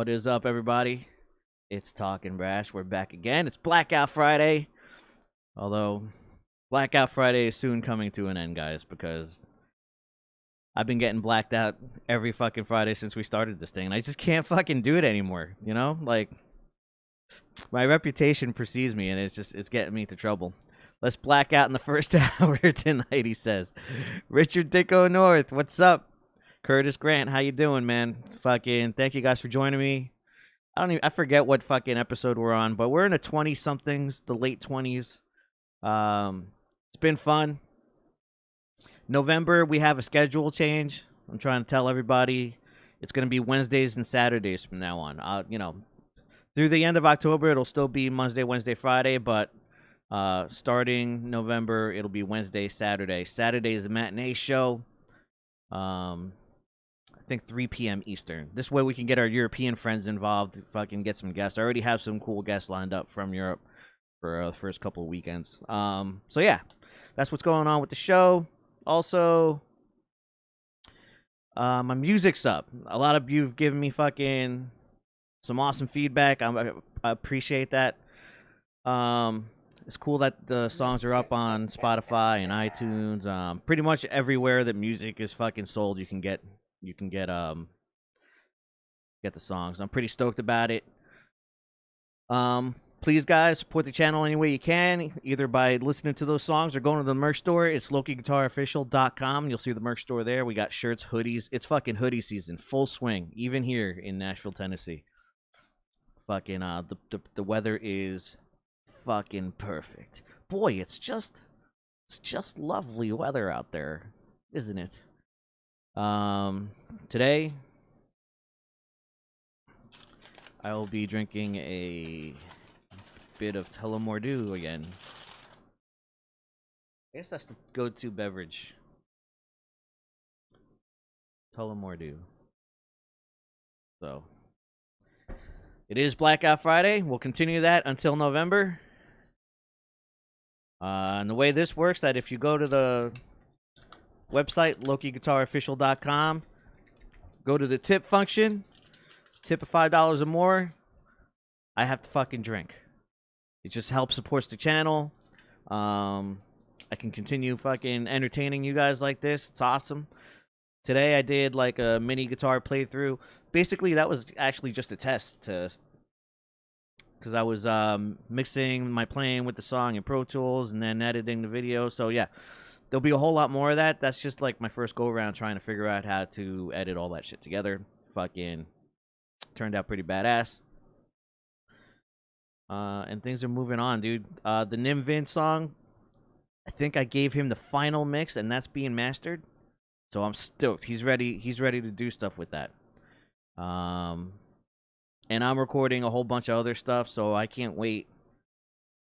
What is up, everybody? It's Talkin Brash. We're back again. It's Blackout Friday. Although, Blackout Friday is soon coming to an end, guys, because I've been getting blacked out every fucking Friday since we started this thing, and I just can't fucking do it anymore, you know? Like, my reputation precedes me, and it's getting me into trouble. Let's black out in the first hour tonight, he says. Richard Dicko North, what's up? Curtis Grant, how you doing, man? Fucking thank you guys for joining me. I forget what fucking episode we're on, but we're in the 20-somethings, the late 20s. It's been fun. November, we have a schedule change. I'm trying to tell everybody it's going to be Wednesdays and Saturdays from now on. Through the end of October, it'll still be Monday, Wednesday, Friday, but starting November, it'll be Wednesday, Saturday. Saturday is a matinee show. I think 3 p.m. Eastern. This way we can get our European friends involved, fucking get some guests. I already have some cool guests lined up from Europe for the first couple of weekends. So yeah, that's what's going on with the show. Also, my music's up. A lot of you've given me fucking some awesome feedback. I appreciate that. It's cool that the songs are up on Spotify and iTunes. Pretty much everywhere that music is fucking sold, you can get the songs. I'm pretty stoked about it. Please, guys, support the channel any way you can, either by listening to those songs or going to the merch store. It's LokiGuitarOfficial.com. You'll see the merch store there. We got shirts, hoodies. It's fucking hoodie season, full swing, even here in Nashville, Tennessee. Fucking the weather is fucking perfect. Boy, it's just lovely weather out there, isn't it? Today I will be drinking a bit of Tullamore again. I guess that's the go-to beverage. Tullamore. So, it is Blackout Friday. We'll continue that until November. And the way this works, that if you go to the website, LokiGuitarOfficial.com, go to the tip function, tip of $5 or more, I have to fucking drink. It just helps supports the channel. I can continue fucking entertaining you guys like this. It's awesome. Today I did like a mini guitar playthrough. Basically, that was actually just a test because I was mixing my playing with the song in Pro Tools and then editing the video. So yeah, there'll be a whole lot more of that. That's just like my first go around trying to figure out how to edit all that shit together. Fucking turned out pretty badass. And things are moving on, dude. The Nim Vin song, I think I gave him the final mix, and that's being mastered. So I'm stoked. He's ready to do stuff with that. And I'm recording a whole bunch of other stuff, so I can't wait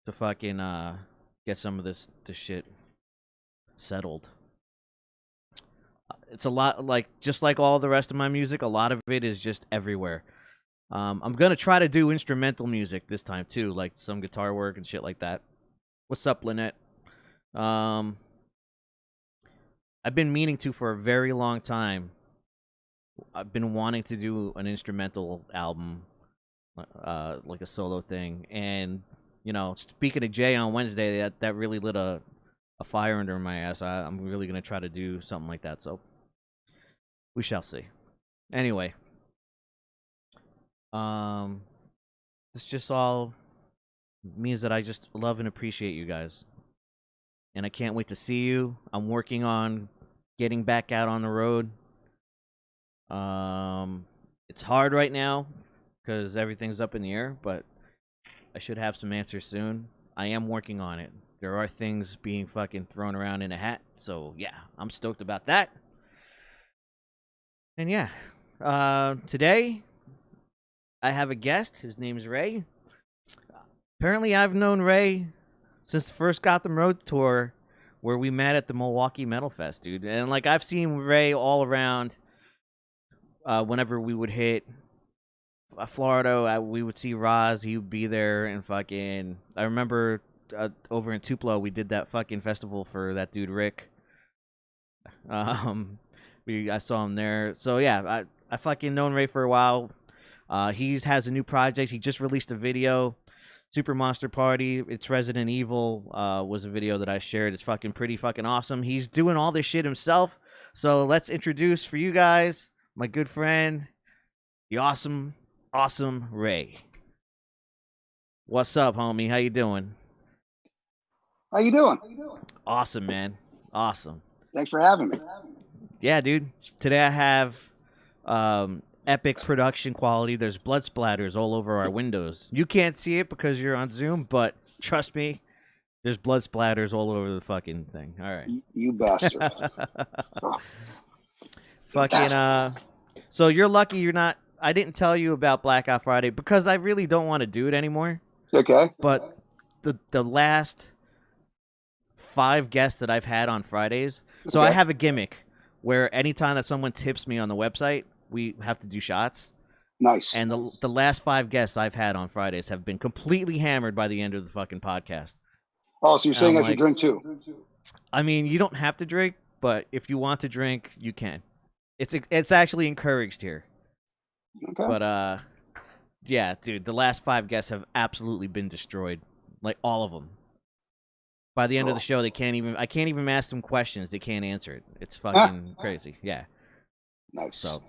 to fucking get some of this shit settled. It's a lot, like just like all the rest of my music, a lot of it is just everywhere. I'm gonna try to do instrumental music this time too, like some guitar work and shit like that. What's up, Lynette? I've been meaning to for a very long time. I've been wanting to do an instrumental album, like a solo thing. And, you know, speaking of Jay on Wednesday, that really lit a fire under my ass. I'm really going to try to do something like that. So we shall see. Anyway, this just all means that I just love and appreciate you guys. And I can't wait to see you. I'm working on getting back out on the road. It's hard right now because everything's up in the air, but I should have some answers soon. I am working on it. There are things being fucking thrown around in a hat, so yeah, I'm stoked about that. And yeah, today I have a guest. His name is Rei. Apparently, I've known Rei since the first Gotham Road tour, where we met at the Milwaukee Metal Fest, dude. And like I've seen Rei all around. Whenever we would hit Florida, we would see Roz. He would be there, and fucking. I remember over in Tupelo, we did that fucking festival for that dude Rick. I saw him there. So yeah, I fucking known Rei for a while. He has a new project. He just released a video, Super Monster Party. It's Resident Evil. Was a video that I shared. It's fucking pretty fucking awesome. He's doing all this shit himself. So let's introduce for you guys my good friend, the awesome Rei. What's up, homie? How you doing? How you doing? Awesome, man. Awesome. Thanks for having me. Yeah, dude. Today I have epic production quality. There's blood splatters all over our windows. You can't see it because you're on Zoom, but trust me, there's blood splatters all over the fucking thing. All right. You bastard. Oh, Fucking so you're lucky you're not. I didn't tell you about Blackout Friday because I really don't want to do it anymore. okay. But the last 5 guests that I've had on Fridays. So I Okay. have a gimmick where anytime that someone tips me on the website, we have to do shots. Nice. And the last 5 guests I've had on Fridays have been completely hammered by the end of the fucking podcast. Oh, so you're saying I I'm should drink too? I mean, you don't have to drink, but if you want to drink, you can. It's actually encouraged here. Okay. But yeah, dude, the last 5 guests have absolutely been destroyed, like all of them. By the end of the show, I can't even ask them questions. They can't answer it. It's fucking crazy. Yeah. Nice. So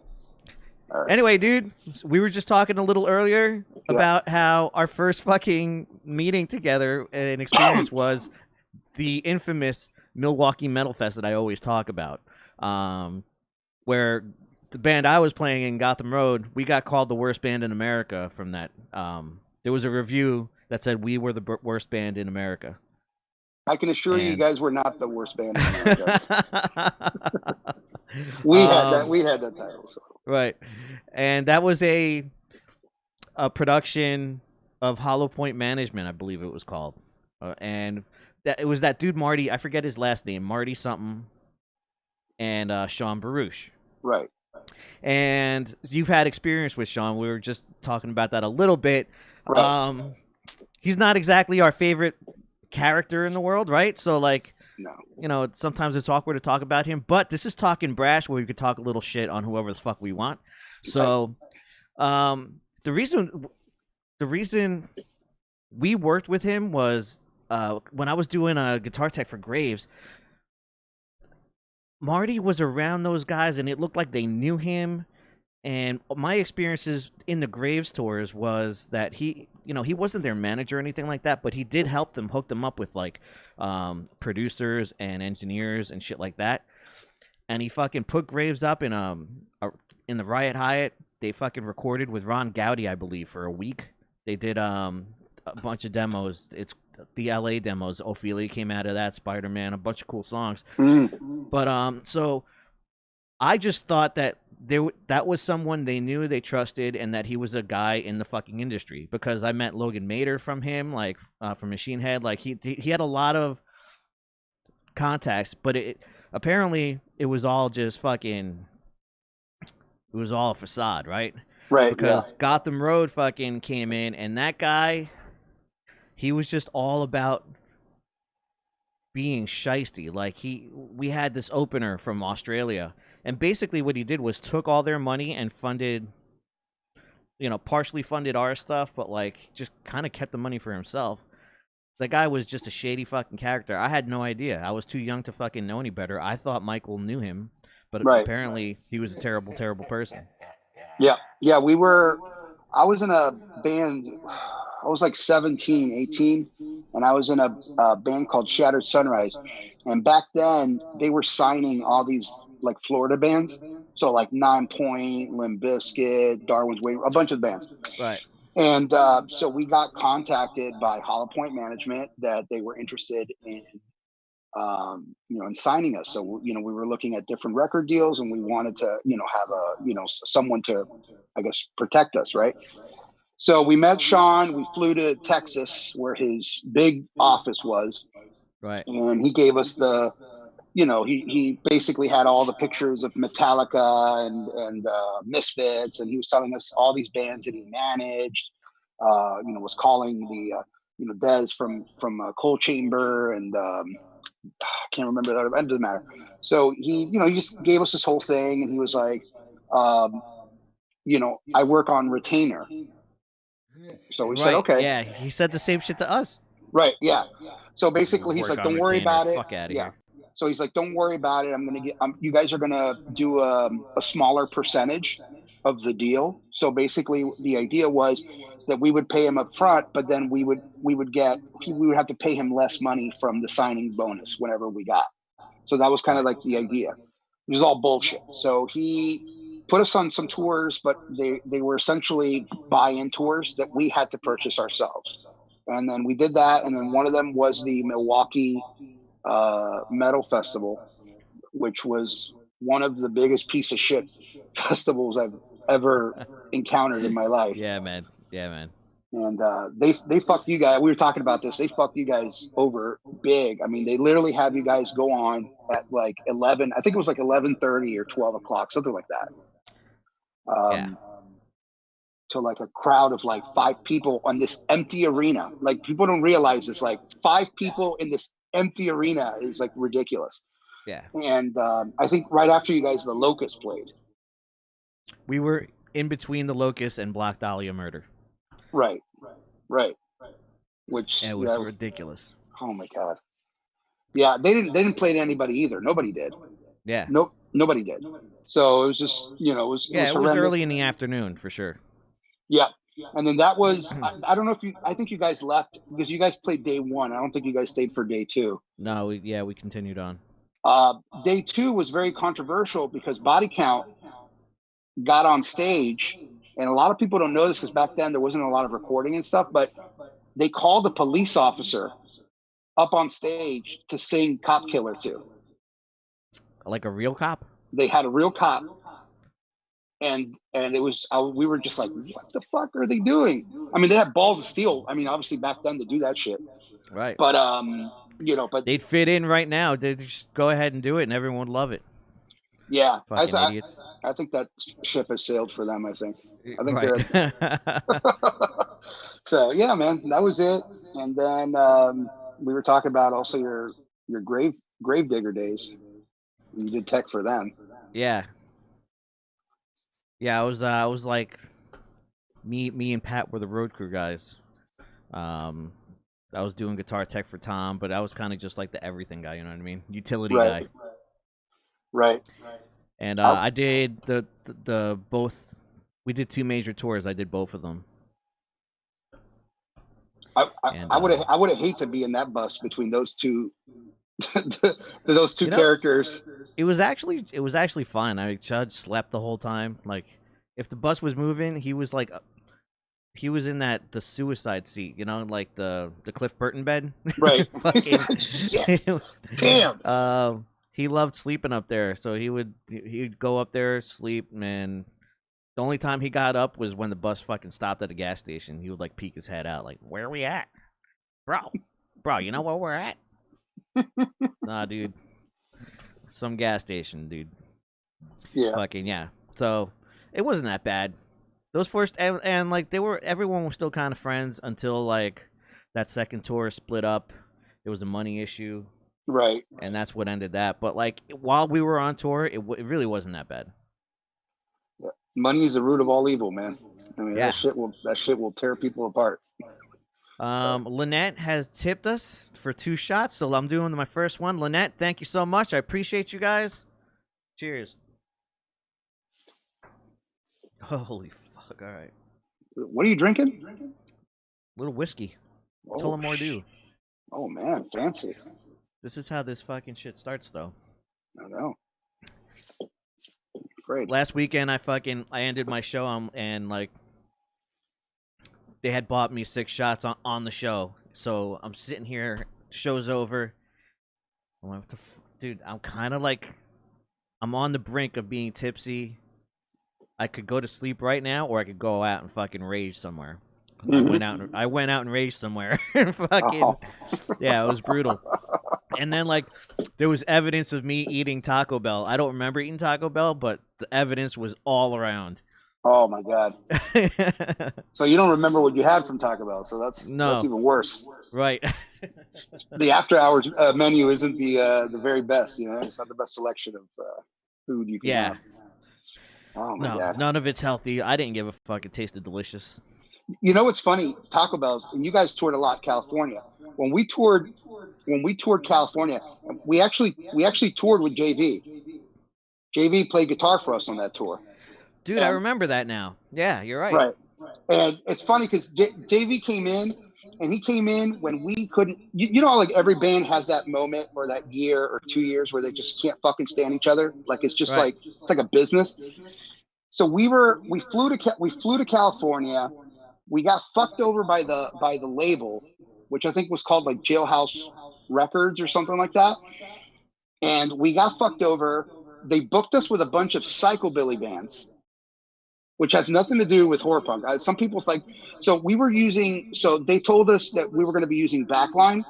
All right. anyway, dude, we were just talking a little earlier about how our first fucking meeting together and experience was the infamous Milwaukee Metal Fest that I always talk about, where the band I was playing in, Gotham Road, we got called the worst band in America from that. There was a review that said we were the worst band in America. I can assure you And- guys were not the worst band in America. We had that title. So. Right. And that was a production of Hollow Point Management, I believe it was called. And that it was that dude Marty, I forget his last name, Marty something, and Sean Baruch. Right. And you've had experience with Sean. We were just talking about that a little bit. Right. He's not exactly our favorite character in the world, right? So like, No. you know, sometimes it's awkward to talk about him, but this is Talkin Brash where we could talk a little shit on whoever the fuck we want. So the reason we worked with him was when I was doing a guitar tech for Graves, Marty was around those guys and it looked like they knew him. And my experiences in the Graves tours was that he wasn't their manager or anything like that, but he did help them, hook them up with like producers and engineers and shit like that. And he fucking put Graves up in the Riot Hyatt. They fucking recorded with Ron Gowdy, I believe, for a week. They did a bunch of demos. It's the LA demos. Ophelia came out of that, Spider-Man, a bunch of cool songs. But so I just thought that that was someone they knew, they trusted, and that he was a guy in the fucking industry, because I met Logan Mader from him, like from Machine Head. Like he had a lot of contacts, but apparently it was all just fucking, it was all a facade, right? Right. Because Gotham Road fucking came in, and that guy, he was just all about being shiesty. Like we had this opener from Australia, and basically what he did was took all their money and funded, partially funded our stuff, but like just kind of kept the money for himself. The guy was just a shady fucking character. I had no idea. I was too young to fucking know any better. I thought Michael knew him, but apparently he was a terrible, terrible person. Yeah. I was in a band. I was like 17, 18, and I was in a band called Shattered Sunrise. And back then, they were signing all these like Florida bands. So like 9 Point, Limp Bizkit, Darwin's Way, a bunch of bands. Right. And so we got contacted by Hollow Point Management that they were interested in, in signing us. So, we were looking at different record deals, and we wanted to, have someone to, I guess, protect us, right? So we met Sean. We flew to Texas, where his big office was. Right. And he gave us he basically had all the pictures of Metallica and Misfits, and he was telling us all these bands that he managed. Was calling the Dez from Cold Chamber, and I can't remember that. It doesn't matter. So he just gave us this whole thing, and he was like, I work on retainer. So we said, okay. Yeah, he said the same shit to us. Right. Yeah. So basically, he's like, don't worry about it. Fuck out of here. So he's like, don't worry about it. You guys are going to do a smaller percentage of the deal. So basically the idea was that we would pay him up front, but then we would have to pay him less money from the signing bonus whenever we got. So that was kind of like the idea, which is all bullshit. So he put us on some tours, but they were essentially buy-in tours that we had to purchase ourselves. And then we did that. And then one of them was the Milwaukee Metal Festival, which was one of the biggest piece of shit festivals I've ever encountered in my life. Yeah, man. And they fucked you guys. We were talking about this. They fucked you guys over big. I mean, they literally have you guys go on at like 11. I think it was like 11:30 or 12 o'clock, something like that. To like a crowd of like 5 people on this empty arena. Like, people don't realize this. Like, 5 people in this empty arena is like ridiculous. Yeah. And I think right after you guys, the Locust played. We were in between the Locust and Black Dahlia Murder. Right. Which it was ridiculous. Oh my god. Yeah, they didn't play to anybody either. Nobody did. Yeah. Nope. Nobody did. So it was just, it was early in the afternoon for sure. Yeah. And then that was, I don't know I think you guys left because you guys played day 1. I don't think you guys stayed for day 2. No, we continued on. Day 2 was very controversial because Body Count got on stage, and a lot of people don't know this because back then there wasn't a lot of recording and stuff, but they called a police officer up on stage to sing Cop Killer 2. Like a real cop? They had a real cop. And it was, we were just like, what the fuck are they doing? I mean, they had balls of steel. I mean, obviously back then to do that shit. Right. But, but they'd fit in right now. They'd just go ahead and do it and everyone would love it. Yeah. Fucking idiots. I think that ship has sailed for them, I think. Right. They're... So, yeah, man, that was it. And then we were talking about also your Gravedigger days. You did tech for them. Yeah. Yeah, I was like, me and Pat were the road crew guys. I was doing guitar tech for Tom, but I was kind of just like the everything guy, you know what I mean? Utility guy. Right. And I did the both. We did 2 major tours. I did both of them. I would have hated to be in that bus between those two. Those two characters. It was actually fun. Chud slept the whole time. Like, if the bus was moving, he was in the suicide seat, like the Cliff Burton bed. Right. Fucking damn. He loved sleeping up there, so he'd go up there, sleep, man. The only time he got up was when the bus fucking stopped at a gas station. He would like peek his head out, like, "Where are we at, bro? You know where we're at?" Nah, dude. Some gas station, dude. Yeah. Fucking yeah. So it wasn't that bad. Those first and like everyone was still kind of friends until like that second tour split up. It was a money issue. Right. And that's what ended that. But like while we were on tour, it really wasn't that bad. Yeah. Money is the root of all evil, man. I mean, yeah. that shit will tear people apart. Lynette has tipped us for 2 shots, so I'm doing my first one. Lynette, thank you so much. I appreciate you guys. Cheers. Holy fuck! All right. What are you drinking? Little whiskey. Tullamore Dew. Oh man, fancy. This is how this fucking shit starts, though. I know. Afraid. Last weekend, I ended my show and like. They had bought me 6 shots on the show. So I'm sitting here, show's over. I'm like, dude, I'm kind of like, I'm on the brink of being tipsy. I could go to sleep right now, or I could go out and fucking rage somewhere. Mm-hmm. I went out and raged somewhere. Fucking, yeah, it was brutal. And then like, there was evidence of me eating Taco Bell. I don't remember eating Taco Bell, but the evidence was all around. Oh my god! So you don't remember what you had from Taco Bell? So that's even worse. Right. The after hours menu isn't the very best. It's not the best selection of food you can have. Oh my No, god. none of it's healthy. I didn't give a fuck. It tasted delicious. You know what's funny? Taco Bell's, and you guys toured a lot California. When we toured California, we actually toured with JV. JV played guitar for us on that tour. Dude, I And remember that now. Yeah, you're right. right. And it's funny because JV came in, and he came in when we couldn't. You know, like every band has that moment or that year or 2 years where they just can't fucking stand each other. Like it's just Right. like it's like a business. So we flew to California. We got fucked over by the label, which I think was called like Jailhouse Records or something like that. And we got fucked over. They booked us with a bunch of psychobilly bands, which has nothing to do with horror punk. Some people's like, so we were using. So they told us that we were going to be using backline.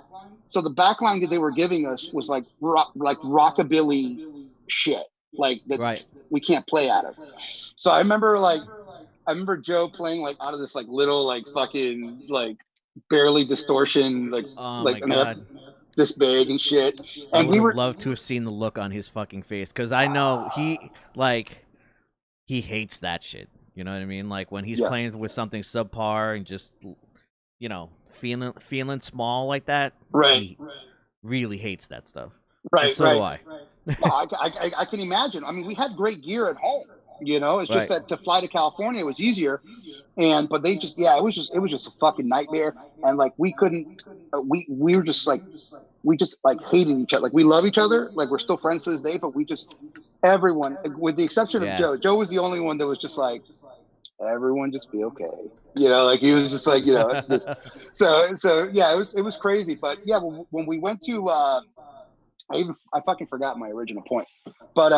So the backline that they were giving us was like rockabilly shit, like that Right. we can't play out of. So I remember Joe playing like out of this like little like fucking like barely distortion Oh like my an amp god. this big and shit. I And would we have were loved to have seen the look on his fucking face because I know he hates that shit. You know what I mean? Like when he's yes, playing with something subpar and just feeling small like that, right, he really hates that stuff. And right, so do right. I. No, I can imagine. I mean, we had great gear at home. You know, it's just Right. that to fly to California was easier, and but they just it was just a fucking nightmare, and like we couldn't, we were just like we just like hated each other. Like we love each other, like we're still friends to this day, but we just everyone, with the exception of Yeah. Joe. Joe was the only one that was just like everyone just be okay. You know, like he was just like this. So yeah, it was crazy, but yeah, when we went to I fucking forgot my original point, but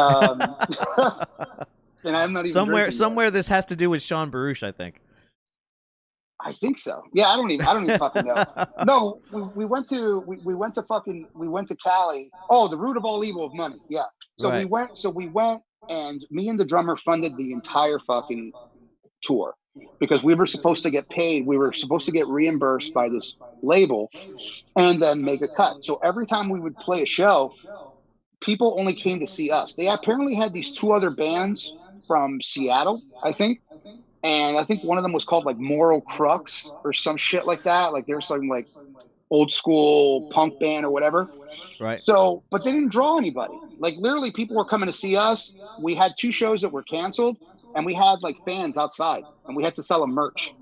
and I'm not even somewhere, drinking yet. somewhere, this has to do with Sean Baruch, I think. I think so. Yeah, I don't even fucking know. No, we went to Cali. Oh, the root of all evil of money. Yeah. Right. So we went, and me and the drummer funded the entire fucking tour because we were supposed to get paid. We were supposed to get reimbursed by this label and then make a cut. So every time we would play a show, people only came to see us. They apparently had these two other bands from Seattle, I think, and I think one of them was called like Moral Crux or some shit like that. Like there's some like old school punk band or whatever. Right. So, but they didn't draw anybody. Like literally, people were coming to see us. We had two shows that were canceled, and we had like fans outside, and we had to sell them merch.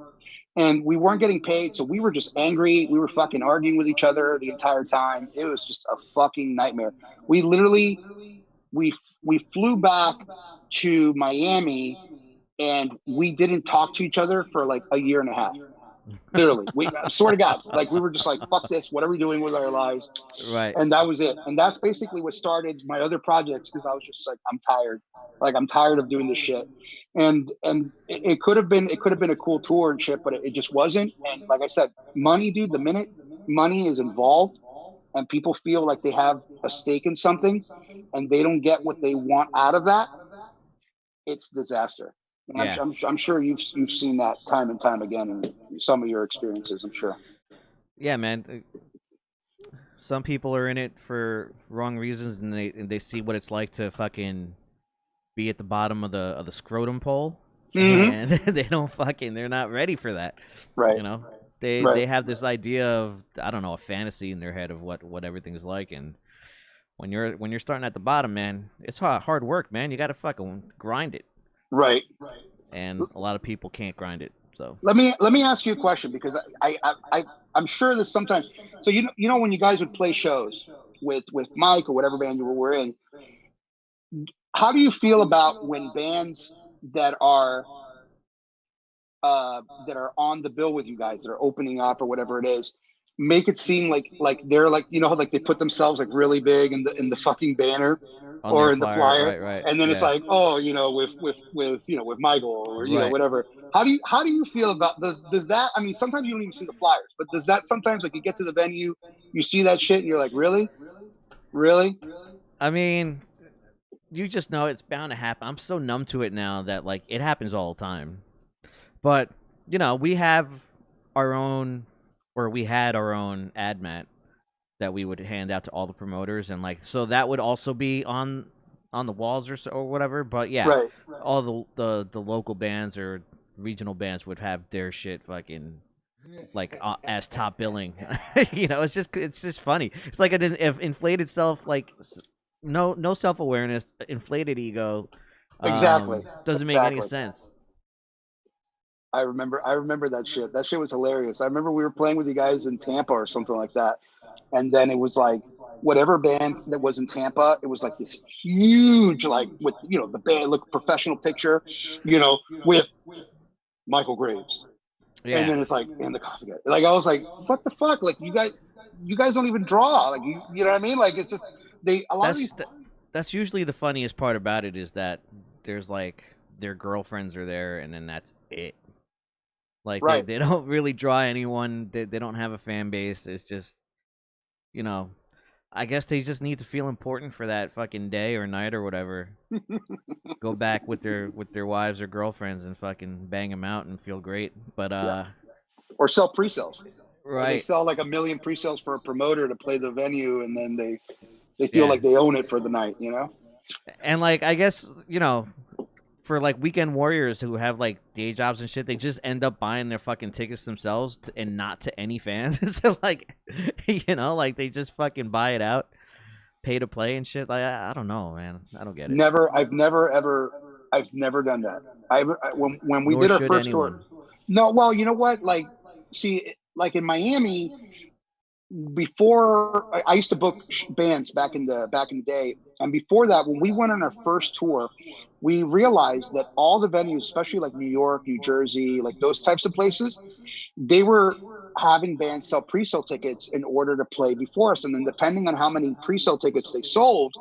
And we weren't getting paid, so we were just angry. We were fucking arguing with each other the entire time. It was just a fucking nightmare. We literally we flew back to Miami, and we didn't talk to each other for like a year and a half. Literally, we swear to God, like we were just like, "Fuck this! What are we doing with our lives?" Right. And that was it. And that's basically what started my other projects because I was just like, I'm tired. Like I'm tired of doing this shit. And it could have been a cool tour and shit, but it just wasn't. And like I said, money, dude. The minute money is involved and people feel like they have a stake in something, and they don't get what they want out of that, it's disaster. And Yeah. I'm sure you've seen that time and time again in some of your experiences. I'm sure. Yeah, man. Some people are in it for wrong reasons, and they see what it's like to fucking be at the bottom of the scrotum pole, Mm-hmm. and they're not ready for that. Right. You know, they Right. they have this idea of, I don't know, a fantasy in their head of what everything's like, and when you're starting at the bottom, man, it's hard work, man. You got to fucking grind it, Right. and a lot of people can't grind it. So Let me ask you a question because I'm sure that sometimes. So you know when you guys would play shows with Mike or whatever band you were in, how do you feel about when bands that are on the bill with you guys that are opening up or whatever it is make it seem like they're like how like they put themselves like really big in the fucking banner on their or in the flyer, flyer, right, and then it's yeah, like, oh, with Michael or right. whatever. How do you feel about does that? I mean, sometimes you don't even see the flyers, but does that sometimes, like, you get to the venue, you see that shit and you're like, really, really? I mean, you just know it's bound to happen. I'm so numb to it now that like it happens all the time. But we have our own, or we had our own ad mat that we would hand out to all the promoters, and like so that would also be on on the walls or whatever. But yeah, Right. all the local bands or regional bands would have their shit fucking like as top billing. It's just funny. It's like an inflated self, like no self awareness, inflated ego. Exactly. Doesn't make any Exactly. sense. I remember that shit. That shit was hilarious. I remember we were playing with you guys in Tampa or something like that. And then it was like whatever band that was in Tampa, it was like this huge, like with the band look professional picture, with Michael Graves. And Yeah, then it's like in the coffee guy. Like I was like, what the fuck? Like you guys don't even draw. Like you know what I mean? Like it's just a lot of that's these. that's usually the funniest part about it is that there's like their girlfriends are there, and then that's it. Like they, Right. they don't really draw anyone. They don't have a fan base. It's just you know, I guess they just need to feel important for that fucking day or night or whatever. Go back with their wives or girlfriends and fucking bang them out and feel great. But Yeah. Or sell pre-sales. Or they right, sell like a million pre-sales for a promoter to play the venue, and then they feel yeah, like they own it for the night. and like I guess for like weekend warriors who have like day jobs and shit, they just end up buying their fucking tickets themselves and not to any fans. So like, like they just fucking buy it out, pay to play and shit. Like I don't know, man. I don't get it. I've never done that. When we Nor did our should first tour. anyone. No, well, you know what? Like, see, like in Miami, before I used to book bands back in the day, and before that, when we went on our first tour, we realized that all the venues, especially like New York, New Jersey, like those types of places, they were having bands sell pre-sale tickets in order to play before us, and then depending on how many pre-sale tickets they sold,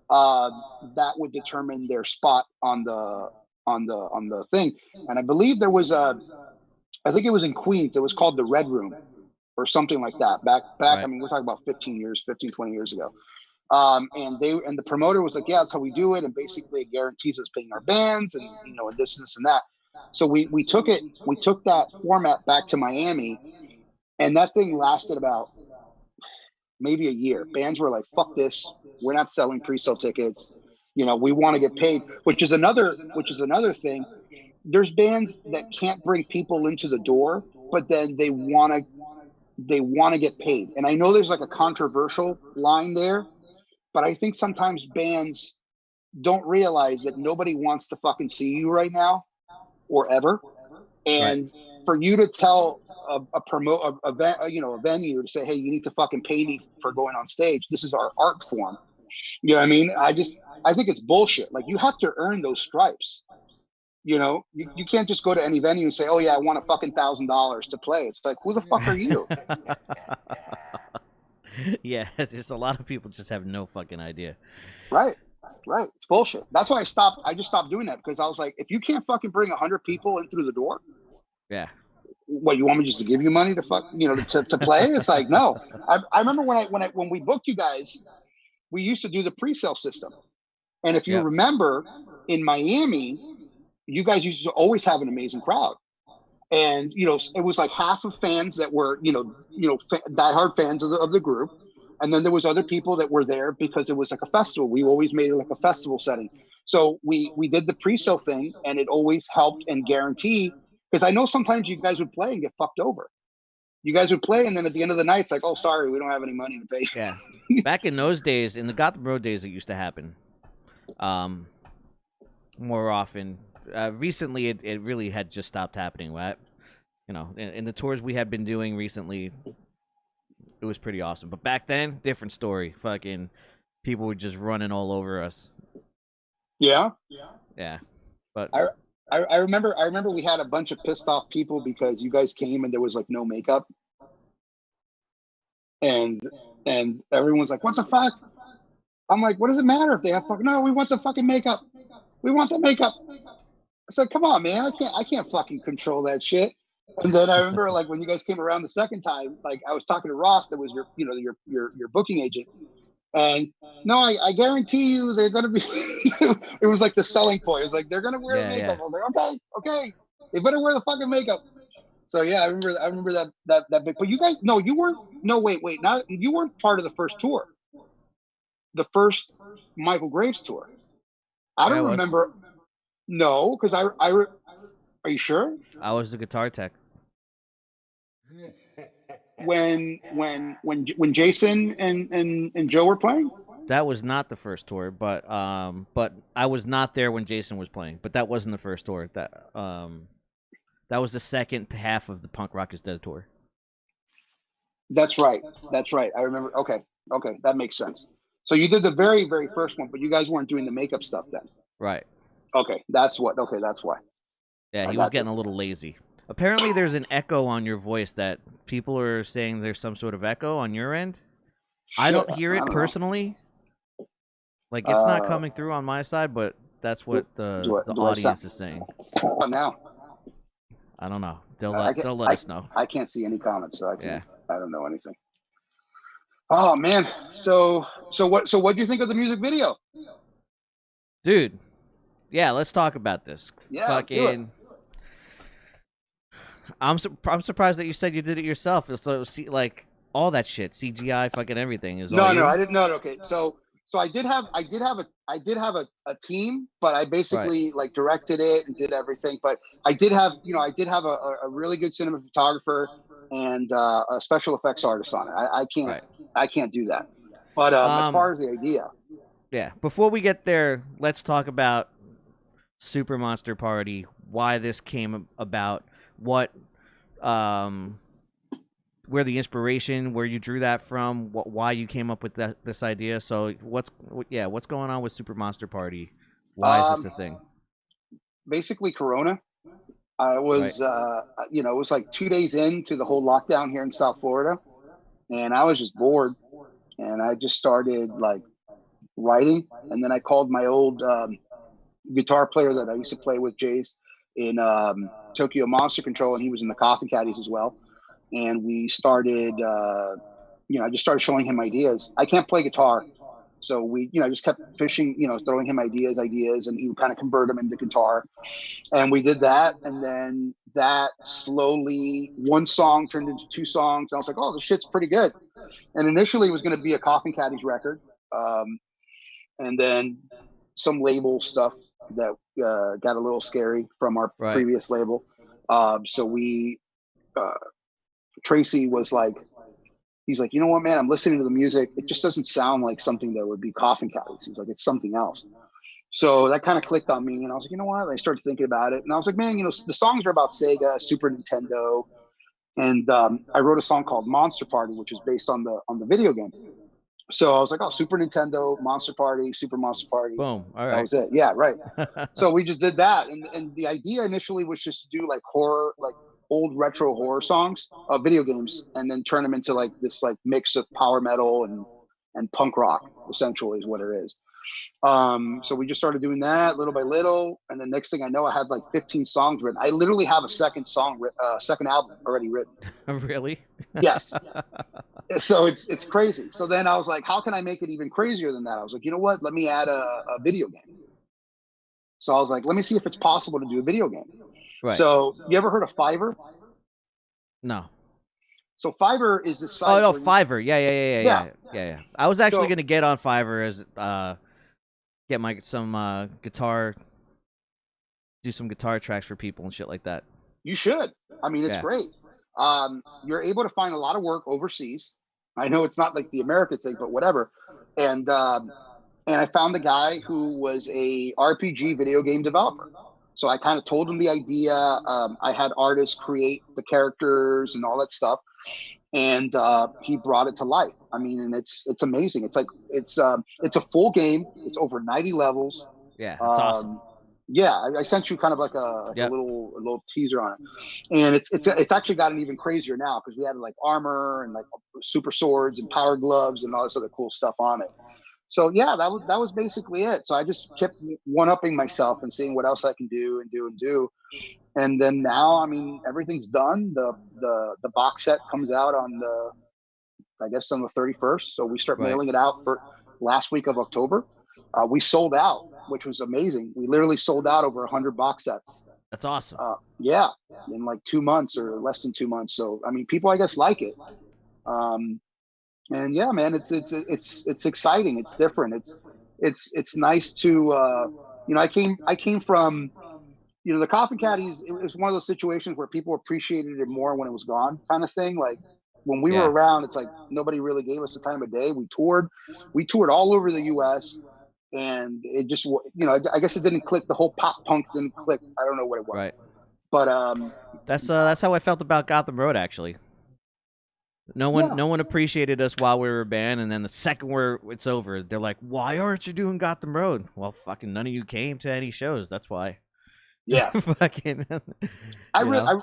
uh, that would determine their spot on the thing. And I believe there was I think it was in Queens. It was called the Red Room or something like that. Back. I Right. mean, we're talking about 20 years ago. And the promoter was like, yeah, that's how we do it, and basically it guarantees us paying our bands, and this and that. So we took that format back to Miami, and that thing lasted about maybe a year. Bands were like, fuck this, we're not selling pre-sale tickets. We want to get paid, which is another thing. There's bands that can't bring people into the door, but then they want to get paid. And I know there's like a controversial line there, but I think sometimes bands don't realize that nobody wants to fucking see you right now or ever. Right. And for you to tell a promote a venue to say, hey, you need to fucking pay me for going on stage. This is our art form. You know what I mean? I think it's bullshit. Like, you have to earn those stripes. You can't just go to any venue and say, oh yeah, I want a fucking $1,000 to play. It's like, who the fuck are you? Yeah, there's a lot of people just have no fucking idea. Right. Right. It's bullshit. That's why I just stopped doing that, because I was like, if you can't fucking bring 100 people in through the door, Yeah. what, you want me just to give you money to to play? It's like, no. I remember when we booked you guys, we used to do the pre-sale system. And if you Yep. remember, in Miami, you guys used to always have an amazing crowd. And it was like half of fans that were diehard fans of the group, and then there was other people that were there because it was like a festival. We always made it like a festival setting. So we did the pre-sale thing, and it always helped and guarantee, because I know sometimes you guys would play and get fucked over. You guys would play, and then at the end of the night, it's like, oh, sorry, we don't have any money to pay. Yeah. Back in those days, in the Gotham Road days, it used to happen. More often. Recently, it really had just stopped happening. Right? In the tours we had been doing recently, it was pretty awesome. But back then, different story. Fucking people were just running all over us. Yeah. Yeah. But I remember we had a bunch of pissed off people because you guys came and there was like no makeup, and everyone's like, what the fuck? I'm like, what does it matter if they have fucking? No, we want the fucking makeup. We want the makeup. I said, come on, man, I can't fucking control that shit. And then I remember, like, when you guys came around the second time, like, I was talking to Ross, that was your booking agent, and no, I guarantee you they're gonna be. It was like the selling point. It was like, they're gonna wear yeah, makeup. yeah. I was like, okay, they better wear the fucking makeup. So yeah, I remember that big. But you guys, no, you weren't. No, wait, not you weren't part of the first tour. The first Michael Graves tour. I Yeah, I don't was. remember. No, because are you sure? I was the guitar tech. When Jason and Joe were playing? That was not the first tour, but I was not there when Jason was playing. But that wasn't the first tour. That was the second half of the Punk Rock is Dead tour. That's right. That's right. I remember. Okay. Okay. That makes sense. So you did the very, very first one, but you guys weren't doing the makeup stuff then. Right. Okay. That's what. Okay. That's why. Yeah, I he was got you. getting a little lazy. Apparently, there's an echo on your voice that people are saying there's some sort of echo on your end. I Shit. don't hear I it don't know. personally. Like it's not coming through on my side, but that's what the Do I sound? audience is saying. Oh, now I don't know. They'll I let can they'll let us know. I can't see any comments, so I Yeah, can't. I don't know anything. Oh man. So what do you think of the music video? dude. Yeah, let's talk about this. Yeah, let's do it. Fucking, I'm surprised that you said you did it yourself. So see, like all that shit, CGI, fucking everything is all No, you. I didn't know. Okay, so I did have a team, but I Right, basically like directed it and did everything. But I did have a really good cinematographer and a special effects artist on it. right. I can't do that. But as Um, far as the idea, yeah. Before we get there, let's talk about Super Monster Party. Why this came about? What um where the inspiration, where you drew that from, why you came up with this idea. So what's going on with Super Monster Party? Why is this um, a thing? basically Corona. I Right, was, it was like 2 days into the whole lockdown here in South Florida, and I was just bored, and I just started like writing, and then I called my old guitar player that I used to play with, Jays, in Tokyo Monster Control, and he was in the Coffin Caddies as well. And we started, I just started showing him ideas. I can't play guitar, so we just kept fishing, throwing him ideas, and he would kind of convert them into guitar. And we did that, and then that slowly, one song turned into two songs. And I was like, oh, this shit's pretty good. And initially, it was going to be a Coffin Caddies record, um, and then some label stuff that got a little scary from our right. previous label. So uh, Tracy was like, he's like, you know what, man, I'm listening to the music. It just doesn't sound like something that would be Coffin Caddies. He's like, it's something else. So that kind of clicked on me, and I was like, you know what? I started thinking about it, and I was like, man, the songs are about Sega, Super Nintendo, and I wrote a song called Monster Party, which is based on the video game. So I was like, oh, Super Nintendo, Monster Party, Super Monster Party. Boom. All That right. was it. Yeah, right. So we just did that, and the idea initially was just to do like horror, like old retro horror songs, video games, and then turn them into like this like mix of power metal and punk rock. Essentially, is what it is. So we just started doing that little by little, and the next thing I know, I had like 15 songs written. I literally have a second album already written. Really? Yes. So it's crazy. So then I was like, how can I make it even crazier than that? I was like, you know what? Let me add a video game. So I was like, let me see if it's possible to do a video game. Right. So you ever heard of Fiverr? No. So Fiverr is a Oh site no, where Fiverr. yeah. Yeah. I was actually So gonna get on Fiverr as get my some guitar, do some guitar tracks for people and shit like that. you should. I mean, it's Yeah. great. You're able to find a lot of work overseas. I know it's not like the American thing, but whatever. And I found a guy who was a RPG video game developer. So I kind of told him the idea. I had artists create the characters and all that stuff, and he brought it to life. I mean, and it's amazing. It's like it's a full game. It's over 90 levels. Yeah, it's awesome. Um, yeah, I sent you kind of like a Yep. little teaser on it, and it's actually gotten even crazier now because we added like armor and like super swords and power gloves and all this other cool stuff on it. So yeah, that was basically it. So I just kept one upping myself and seeing what else I can do and do and do. And then now, I mean, everything's done. The box set comes out on I guess on the 31st. So we start Right. mailing it out for last week of October. We sold out, which was amazing. We literally sold out over 100 box sets. That's awesome. Yeah, in like 2 months or less than 2 months. So I mean, people I guess like it. Um, and yeah, man, it's exciting. It's different. It's nice to I came from, the Coffin Caddies. It was one of those situations where people appreciated it more when it was gone, kind of thing. Like when we were Yeah. around, it's like nobody really gave us the time of day. We toured all over the U.S. and it just, I guess it didn't click. The whole pop punk didn't click. I don't know what it was, Right. but That's how I felt about Gotham Road actually. No yeah, one appreciated us while we were a band, and then the second it's over, they're like, "Why aren't you doing Gotham Road?" Well, fucking none of you came to any shows. That's why. yeah. Fucking, I you really, know.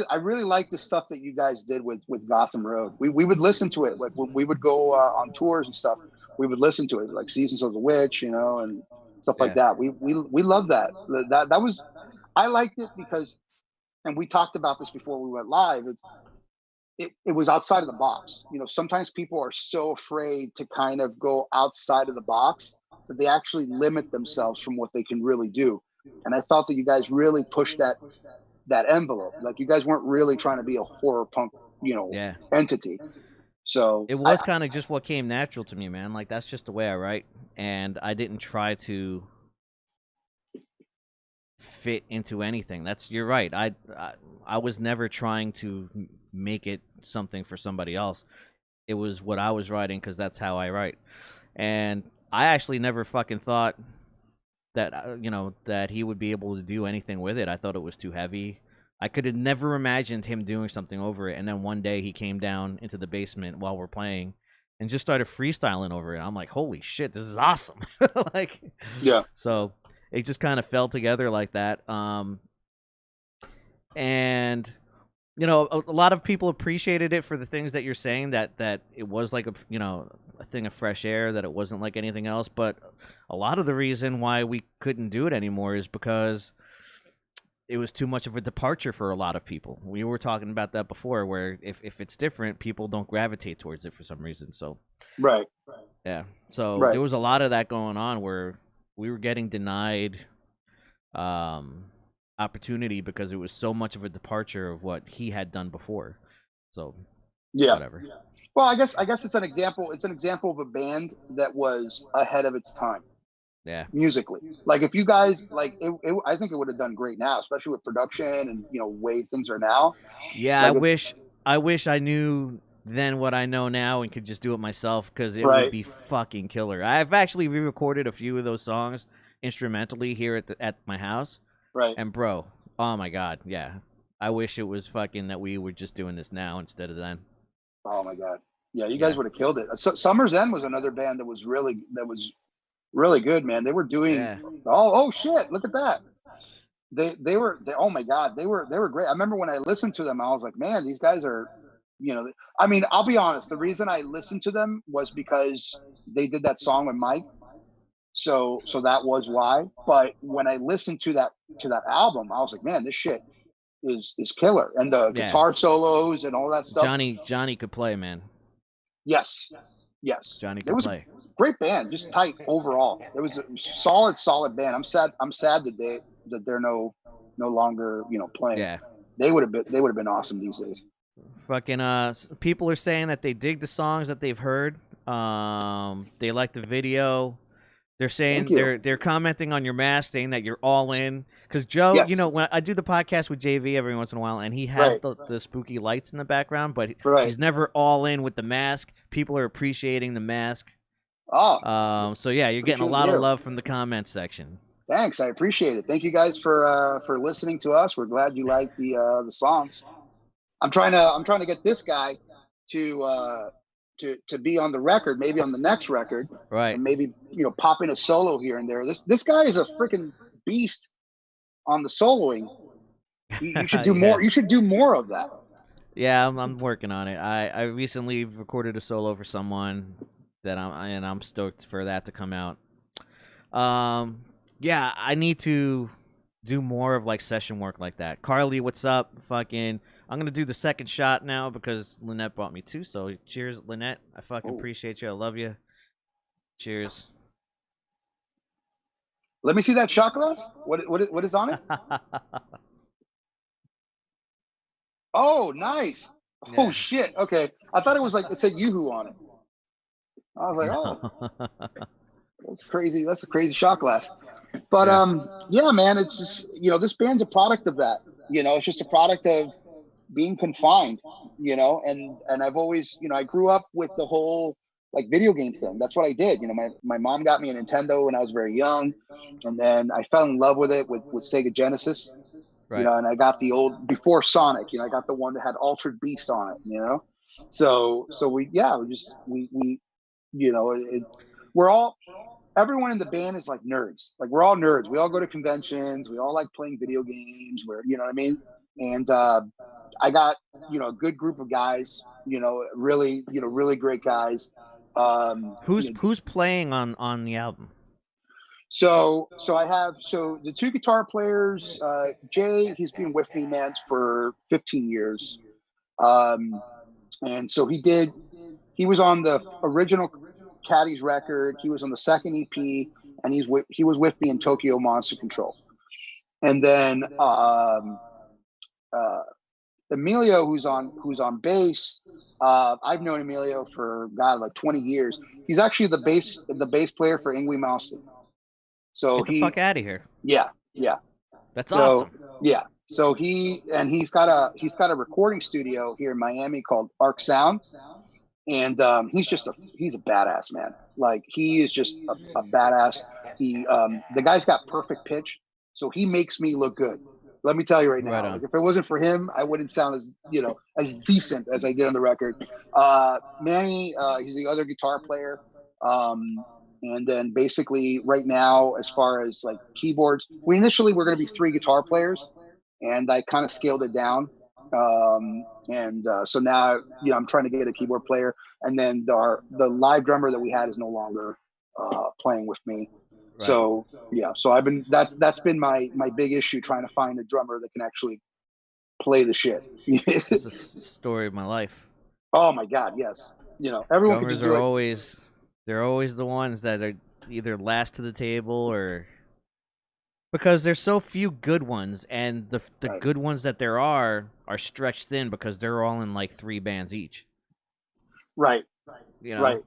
I really like the stuff that you guys did with Gotham Road. We would listen to it like when we would go on tours and stuff. We would listen to it like Seasons of the Witch, and stuff like Yeah. that. We love that. That was, I liked it because, and we talked about this before we went live. It was outside of the box. Sometimes people are so afraid to kind of go outside of the box that they actually limit themselves from what they can really do. And I felt that you guys really pushed that envelope. Like you guys weren't really trying to be a horror punk, Yeah. entity. So It was kind of just what came natural to me, man. Like that's just the way I write, and I didn't try to fit into anything. You're right. I was never trying to make it something for somebody else. It was what I was writing because that's how I write. And I actually never fucking thought that that he would be able to do anything with it. I thought it was too heavy. I could have never imagined him doing something over it. And then one day he came down into the basement while we're playing and just started freestyling over it. I'm like, holy shit, this is awesome. Like, yeah, so it just kind of fell together like that. And a lot of people appreciated it for the things that you're saying, that it was like a thing of fresh air, that it wasn't like anything else. But a lot of the reason why we couldn't do it anymore is because it was too much of a departure for a lot of people. We were talking about that before, where if it's different, people don't gravitate towards it for some reason. So right, yeah, so right. there was a lot of that going on where we were getting denied opportunity because it was so much of a departure of what he had done before. So Yeah. whatever. Well, I guess it's an example. It's an example of a band that was ahead of its time Yeah. musically. Like if you guys like I think it would have done great now, especially with production and way things are now. Yeah, Like I wish I knew then what I know now and could just do it myself, because it would right, be fucking killer. I've actually re-recorded a few of those songs instrumentally here at my house, right. and bro, oh my god, yeah. I wish it was fucking that we were just doing this now instead of then. Oh my god. Yeah, you guys Yeah. would have killed it. Summer's End was another band that was really good, man. They were doing Yeah. oh shit, look at that. Oh my god, they were great. I remember when I listened to them, I was like, man, these guys are, I mean, I'll be honest, the reason I listened to them was because they did that song with Mike. So that was why. But when I listened to that album, I was like, man, this shit is killer. And the Yeah. guitar solos and all that stuff. Johnny could play, man. Yes. Yes. Johnny It could was a play. great band, just tight overall. It was a solid band. I'm sad that they're no longer, playing. Yeah. They would have been awesome these days. Fucking people are saying that they dig the songs that they've heard. They like the video. They're Thank saying you. they're commenting on your mask, saying that you're all in. Because Joe, Yes. when I do the podcast with JV every once in a while, and he has Right. the spooky lights in the background, but Right. he's never all in with the mask. People are appreciating the mask. Oh, So yeah, you're getting a appreciate lot of you. love from the comments section. Thanks. I appreciate it. Thank you guys for listening to us. We're glad you like the songs. I'm trying to get this guy to to be on the record, maybe on the next record, Right. and maybe pop in a solo here and there. This guy is a freaking beast on the soloing. You should do Yeah. more. You should do more of that. Yeah, I'm working on it. I recently recorded a solo for someone that I'm stoked for that to come out. Yeah, I need to do more of like session work like that. Carly, what's up? Fucking, I'm gonna do the second shot now because Lynette brought me two. So cheers, Lynette. I fucking Oh. appreciate you. I love you. Cheers. Let me see that shot glass. What is on it? Oh, nice. Yeah. Oh shit. Okay, I thought it said Yoo-hoo on it. I was like, oh, No. that's crazy. That's a crazy shot glass. But Yeah. yeah, man, it's just, this band's a product of that. It's just a product of being confined, and I've always, I grew up with the whole like video game thing. That's what I did. My mom got me a Nintendo when I was very young, and then I fell in love with it with Sega Genesis, Right. and I got the old before Sonic, I got the one that had Altered Beast on it. So we we're all everyone in the band is like nerds. Like we're all nerds. We all go to conventions. We all like playing video games. Where you know what I mean. And I got a good group of guys. Really great guys. Who's playing on the album? So I have the two guitar players. Jay, he's been with me, man, for 15 years. And so he was on the original Caddies record. He was on the second EP, and he was with me in Tokyo Monster Control. And then Emilio, who's on bass. I've known Emilio for like 20 years. He's actually the bass player for Ingwe Malmsteen. So Get the fuck out of here. yeah. That's So awesome. yeah. So he's got a recording studio here in Miami called Arc Sound. And he's a badass, man. Like he is just a badass. The guy's got perfect pitch, so he makes me look good. Let me tell you right now, like if it wasn't for him, I wouldn't sound as decent as I did on the record. Manny, he's the other guitar player. And then basically right now, as far as like keyboards, we initially were going to be 3 guitar players, and I kind of scaled it down. So now, I'm trying to get a keyboard player, and then the live drummer that we had is no longer playing with me. Right. So yeah, so I've been that's been my big issue, trying to find a drummer that can actually play the shit. It's a story of my life. Oh my God, yes. Everyone drummers are always the ones that are either last to the table, or because there's so few good ones, and the right. good ones that there are stretched thin because they're all in like 3 bands each. Right. Right.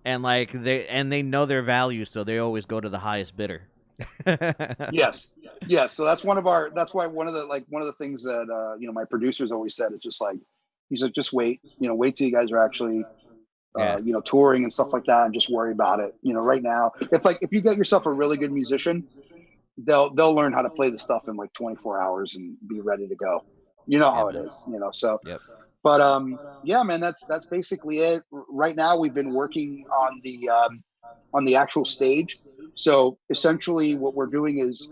And like they know their value, so they always go to the highest bidder. Yes. So that's one of the things that my producers always said. It's just like, he's like, just wait, wait till you guys are actually touring and stuff like that, and just worry about it. Right now, it's like, if you get yourself a really good musician, they'll learn how to play the stuff in like 24 hours and be ready to go. How it is, so yep. But yeah, man, that's basically it. Right now we've been working on the actual stage. So essentially what we're doing is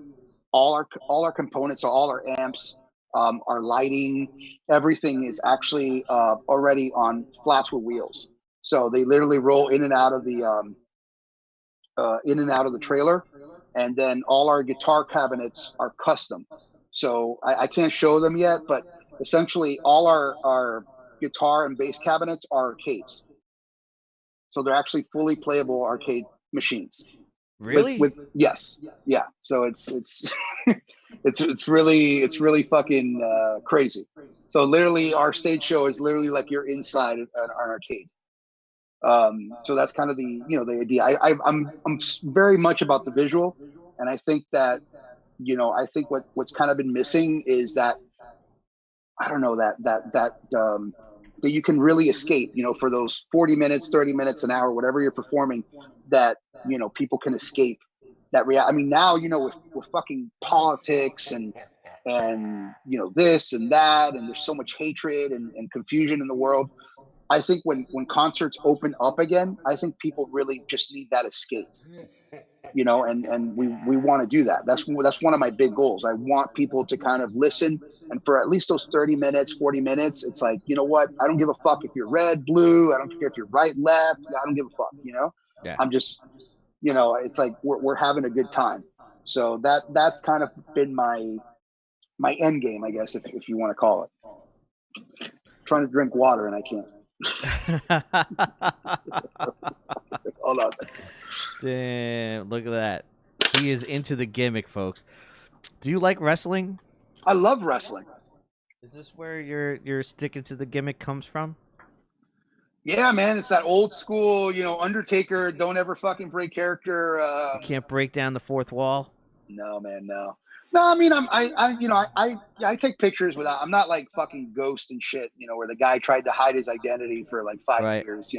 all our components, so all our amps, our lighting, everything is actually already on flats with wheels. So they literally roll in and out of the trailer, and then all our guitar cabinets are custom. So I can't show them yet, but essentially all our guitar and bass cabinets are arcades. So they're actually fully playable arcade machines. Really? Yes. Yeah. So it's it's really fucking crazy. So literally our stage show is literally like you're inside an arcade. So that's kind of the the idea. I'm very much about the visual, and I think that what's kind of been missing is that, I don't know, that you can really escape, for those 40 minutes, 30 minutes, an hour, whatever you're performing, that people can escape that I mean, now with fucking politics and this and that, and there's so much hatred and confusion in the world. I think when concerts open up again, I think people really just need that escape, and we want to do that. That's one of my big goals. I want people to kind of listen, and for at least those 30 minutes, 40 minutes, it's like, what? I don't give a fuck if you're red, blue. I don't care if you're right, left. I don't give a fuck, Yeah. I'm just, it's like we're having a good time. So that's kind of been my end game, I guess, if you want to call it. Trying to drink water and I can't. Hold on. Damn, look at that. He is into the gimmick, folks. Do you like wrestling? I love wrestling. Is this where your sticking to the gimmick comes from? Yeah, man, it's that old school, Undertaker, don't ever fucking break character. You can't break down the fourth wall. No, man, no. No, I mean, I take pictures without. I'm not like fucking Ghost and shit. Where the guy tried to hide his identity for like 5 years.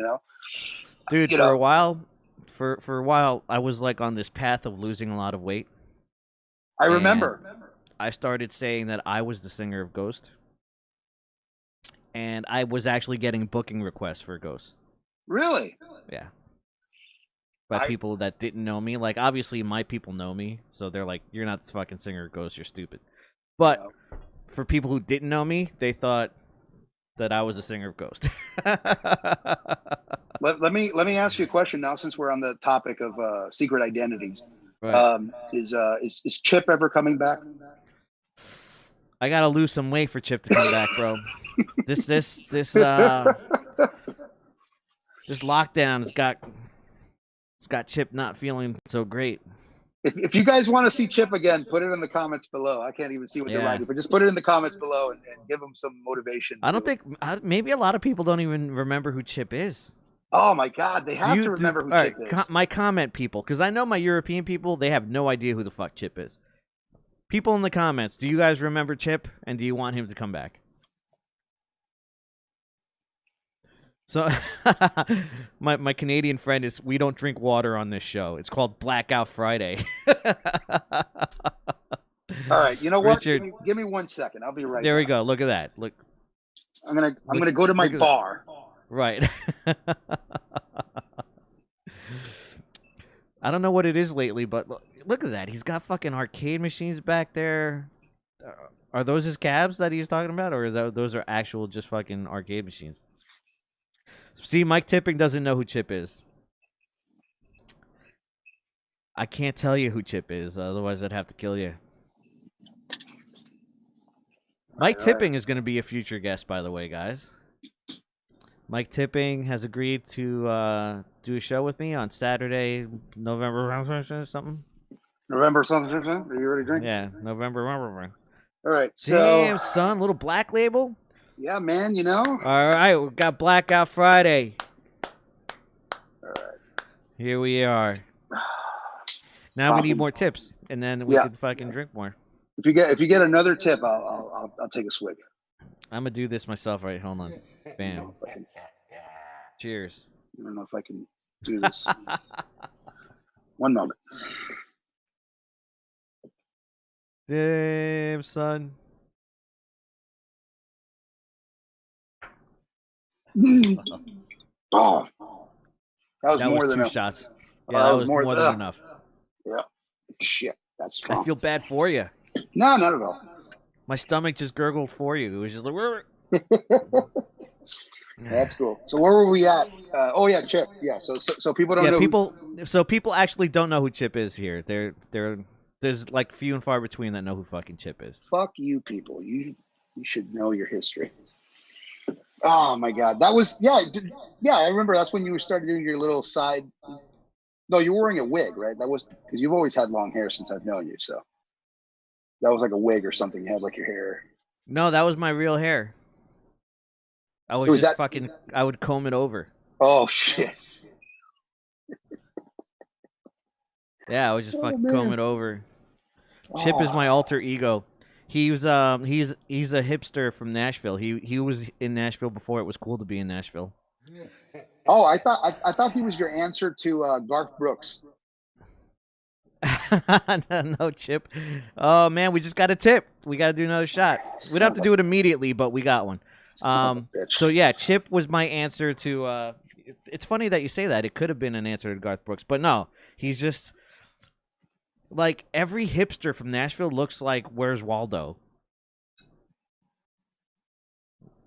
Dude, You for know, a while, for a while, I was like on this path of losing a lot of weight. I And remember. I started saying that I was the singer of Ghost, and I was actually getting booking requests for Ghost. Really? Yeah. By people that didn't know me. Like, obviously, my people know me, so they're like, "You're not the fucking singer of Ghost. You're stupid." But for people who didn't know me, they thought that I was a singer of Ghost. Let me ask you a question now, since we're on the topic of secret identities. Right. Is Chip ever coming back? I gotta lose some weight for Chip to come back, bro. This lockdown has got Chip not feeling so great. If you guys want to see Chip again, put it in the comments below. I can't even see what they're writing, but just put it in the comments below and give them some motivation. I don't think maybe a lot of people don't even remember who Chip is. Oh my God, they have to remember who Chip is. My comment people, because I know my European people, they have no idea who the fuck Chip is. People in the comments, do you guys remember Chip, and do you want him to come back? So, my Canadian friend is, we don't drink water on this show. It's called Blackout Friday. All right, you know what? Richard, give me 1 second. I'll be right there back. we go. Look at that. Look. I'm gonna go to my bar. Right. I don't know what it is lately, but look at that. He's got fucking arcade machines back there. Are those his cabs that he's talking about, or those are actual just fucking arcade machines? See, Mike Tipping doesn't know who Chip is. I can't tell you who Chip is, otherwise I'd have to kill you. Mike Tipping is going to be a future guest, by the way, guys. Mike Tipping has agreed to do a show with me on Saturday, November something. November something? Are you ready to drink? Yeah, November. All right, so damn, son, little Black Label. Yeah, man, All right, we got Blackout Friday. All right. Here we are. Now we need more tips, and then we can fucking drink more. If you get another tip, I'll take a swig. I'm gonna do this myself. Right, hold on. Bam. Cheers. I don't know if I can do this. One moment. Damn, son. Oh, that was two shots. Yeah, that was more than enough. Yeah. Shit, that's strong. I feel bad for you. No, not at all. My stomach just gurgled for you. It was just like, That's cool. So where were we at? Oh yeah, Chip. Yeah. So people don't know. So people actually don't know who Chip is here. There's like few and far between that know who fucking Chip is. Fuck you, people. You should know your history. Oh my God, that was yeah. I remember that's when you started doing your little side. No, you were wearing a wig, right? That was because you've always had long hair since I've known you. So that was like a wig or something. You had like your hair. No, that was my real hair. I was just fucking. I would comb it over. Oh shit. Yeah, I would just fucking comb it over. Chip is my alter ego. He's a hipster from Nashville. He was in Nashville before it was cool to be in Nashville. Oh, I thought he was your answer to Garth Brooks. No, Chip. Oh man, we just got a tip. We got to do another shot. We'd have to do it immediately, but we got one. So yeah, Chip was my answer to. It's funny that you say that. It could have been an answer to Garth Brooks, but no, he's just. Like, every hipster from Nashville looks like Where's Waldo.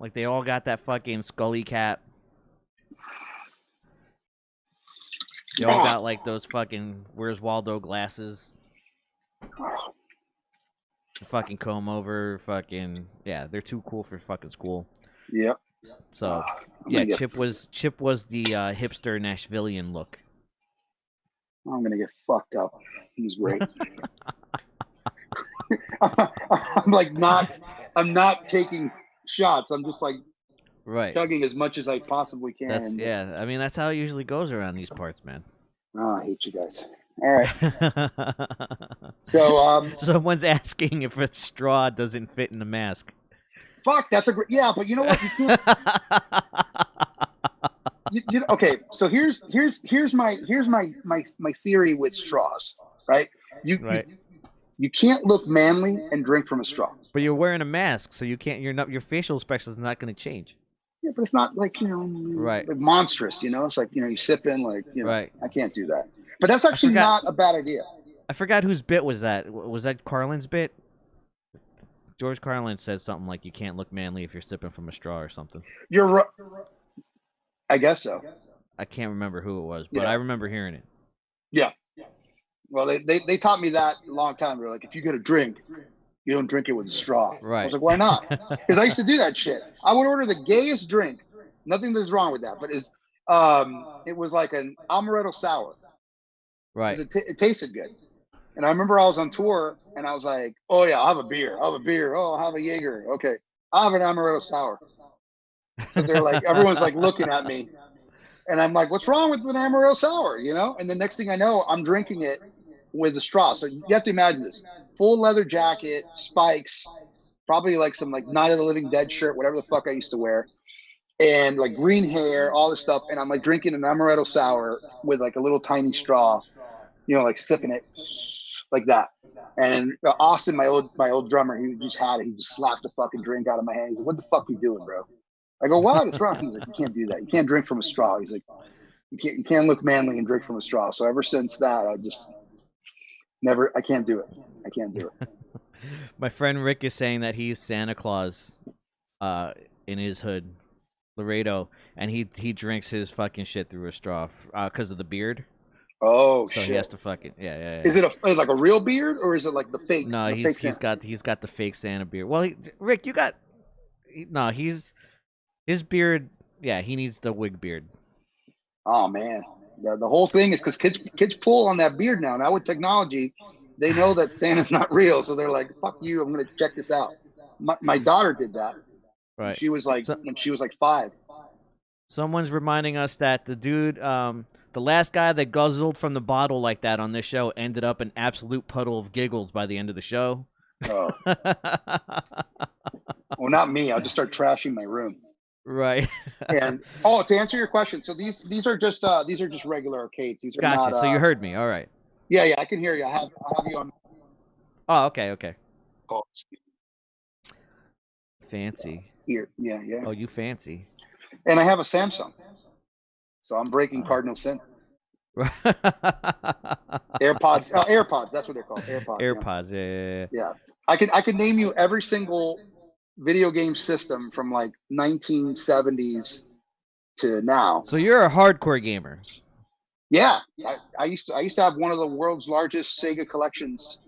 Like, they all got that fucking Scully cap. They all got, like, those fucking Where's Waldo glasses. The fucking comb over, fucking... Yeah, they're too cool for fucking school. Yep. So, yeah, Chip was the hipster Nashvilleian look. I'm going to get fucked up. He's great. I'm not taking shots. I'm just like chugging as much as I possibly can. Yeah. I mean, that's how it usually goes around these parts, man. Oh, I hate you guys. All right. So Someone's asking if a straw doesn't fit in the mask. fuck, that's a great. Yeah, but you know what? You can't. Okay, so here's my theory with straws, right? You you Right. you can't look manly and drink from a straw. But you're wearing a mask, so you can't. Your facial expression is not going to change. Yeah, but it's not like Right. like monstrous. It's like you sip in like Right. I can't do that. But that's I actually forgot. not a bad idea. I forgot whose bit was that. Was that Carlin's bit? George Carlin said something like, "You can't look manly if you're sipping from a straw" or something. You're right. I guess so. I can't remember who it was, but Yeah. I remember hearing it. Yeah. Well, they taught me that a long time. They're like, if you get a drink, you don't drink it with a straw. I Right. was like, why not? Because I used to do that shit. I would order the gayest drink. Nothing that's wrong with that, but it was like an amaretto sour. Right. It tasted good. And I remember I was on tour and I was like, oh yeah, I'll have a beer. I'll have a beer. Oh, I'll have a Jaeger. Okay. I'll have an amaretto sour. So they're like, everyone's like looking at me. And I'm like, what's wrong with an amaretto sour? And the next thing I know, I'm drinking it with a straw. So you have to imagine this: full leather jacket, spikes, probably like some like Night of the Living Dead shirt, whatever the fuck I used to wear, and like green hair, all this stuff. And I'm like drinking an amaretto sour with like a little tiny straw, like sipping it like that. And Austin, my old drummer, he just had it. He just slapped the fucking drink out of my hand. He's like, "What the fuck are you doing, bro?" I go, "What? It's wrong." He's like, "You can't do that. You can't drink from a straw." He's like, you can't look manly and drink from a straw." So ever since that, I just never. I can't do it. I can't do it. My friend Rick is saying that he's Santa Claus, in his hood, Laredo, and he drinks his fucking shit through a straw, because of the beard. Oh So shit! he has to fucking yeah. Is it like a real beard or is it like the fake? No, the fake Santa? he's got the fake Santa beard. Well, Rick, you got no. His beard. Yeah, he needs the wig beard. Oh man, the whole thing is because kids pull on that beard now. Now with technology, they know that Santa's not real, so they're like, "Fuck you! I'm gonna check this out." My daughter did that. Right. She was like So, when she was like 5. someone's reminding us that the dude, the last guy that guzzled from the bottle like that on this show, ended up an absolute puddle of giggles by the end of the show. Oh. Well, not me. I'll just start trashing my room. Right. And to answer your question, so these are just regular arcades. These are Gotcha. not. So you heard me. All right. Yeah, I can hear you. I have you on. Oh, okay. Oh, Fancy. here, yeah. Oh, you fancy. And I have a Samsung, so I'm breaking cardinal sin. AirPods. That's what they're called. AirPods. Yeah. Yeah. I can name you every single video game system from like 1970s to now. So you're a hardcore gamer. Yeah, I used to have one of the world's largest Sega collections,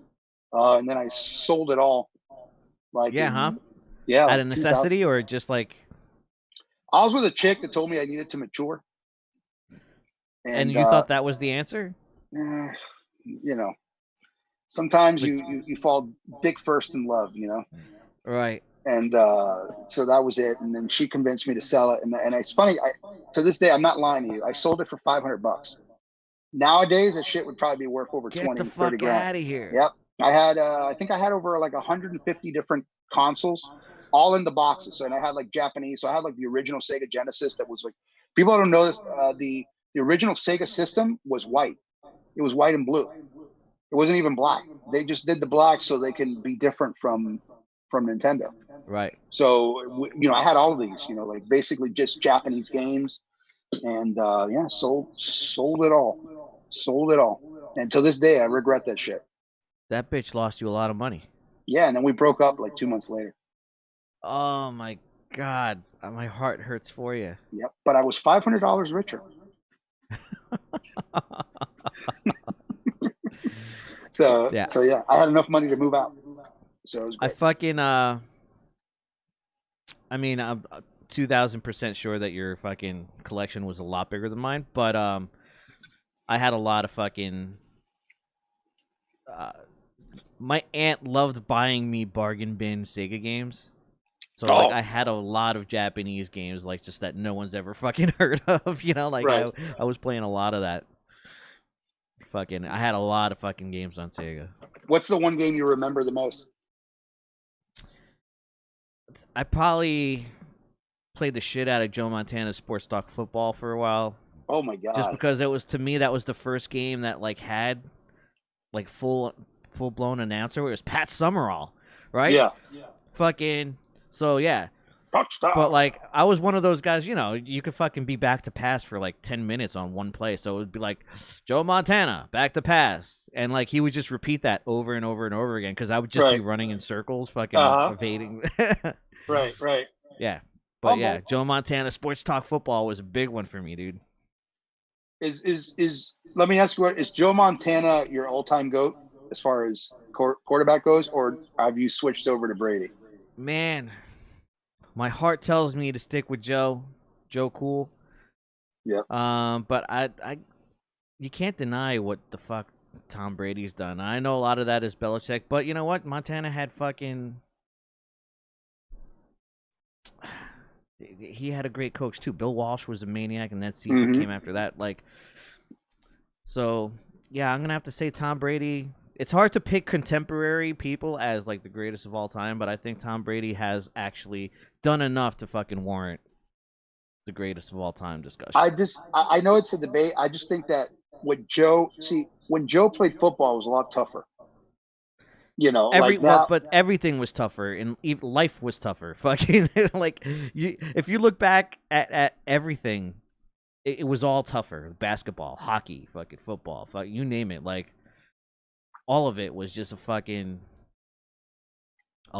and then I sold it all. Like yeah, Out of necessity or just like. I was with a chick that told me I needed to mature. And you thought that was the answer? Sometimes you fall dick first in love, Right. And so that was it. And then she convinced me to sell it. And it's funny. To this day, I'm not lying to you. I sold it for $500. Nowadays, that shit would probably be worth over 20, 30 grand. Out of here. Yep. I think I had over like 150 different consoles, all in the boxes. So, and I had like Japanese. So I had like the original Sega Genesis that was like, people don't know this. The original Sega system was white. It was white and blue. It wasn't even black. They just did the black so they can be different from Nintendo. Right. So, I had all of these, like basically just Japanese games. And sold it all. And to this day, I regret that shit. That bitch lost you a lot of money. Yeah, and then we broke up like 2 months later. Oh my God, my heart hurts for you. Yep, but I was $500 richer. So yeah, I had enough money to move out. So it was great. I fucking I mean, I'm 2,000% sure that your fucking collection was a lot bigger than mine, but I had a lot of fucking. My aunt loved buying me bargain bin Sega games, so like I had a lot of Japanese games, like just that no one's ever fucking heard of. Like right. I was playing a lot of that. fucking. I had a lot of fucking games on Sega. What's the one game you remember the most? I probably played the shit out of Joe Montana's Sports Talk Football for a while. Oh my god! Just because it was, to me, that was the first game that like had like full blown announcer. It was Pat Summerall, right? Yeah. Fucking. So yeah. Touchdown. But like I was one of those guys, you know, you could fucking be back to pass for like 10 minutes on one play. So it would be like Joe Montana, back to pass. And like he would just repeat that over and over and over again because I would just be running in circles, fucking evading. Right. Yeah. But yeah, Joe Montana Sports Talk Football was a big one for me, dude. Is let me ask you, is Joe Montana your all-time GOAT as far as quarterback goes, or have you switched over to Brady? Man, my heart tells me to stick with Joe. Joe Cool. Yeah. But I you can't deny what the fuck Tom Brady's done. I know a lot of that is Belichick, but you know what? Montana had fucking. He had a great coach too. Bill Walsh was a maniac, and that season came after that. Like, so yeah, I'm gonna have to say Tom Brady. It's hard to pick contemporary people as like the greatest of all time, but I think Tom Brady has actually done enough to fucking warrant the greatest of all time discussion. I know it's a debate. I just think that when Joe played football, it was a lot tougher. You know, but everything was tougher, and life was tougher. Fucking like if you look back at everything, it was all tougher. Basketball, hockey, fucking football, you name it. Like all of it was just a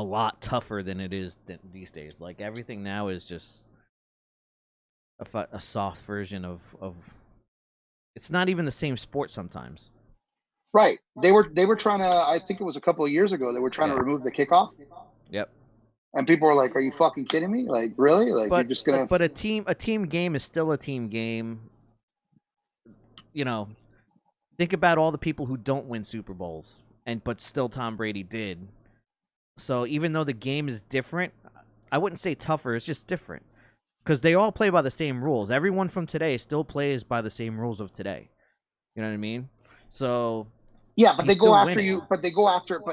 lot tougher than it is these days. Like everything now is just a soft version of. It's not even the same sport sometimes. Right. They were trying to, I think it was a couple of years ago, they were trying to remove the kickoff. Yep. And people were like, "Are you fucking kidding me? Like, really? Like, you're just gonna?" But a team game is still a team game. You know, think about all the people who don't win Super Bowls, but still Tom Brady did. So even though the game is different, I wouldn't say tougher. It's just different because they all play by the same rules. Everyone from today still plays by the same rules of today. You know what I mean? So. Yeah, but they go after you. But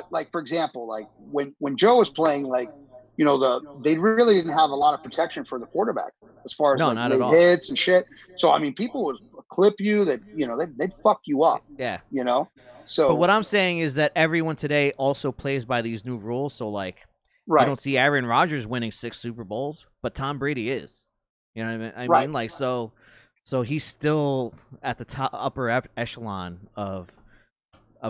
like, for example, like when Joe was playing, like, you know, they really didn't have a lot of protection for the quarterback as far as late hits and shit. So I mean, people would clip you. That, you know, they'd fuck you up. Yeah, you know. So, but what I'm saying is that everyone today also plays by these new rules. So like, you don't see Aaron Rodgers winning 6 Super Bowls, but Tom Brady is. You know what I mean? I mean, like, so he's still at the upper echelon of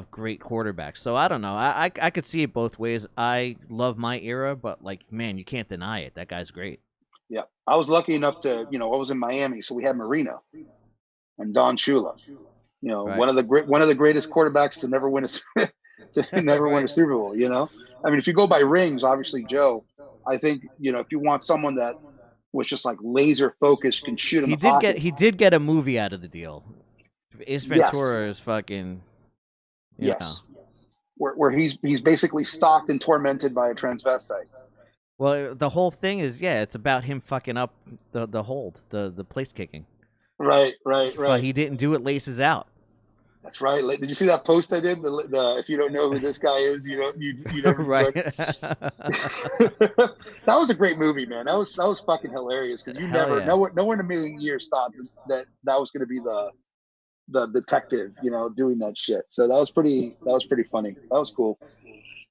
great quarterbacks. So I don't know. I could see it both ways. I love my era, but like, man, you can't deny it. That guy's great. Yeah. I was lucky enough to, you know, I was in Miami, so we had Marino and Don Shula. You know, one of the greatest quarterbacks to never win win a Super Bowl, you know? I mean, if you go by rings, obviously Joe, I think, you know, if you want someone that was just like laser focused, can shoot in the pocket. He did get a movie out of the deal. Ace Ventura is fucking. Yes. Where he's basically stalked and tormented by a transvestite. Well, the whole thing is, it's about him fucking up the hold, the place kicking. Right. He didn't do it laces out. That's right. Did you see that post I did? The if you don't know who this guy is, you never right. That was a great movie, man. That was fucking hilarious because no one in a million years thought that was going to be the detective, you know, doing that shit. So that was pretty funny. That was cool.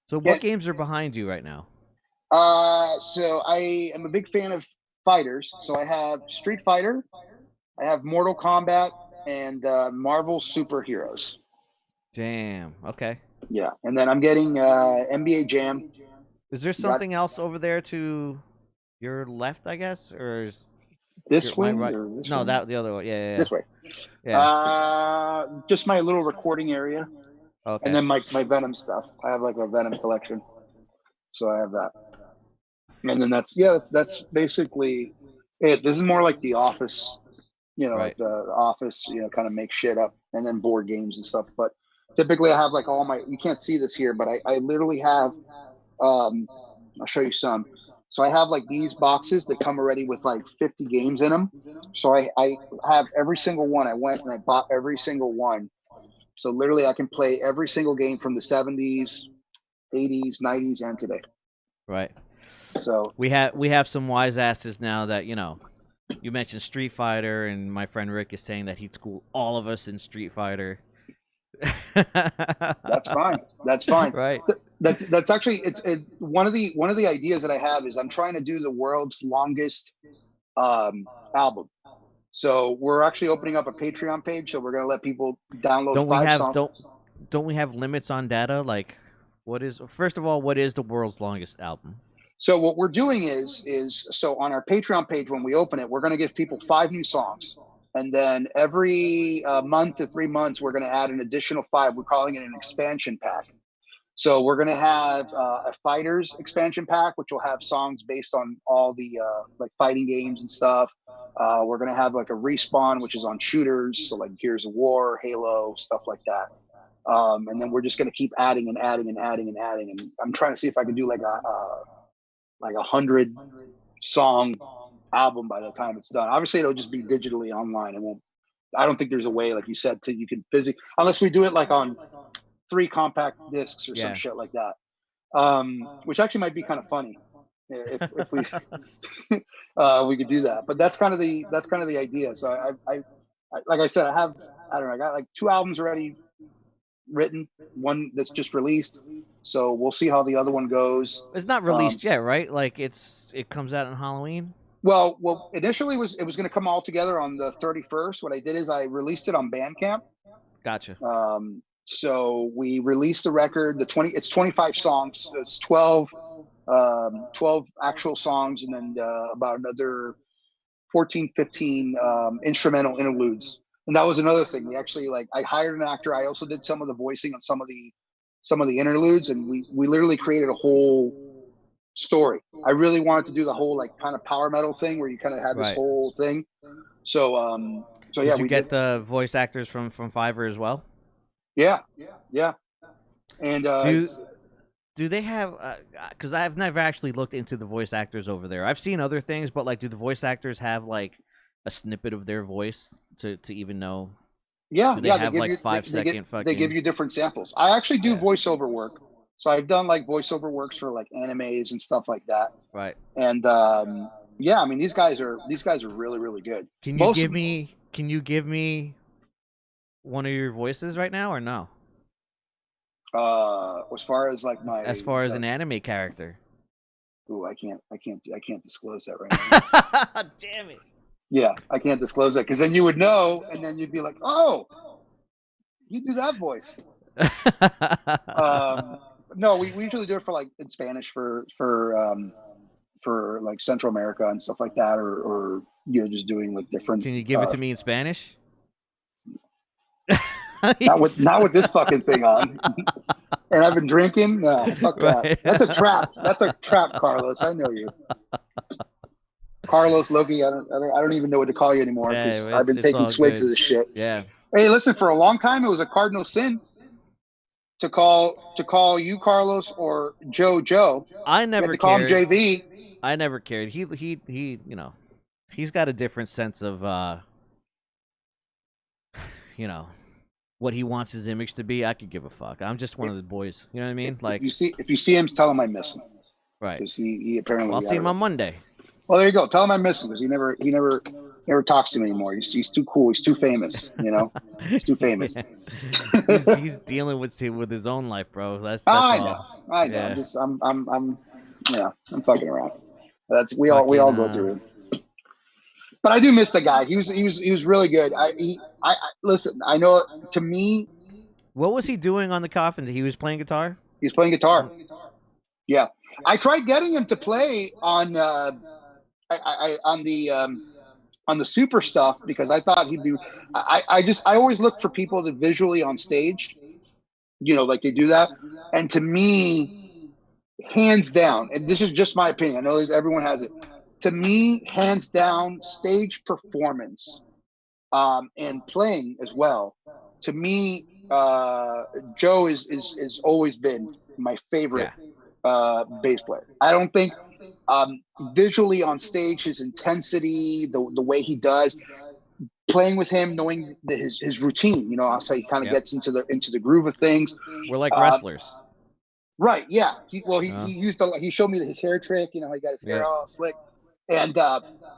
So what games are behind you right now? So I am a big fan of fighters. So I have Street Fighter, I have Mortal Kombat, and Marvel Superheroes. Damn. Okay. Yeah, and then I'm getting NBA Jam. Is there something else over there to your left, I guess, or is this way? Right? No, that the other way. Yeah. This way. Yeah. Just my little recording area. Okay. And then my Venom stuff. I have like a Venom collection, so I have that. And then that's basically it. This is more like The Office, you know, like the Office, you know, kind of make shit up, and then board games and stuff. But typically, I have like all my. You can't see this here, but I literally have. I'll show you some. So I have like these boxes that come already with like 50 games in them. So I have every single one. I went and I bought every single one. So literally, I can play every single game from the 70s, 80s, 90s, and today. Right. So we have some wise asses now that you mentioned Street Fighter, and my friend Rick is saying that he'd school all of us in Street Fighter. that's fine. That's fine. Right. That's actually one of the ideas that I have is I'm trying to do the world's longest album. So we're actually opening up a Patreon page. So we're gonna let people download Don't we have limits on data? Like, first of all, what is the world's longest album? So what we're doing is so on our Patreon page, when we open it, we're going to give people 5 new songs. And then every month to 3 months, we're going to add an additional 5. We're calling it an expansion pack. So we're going to have a fighters expansion pack, which will have songs based on all the like fighting games and stuff. We're going to have like a Respawn, which is on shooters. So like Gears of War, Halo, stuff like that. And then we're just going to keep adding and adding and adding and adding. And I'm trying to see if I can do like a 100 song album by the time it's done. Obviously, it'll just be digitally online. I don't think there's a way, like you said, you can physically, unless we do it like on 3 compact discs or some shit like that. Which actually might be kind of funny if we we could do that. But that's kind of the idea. So I like I said, I got like 2 albums already written, one that's just released, so we'll see how the other one goes. It's not released yet, right? Like it comes out on Halloween. Well, initially it was going to come all together on the 31st. What I did is I released it on Bandcamp. Gotcha. So we released the record. It's 25 songs. So it's 12 actual songs, and then about another 14, 15 instrumental interludes. And that was another thing. We actually I hired an actor. I also did some of the voicing on some of the interludes, and we literally created a whole story. I really wanted to do the whole like kind of power metal thing where you kind of had this whole thing. So did you get the voice actors from Fiverr as well? Yeah. And do they have? Because I've never actually looked into the voice actors over there. I've seen other things, but like, do the voice actors have like a snippet of their voice to even know? Yeah, do they have like 5 second fucking? They give you different samples. I actually do voiceover work, so I've done like voiceover works for like animes and stuff like that. Right. And yeah, I mean these guys are really, really good. Can you give me one of your voices right now or no? As far as like an anime character. Ooh, I can't disclose that right now. Damn it. Yeah, I can't disclose that because then you would know, and then you'd be like, "Oh, you do that voice." No, we usually do it for like in Spanish for like Central America and stuff like that, or just doing like different. Can you give it to me in Spanish? not with this fucking thing on. And I've been drinking. No, fuck that. That's a trap. That's a trap, Carlos. I know you. Carlos, Loki, I don't even know what to call you anymore because I've been taking swigs of this shit. Yeah. Hey, listen, for a long time it was a cardinal sin to call you Carlos or Joe. I never cared. Call him JV. I never cared. He he's got a different sense of what he wants his image to be. I could give a fuck. I'm just one of the boys. You know what I mean? Like if you see him, tell him I miss him. Right. Because he apparently. I'll see him on Monday. Well, there you go. Tell him I miss him because he never talks to me anymore. He's too cool. He's too famous. He's too famous. he's dealing with his own life, bro. That's I all. know. Yeah. I'm fucking around. We all go through it. But I do miss the guy. He was really good. I listen. I know. To me, what was he doing on the Coffin? He was playing guitar. He was playing guitar. Yeah, I tried getting him to play on on the super stuff because I thought he'd be. I always look for people that visually on stage, like they do that. And to me, hands down, and this is just my opinion. I know everyone has it. To me, hands down, stage performance, and playing as well. To me, Joe is always been my favorite bass player. I don't think visually on stage, his intensity, the way he does, playing with him, knowing his routine. You know, I'll say he kind of gets into the groove of things. We're like wrestlers. Right? Yeah. He Uh, used he showed me his hair trick. You know, he got his hair yep. all slick. And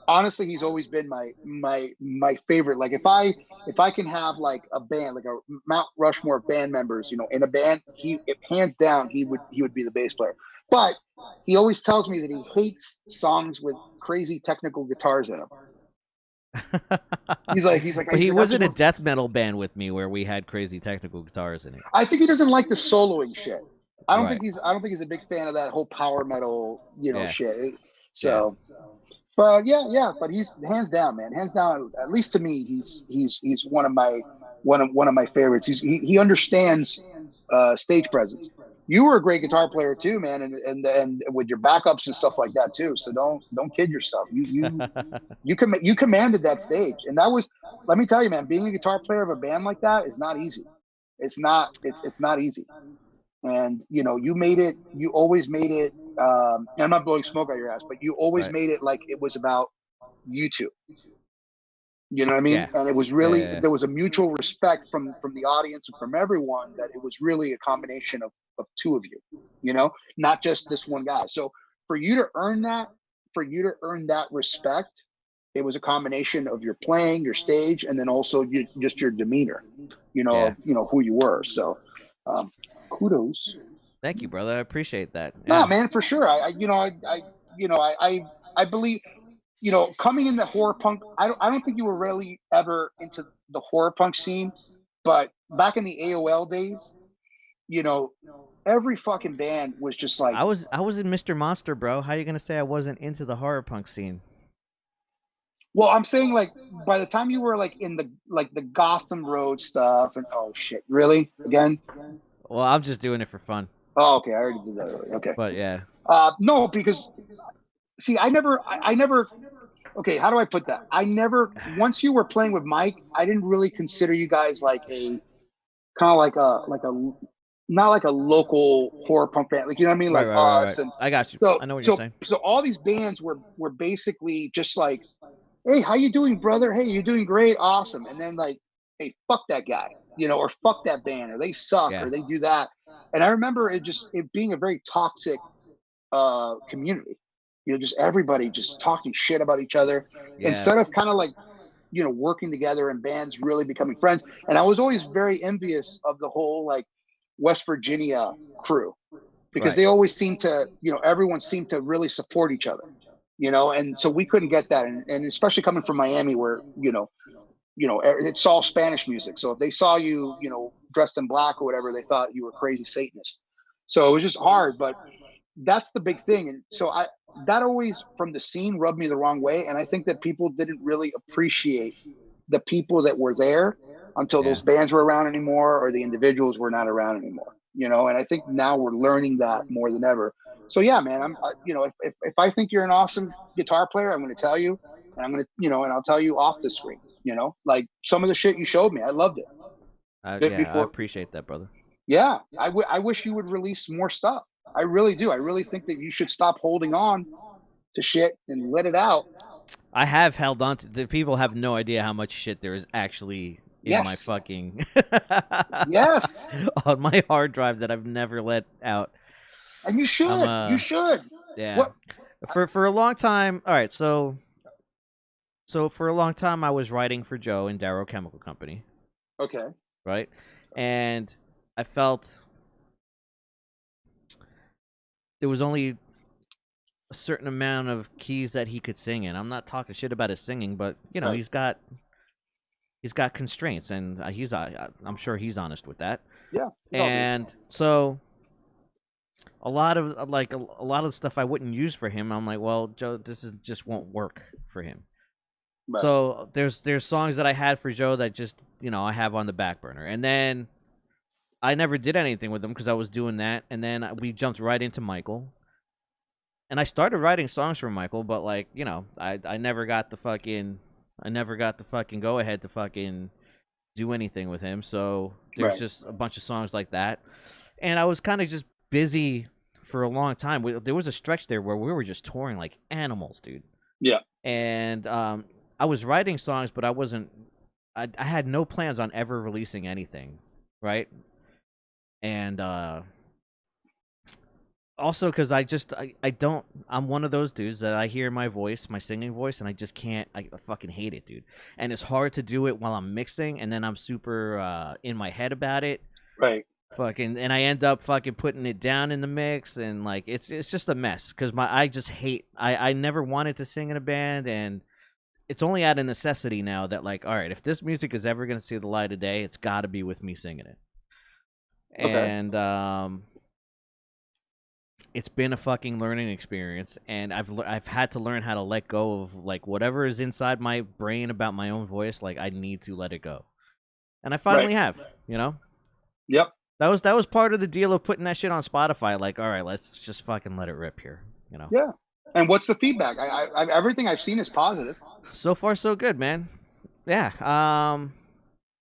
honestly, he's always been my favorite. Like if I can have like a band, like a Mount Rushmore of band members, you know, in a band, hands down he would be the bass player. But he always tells me that he hates songs with crazy technical guitars in them. He's like But he I was just in a want. death metal band with me where we had crazy technical guitars in it. I think he doesn't like the soloing shit. I don't Right. think he's a big fan of that whole power metal, you know, Yeah. shit. Yeah. So, but yeah, but he's hands down, man, hands down. At least to me, he's one of my favorites. He understands stage presence. You were a great guitar player too, man, and with your backups and stuff like that too. So don't kid yourself. You commanded that stage, and that was, let me tell you, man, being a guitar player of a band like that is not easy. It's not easy. And you know, you always made it, and I'm not blowing smoke out your ass, but you always Right. made it like it was about you two. You know what I mean? Yeah. And it was Yeah, really, yeah, there was a mutual respect from the audience and from everyone, that it was really a combination of two of you, you know, not just this one guy. So for you to earn that, respect, it was a combination of your playing, your stage, and then also just your demeanor, yeah. who you were. So kudos. Thank you, brother. I appreciate that. No, Yeah. man, for sure. I believe, coming in the horror punk, I don't think you were really ever into the horror punk scene, but back in the AOL days, you know, every fucking band was just like, I was in Mr. Monster, bro. How you gonna say I wasn't into the horror punk scene? well, I'm saying like by the time you were like in the Gotham Road stuff, and oh shit, really? Again? Well, I'm just doing it for fun. Oh, okay, I already did that earlier. Okay. But yeah. No, because see, I never, okay, how do I put that? I never, once you were playing with Mike, I didn't really consider you guys like a kind of like a not like a local horror punk band, like, you know what I mean, Right, like right, right, right. us. And I got you. so I know what you're so saying. so all these bands were basically just like, hey, how you doing, brother? Hey, you're doing great, awesome. And then like, hey, fuck that guy, or fuck that band, or they suck, Yeah. or they do that. And I remember it being a very toxic community, just everybody just talking shit about each other, Yeah. instead of kind of like, working together and bands really becoming friends. And I was always very envious of the whole like West Virginia crew, because Right. they always seemed to, everyone seemed to really support each other, and so we couldn't get that. And especially coming from Miami, where, it's all Spanish music. So if they saw you, dressed in black or whatever, they thought you were crazy Satanist. So it was just hard, but that's the big thing. And so that always from the scene rubbed me the wrong way. And I think that people didn't really appreciate the people that were there until Yeah. those bands were around anymore, or the individuals were not around anymore, and I think now we're learning that more than ever. So yeah, man, if I think you're an awesome guitar player, I'm going to tell you, and I'm going to, and I'll tell you off the screen, like some of the shit you showed me, I loved it Yeah, I before. appreciate that, brother. Yeah, I wish you would release more stuff. I really do. I really think that you should stop holding on to shit and let it out. I have held on to. The people have no idea how much shit there is actually in my Yes. fucking Yes. on my hard drive that I've never let out. And you should. You should. Yeah. What? For a long time. All right, so for a long time I was writing for Joe in Darrow Chemical Company, Okay. right? And I felt there was only a certain amount of keys that he could sing in. I'm not talking shit about his singing, but Right. he's got constraints, and I'm sure he's honest with that. Yeah. And so a lot of a lot of the stuff I wouldn't use for him, I'm like, well, Joe, just won't work for him. Right. So there's songs that I had for Joe that just I have on the back burner, and then I never did anything with them because I was doing that, and then we jumped right into Michael, and I started writing songs for Michael, but I never got the fucking go ahead to fucking do anything with him. So there's Right. just a bunch of songs like that, and I was kind of just busy for a long time. There was a stretch there where we were just touring like animals, dude. Yeah. And I was writing songs, but I wasn't I had no plans on ever releasing anything, right? And also because I don't, I'm one of those dudes that I hear my voice, my singing voice, and I just can't. I fucking hate it, dude. And it's hard to do it while I'm mixing, and then I'm super in my head about it. Right. Fucking, and I end up fucking putting it down in the mix, and like it's just a mess because I just hate. I never wanted to sing in a band, and it's only out of necessity now that, like, all right, if this music is ever gonna see the light of day, it's got to be with me singing it. Okay. And it's been a fucking learning experience, and I've had to learn how to let go of like whatever is inside my brain about my own voice. Like I need to let it go, and I finally Right. have. You know, Yep. that was part of the deal of putting that shit on Spotify. Like, all right, let's just fucking let it rip here. You know, Yeah. And what's the feedback? Everything I've seen is positive. so far so good, man. Yeah.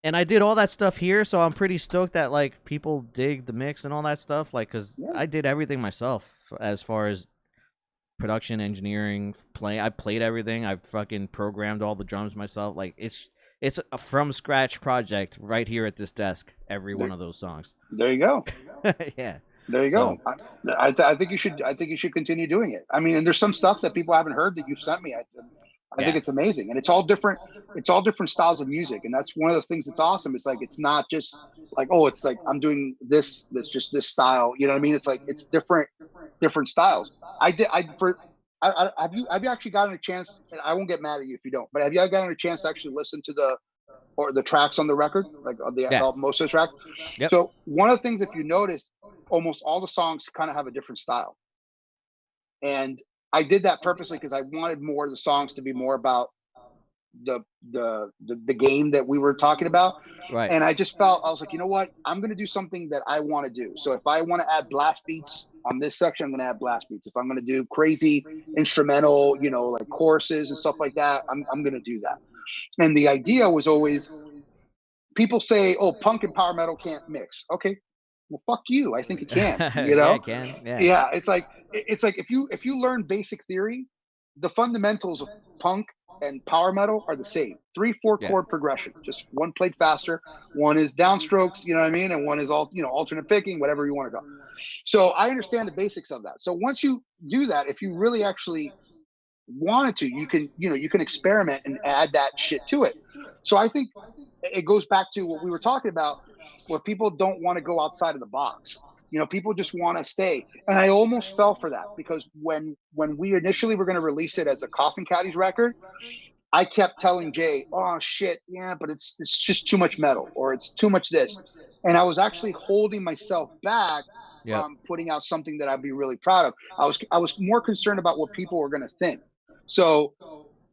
And I did all that stuff here, so I'm pretty stoked that like people dig the mix and all that stuff. Like, cause Yeah. I did everything myself as far as production, engineering, I played everything. I fucking programmed all the drums myself. Like, it's a from scratch project right here at this desk. Every one of those songs. There you go. Yeah. There you So, go. I think you should. I think you should continue doing it. I mean, and there's some stuff that people haven't heard that you've sent me. I think yeah. it's amazing, and it's all different. It's all different styles of music, and that's one of the things that's awesome. It's like it's not just like, oh, it's like I'm doing this. That's just this style. You know what I mean? It's like it's different styles. I did. Have you actually gotten a chance? And I won't get mad at you if you don't. But have you gotten a chance to actually listen to the tracks on the record, like Yeah. most of the tracks? Yep. So one of the things, if you notice, almost all the songs kind of have a different style, and I did that purposely because I wanted more of the songs to be more about the the game that we were talking about. Right. And I just felt, I was like, you know what, I'm going to do something that I want to do. So if I want to add blast beats on this section, I'm going to add blast beats. If I'm going to do crazy instrumental, like choruses and stuff like that, I'm going to do that. And the idea was always, people say, oh, punk and power metal can't mix. Okay, well, fuck you, I think it can. Yeah, it can. Yeah. Yeah, it's like if you learn basic theory, the fundamentals of punk and power metal are the same. 3/4 Yeah. chord progression, just one played faster, one is downstrokes, you know what I mean, and one is all, alternate picking, whatever you want to go. So I understand the basics of that. So once you do that, if you really actually wanted to, you can experiment and add that shit to it. So I think it goes back to what we were talking about, where people don't want to go outside of the box. People just want to stay. And I almost fell for that, because when we initially were going to release it as a Coffin Caddies record, I kept telling Jay, oh shit, yeah, but it's just too much metal, or it's too much this. And I was actually holding myself back Yep. from putting out something that I'd be really proud of. I was more concerned about what people were going to think. So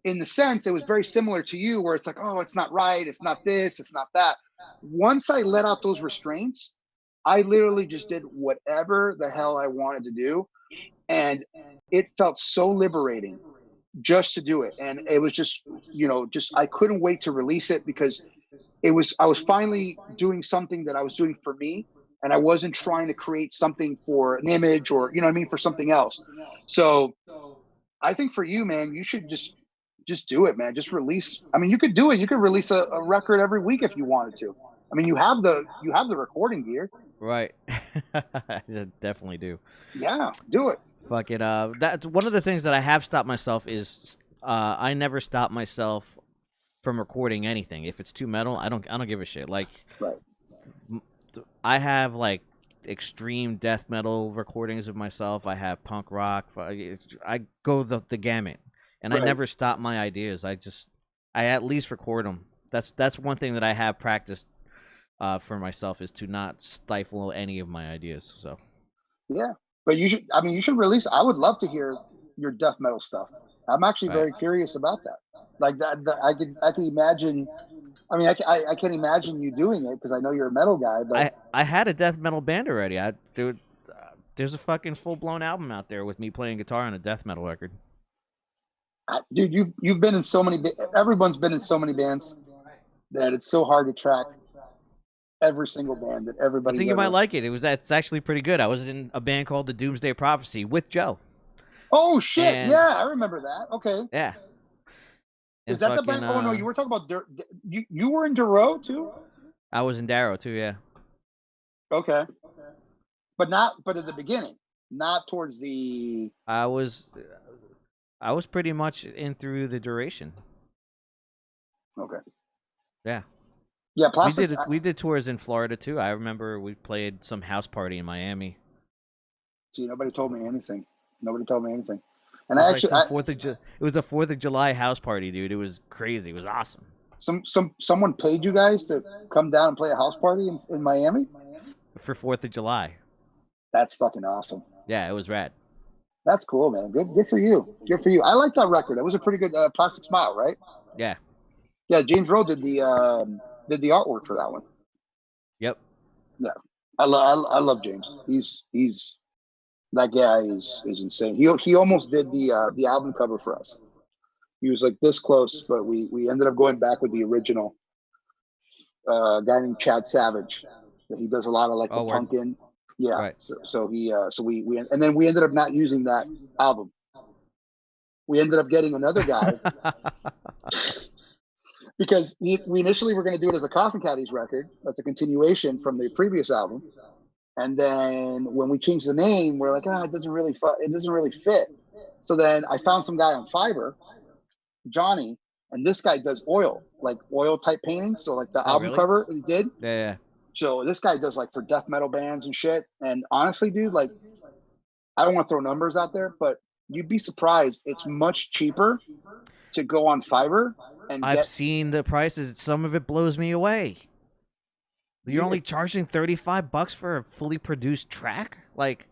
in the sense, it was very similar to you, where it's like, oh, it's not right, it's not this, it's not that. Once I let out those restraints, I literally just did whatever the hell I wanted to do. And it felt so liberating just to do it. And it was just, I couldn't wait to release it, because I was finally doing something that I was doing for me. And I wasn't trying to create something for an image, or, for something else. So I think for you, man, you should just do it, man. Just release. I mean, you could do it. You could release a record every week if you wanted to. I mean, you have the recording gear. Right. I definitely do. Yeah, do it. Fuck it. That's one of the things that I have stopped myself is I never stop myself from recording anything. If it's too metal, I don't give a shit. Like, Right. I have like extreme death metal recordings of myself. I have punk rock. I go the gamut, and I Right. never stop my ideas. I at least record them. That's one thing that I have practiced for myself, is to not stifle any of my ideas. So Yeah, but you should release. I would love to hear your death metal stuff. I'm actually right. very curious about that. Like that I could imagine. I mean, I can imagine you doing it, because I know you're a metal guy. But I had a death metal band already. There's a fucking full blown album out there with me playing guitar on a death metal record. Dude, you've been in so many. Everyone's been in so many bands that it's so hard to track every single band that I everybody's think you ever. might like it. It's actually pretty good. I was in a band called the Doomsday Prophecy with Joe. Oh shit! And Yeah, I remember that. Okay. yeah. And Is that the fucking band? Oh no, you were talking about you were in Duro too. I was in Darrow too, yeah. Okay, but at the beginning, not towards the. I was pretty much in through the duration. Okay. Yeah. Yeah, plastic. We did tours in Florida too. I remember we played some house party in Miami. See, nobody told me anything. Nobody told me anything. And It was I like actually, some it was a 4th of July house party, dude. It was crazy. It was awesome. someone paid you guys to come down and play a house party in Miami. For 4th of July. That's fucking awesome. Yeah, it was rad. That's cool, man. Good for you. Good for you. I like that record. That was a pretty good Plastic Smile, right? Yeah. Yeah, James Rowe did the artwork for that one. Yep. Yeah, I love James. He's that guy is insane. He almost did the album cover for us. He was like this close, but we ended up going back with the original guy named Chad Savage. He does a lot of like the punkin. Yeah. Right. So we and then we ended up not using that album. We ended up getting another guy because we initially were going to do it as a Coffin Caddies record. That's a continuation from the previous album. And then when we changed the name, we're like, it doesn't really fit. So then I found some guy on Fiverr, Johnny, and this guy does oil type paintings. So like the album cover he did. Yeah. So this guy does like for death metal bands and shit. And honestly, dude, like I don't want to throw numbers out there, but you'd be surprised. It's much cheaper to go on Fiverr and I've seen the prices. Some of it blows me away. You're only charging $35 for a fully produced track? Like,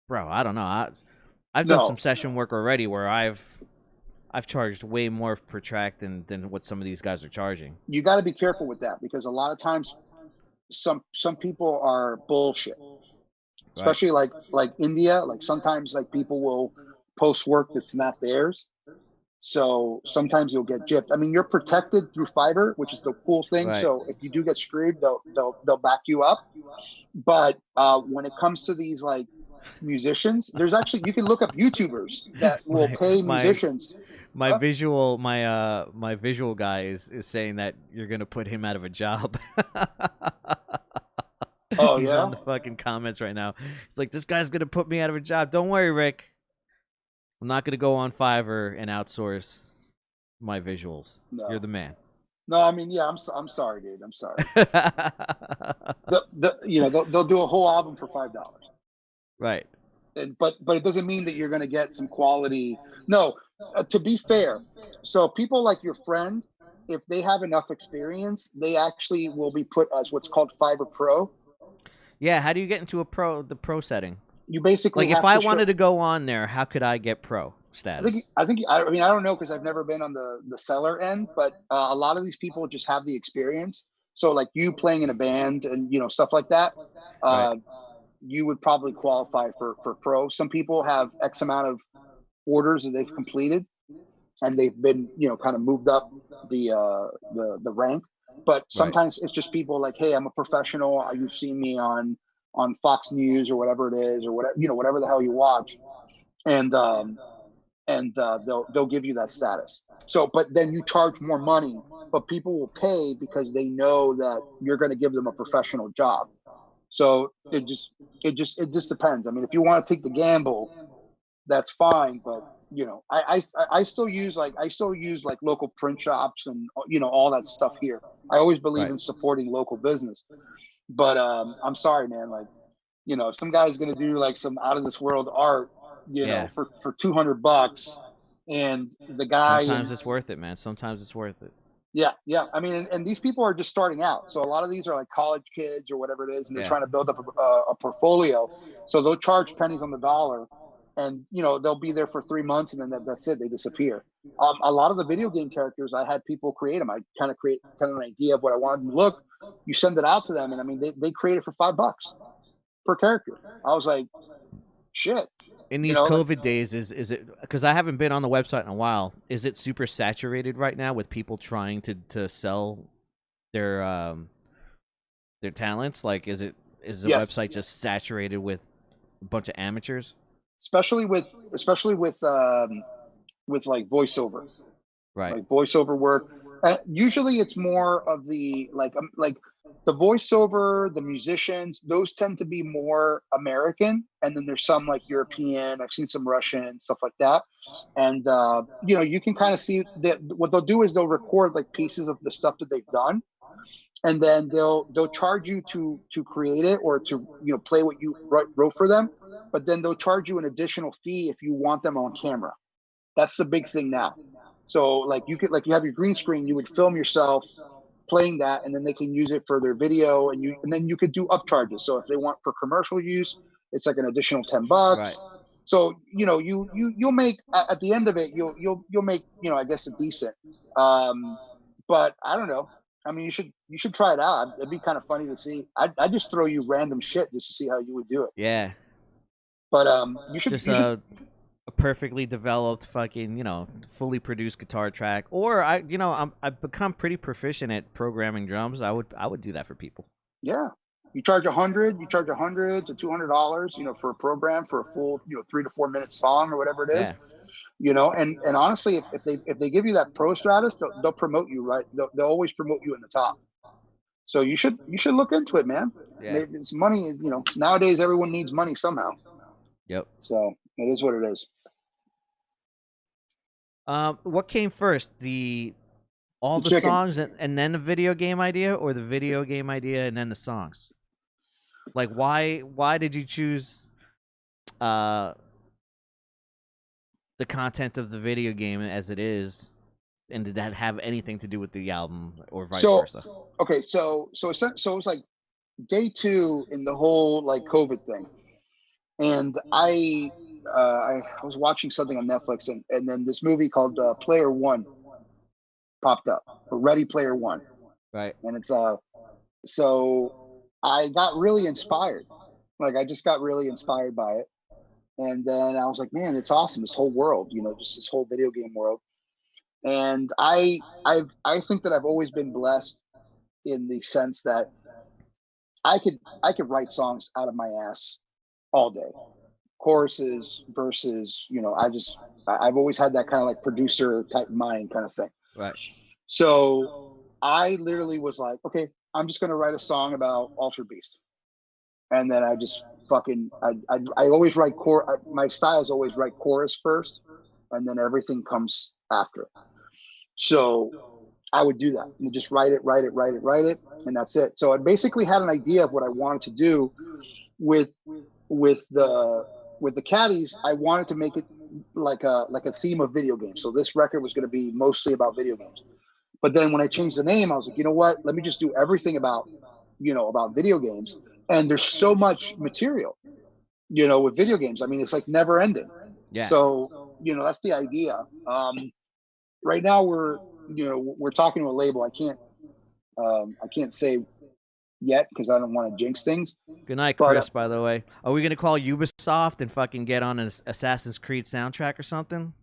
bro, I don't know. I've done some session work already where I've charged way more per track than what some of these guys are charging. You got to be careful with that because a lot of times some people are bullshit. Especially like India, like sometimes like people will post work that's not theirs. So sometimes you'll get gypped. I mean, you're protected through Fiverr, which is the cool thing. Right. So if you do get screwed, they'll back you up. But when it comes to these like musicians, there's actually you can look up YouTubers that will pay musicians. My visual guy is saying that you're gonna put him out of a job. Oh, he's on the fucking comments right now. It's like, this guy's gonna put me out of a job. Don't worry, Rick. I'm not gonna go on Fiverr and outsource my visuals. No. You're the man. No, I mean, yeah, I'm sorry, dude. I'm sorry. They'll do a whole album for $5. Right. But it doesn't mean that you're gonna get some quality. No, to be fair. So people like your friend, if they have enough experience, they actually will be put as what's called Fiverr Pro. Yeah, how do you get into the pro setting? You basically like if I wanted to go on there, how could I get pro status? I mean I don't know because I've never been on the seller end, but a lot of these people just have the experience. So like you playing in a band and stuff like that, right. You would probably qualify for pro. Some people have X amount of orders that they've completed, and they've been kind of moved up the rank. But sometimes it's just people like, hey, I'm a professional. You've seen me on Fox News or whatever it is, or whatever the hell you watch, and they'll give you that status. So, but then you charge more money, but people will pay because they know that you're going to give them a professional job. So it just depends. I mean, if you want to take the gamble, that's fine, but. I still use like local print shops and all that stuff here. I always believe in supporting local business, but I'm sorry, man. Like, if some guy's gonna do like some out of this world art, for $200, and the guy. Sometimes it's worth it, man. Sometimes it's worth it. Yeah. I mean, and these people are just starting out, so a lot of these are like college kids or whatever it is, and they're trying to build up a portfolio. So they'll charge pennies on the dollar. And they'll be there for 3 months, and then that's it. They disappear. A lot of the video game characters, I had people create them. I kind of create an idea of what I wanted them to look. You send it out to them, and I mean, they create it for $5 per character. I was like, shit. In these COVID days, is it because I haven't been on the website in a while? Is it super saturated right now with people trying to sell their talents? Like, is the website just saturated with a bunch of amateurs? Especially with like voiceover. Right. like voiceover work. Usually, it's more of the like the voiceover, the musicians. Those tend to be more American, and then there's some like European. I've seen some Russian stuff like that, and you know, you can kind of see that what they'll do is they'll record like pieces of the stuff that they've done, and then they'll charge you to create it or to, you know, play what you wrote for them, but then they'll charge you an additional fee if you want them on camera. That's the big thing now. So like you could, like, you have your green screen, you would film yourself playing that, and then they can use it for their video, and then you could do upcharges. So if they want for commercial use, it's like an additional Right. $10. So you know, you'll make at the end of it, you'll make, you know, I guess a decent. Um, but I don't know. I mean, you should try it out. It'd be kind of funny to see. I just throw you random shit just to see how you would do it. Yeah. But Just you should. a perfectly developed fucking, you know, fully produced guitar track. Or I've become pretty proficient at programming drums. I would do that for people. Yeah. You charge $100 to $200, you know, for a program for a full, you know, 3 to 4 minute song or whatever it is, Yeah. you know. And honestly, if they give you that pro status, they'll promote you, right? They'll always promote you in the top. So you should look into it, man. Yeah. Maybe it's money, you know. Nowadays, everyone needs money somehow. Yep. So it is what it is. What came first? All The the chicken. songs and then the video game idea, or the video game idea and then the songs? Like why did you choose uh the content of the video game as it is, and did that have anything to do with the album or vice So versa? okay, so it was like day 2 in the whole like COVID thing, and I was watching something on Netflix, and then this movie called Player One popped up, or Ready Player One, Right. and it's so I got really inspired. Like I just got really inspired by it, and then I was like, man, it's awesome. This whole world, you know, just this whole video game world. And I think that I've always been blessed in the sense that I could write songs out of my ass all day, choruses, verses. You know, I've always had that kind of like producer type mind kind of thing. Right. So I literally was like, okay, I'm just gonna write a song about Altered Beast, and then I just fucking I always write my style is always write chorus first, and then everything comes after. So I would do that and just write it, and that's it. So I basically had an idea of what I wanted to do with with the with the caddies. I wanted to make it like a theme of video games. So this record was going to be mostly about video games. But then when I changed the name, I was like, you know what? Let me just do everything about, you know, about video games. And there's so much material, you know, with video games. I mean, it's like never ending. Yeah. So, you know, that's the idea. Right now we're talking to a label. I can't say yet because I don't want to jinx things. Good night, But Chris, by the way. Are we gonna call Ubisoft and fucking get on an Assassin's Creed soundtrack or something?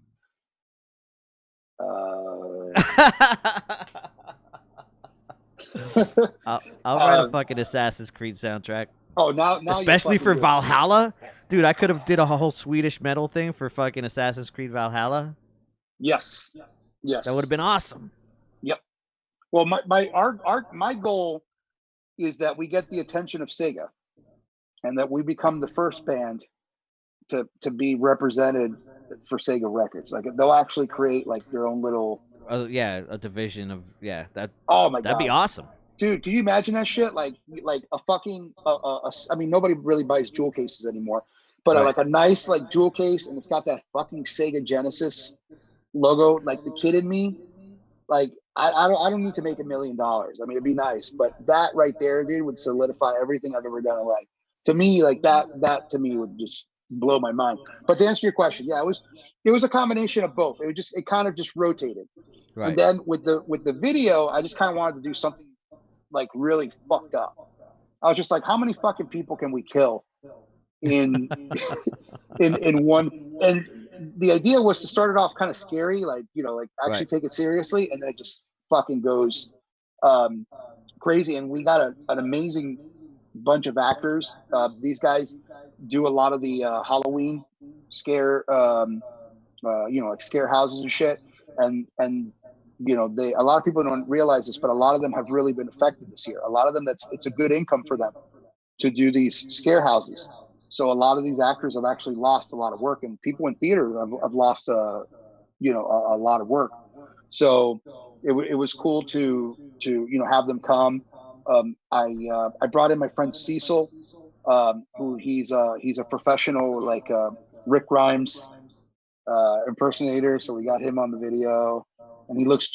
I'll write a fucking Assassin's Creed soundtrack. Oh, now especially for Valhalla, dude. I could have did a whole Swedish metal thing for fucking Assassin's Creed Valhalla. Yes, that would have been awesome. Yep. Well, my goal is that we get the attention of Sega, and that we become the first band to be represented for Sega Records. Like they'll actually create like their own little a division of that. Oh my god, that'd be awesome, dude. Can you imagine that shit? Like a fucking I mean, nobody really buys jewel cases anymore, but right. like a nice like jewel case, and it's got that fucking Sega Genesis logo. Like the kid in me, like I don't need to make $1 million. I mean, it'd be nice, but that right there, dude, would solidify everything I've ever done in life. To me, like that to me would just blow my mind. But to answer your question, yeah, it was a combination of both. It kind of just rotated. Right. And then with the video, I just kind of wanted to do something like really fucked up. I was just like, how many fucking people can we kill in in one? And the idea was to start it off kind of scary, like, you know, like actually take it seriously, and then it just fucking goes crazy. And we got an amazing bunch of actors. These guys do a lot of the Halloween scare, you know, like scare houses and shit. And a lot of people don't realize this, but a lot of them have really been affected this year. A lot of them, it's a good income for them to do these scare houses. So a lot of these actors have actually lost a lot of work, and people in theater have lost a lot of work. So it was cool to have them come. I brought in my friend Cecil, who he's a professional Rick Grimes impersonator. So we got him on the video, and he looks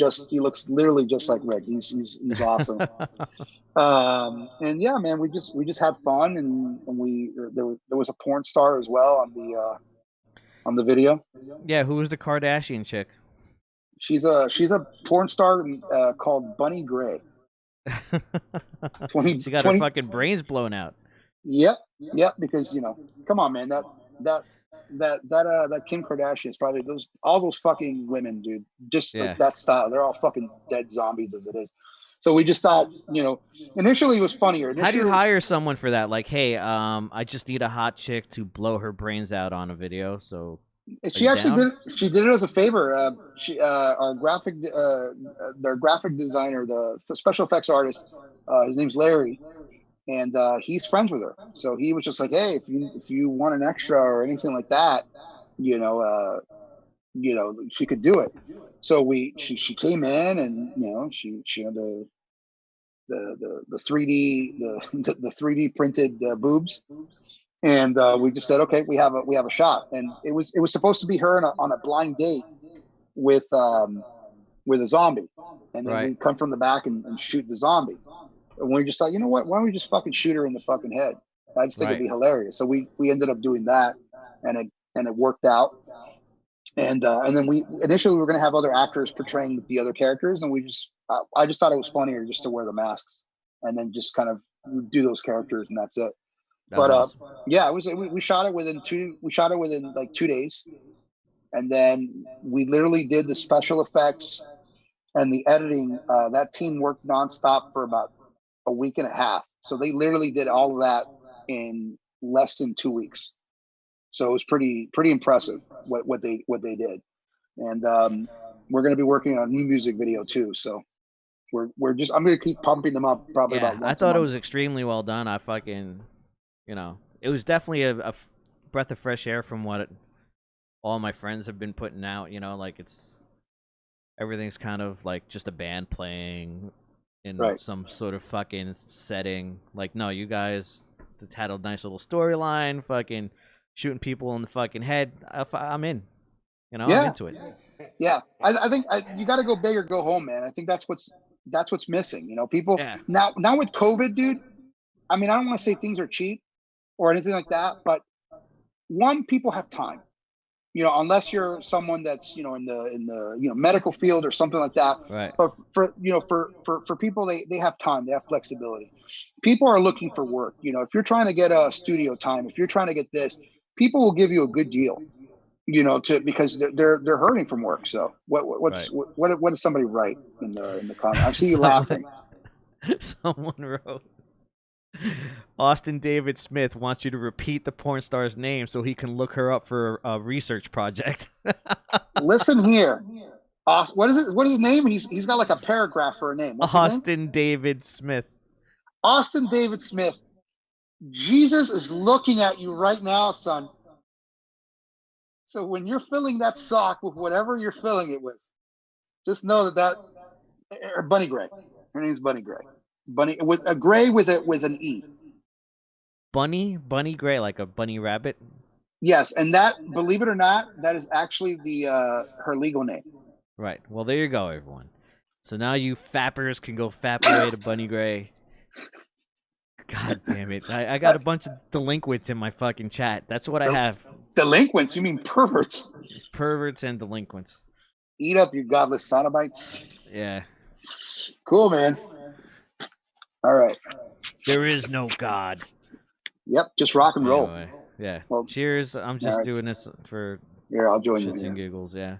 literally just like Rick. He's awesome. And yeah, man, we just had fun, and there was a porn star as well on the video. Yeah, who was the Kardashian chick? She's a porn star called Bunny Gray. She got her fucking brains blown out. Yep, because come on, man, that Kim Kardashian is probably all those fucking women, dude. Just that style, they're all fucking dead zombies as it is. So we just thought, initially it was funnier. How do you hire someone for that? Like, hey, I just need a hot chick to blow her brains out on a video. So she actually did it as a favor. Our their graphic designer, the special effects artist, his name's Larry, and he's friends with her. So he was just like, hey, if you want an extra or anything like that, she could do it. So she came in, and she had the 3D the 3D printed boobs, and we just said, okay, we have a shot. And it was supposed to be her on a blind date with a zombie, and then we come from the back and shoot the zombie. And we just thought, you know what, why don't we just fucking shoot her in the fucking head? I just think it'd be hilarious. So we ended up doing that, and it worked out. And then we initially were going to have other actors portraying the other characters, and I just thought it was funnier just to wear the masks and then just kind of do those characters, and that's it. But awesome. Yeah, we shot it within 2 days, and then we literally did the special effects and the editing. That team worked nonstop for about a week and a half. So they literally did all of that in less than 2 weeks. So it was pretty impressive what they did. And we're going to be working on a new music video too. So I'm going to keep pumping them up probably about once I thought it was extremely well done. I fucking, it was definitely a breath of fresh air from what all my friends have been putting out. Like everything's kind of like just a band playing in some sort of fucking setting. Like, no, you guys had a nice little storyline, fucking shooting people in the fucking head. I'm in. I'm into it. Yeah, I think you got to go big or go home, man. I think that's what's missing. People now with COVID, dude. I mean, I don't want to say things are cheap or anything like that, but people have time. Unless you're someone that's in the medical field or something like that. Right. But for people, they have time, they have flexibility. People are looking for work. If you're trying to get a studio time, if you're trying to get this, people will give you a good deal. Because they're hurting from work. So what does somebody write in the comments? I see you laughing. Someone wrote, Austin David Smith wants you to repeat the porn star's name so he can look her up for a research project. Listen here. What is it? What is his name? He's got like a paragraph for a name. What's Austin David Smith. Austin David Smith. Jesus is looking at you right now, son. So when you're filling that sock with whatever you're filling it with, just know that Bunny Gray. Her name's Bunny Gray. Bunny with a gray with an E. Bunny Gray, like a bunny rabbit. Yes, and that, believe it or not, that is actually her legal name. Right. Well, there you go, everyone. So now you fappers can go fap away to Bunny Gray. God damn it! I got a bunch of delinquents in my fucking chat. That's what I have. Delinquents? You mean perverts? Perverts and delinquents. Eat up, you godless sodomites. Yeah. Cool, man. All right. There is no God. Yep, just rock and roll. Anyway, yeah. Well, cheers. I'm just doing this for I'll join you. Shits and giggles, yeah.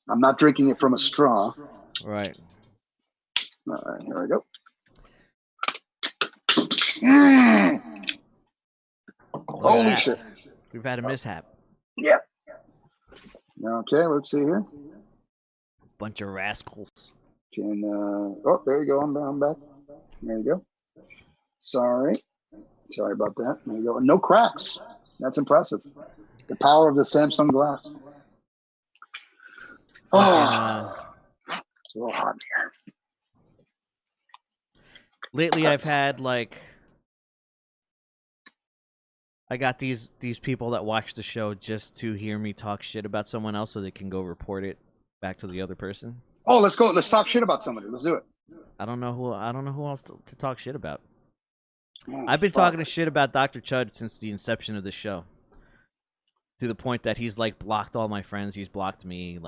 I'm not drinking it from a straw. Right. All right, here we go. Mm. Holy shit. We've had a mishap. Yep. Okay, let's see here. Bunch of rascals. Oh, there you go. I'm back. There you go. Sorry about that. There you go. No cracks. That's impressive. The power of the Samsung glass. It's a little hot here. Lately, I've had I got these people that watch the show just to hear me talk shit about someone else, so they can go report it back to the other person. Oh, let's go. Let's talk shit about somebody. Let's do it. I don't know who else to talk shit about. I've been talking shit about Dr. Chud since the inception of the show. To the point that he's blocked all my friends. He's blocked me.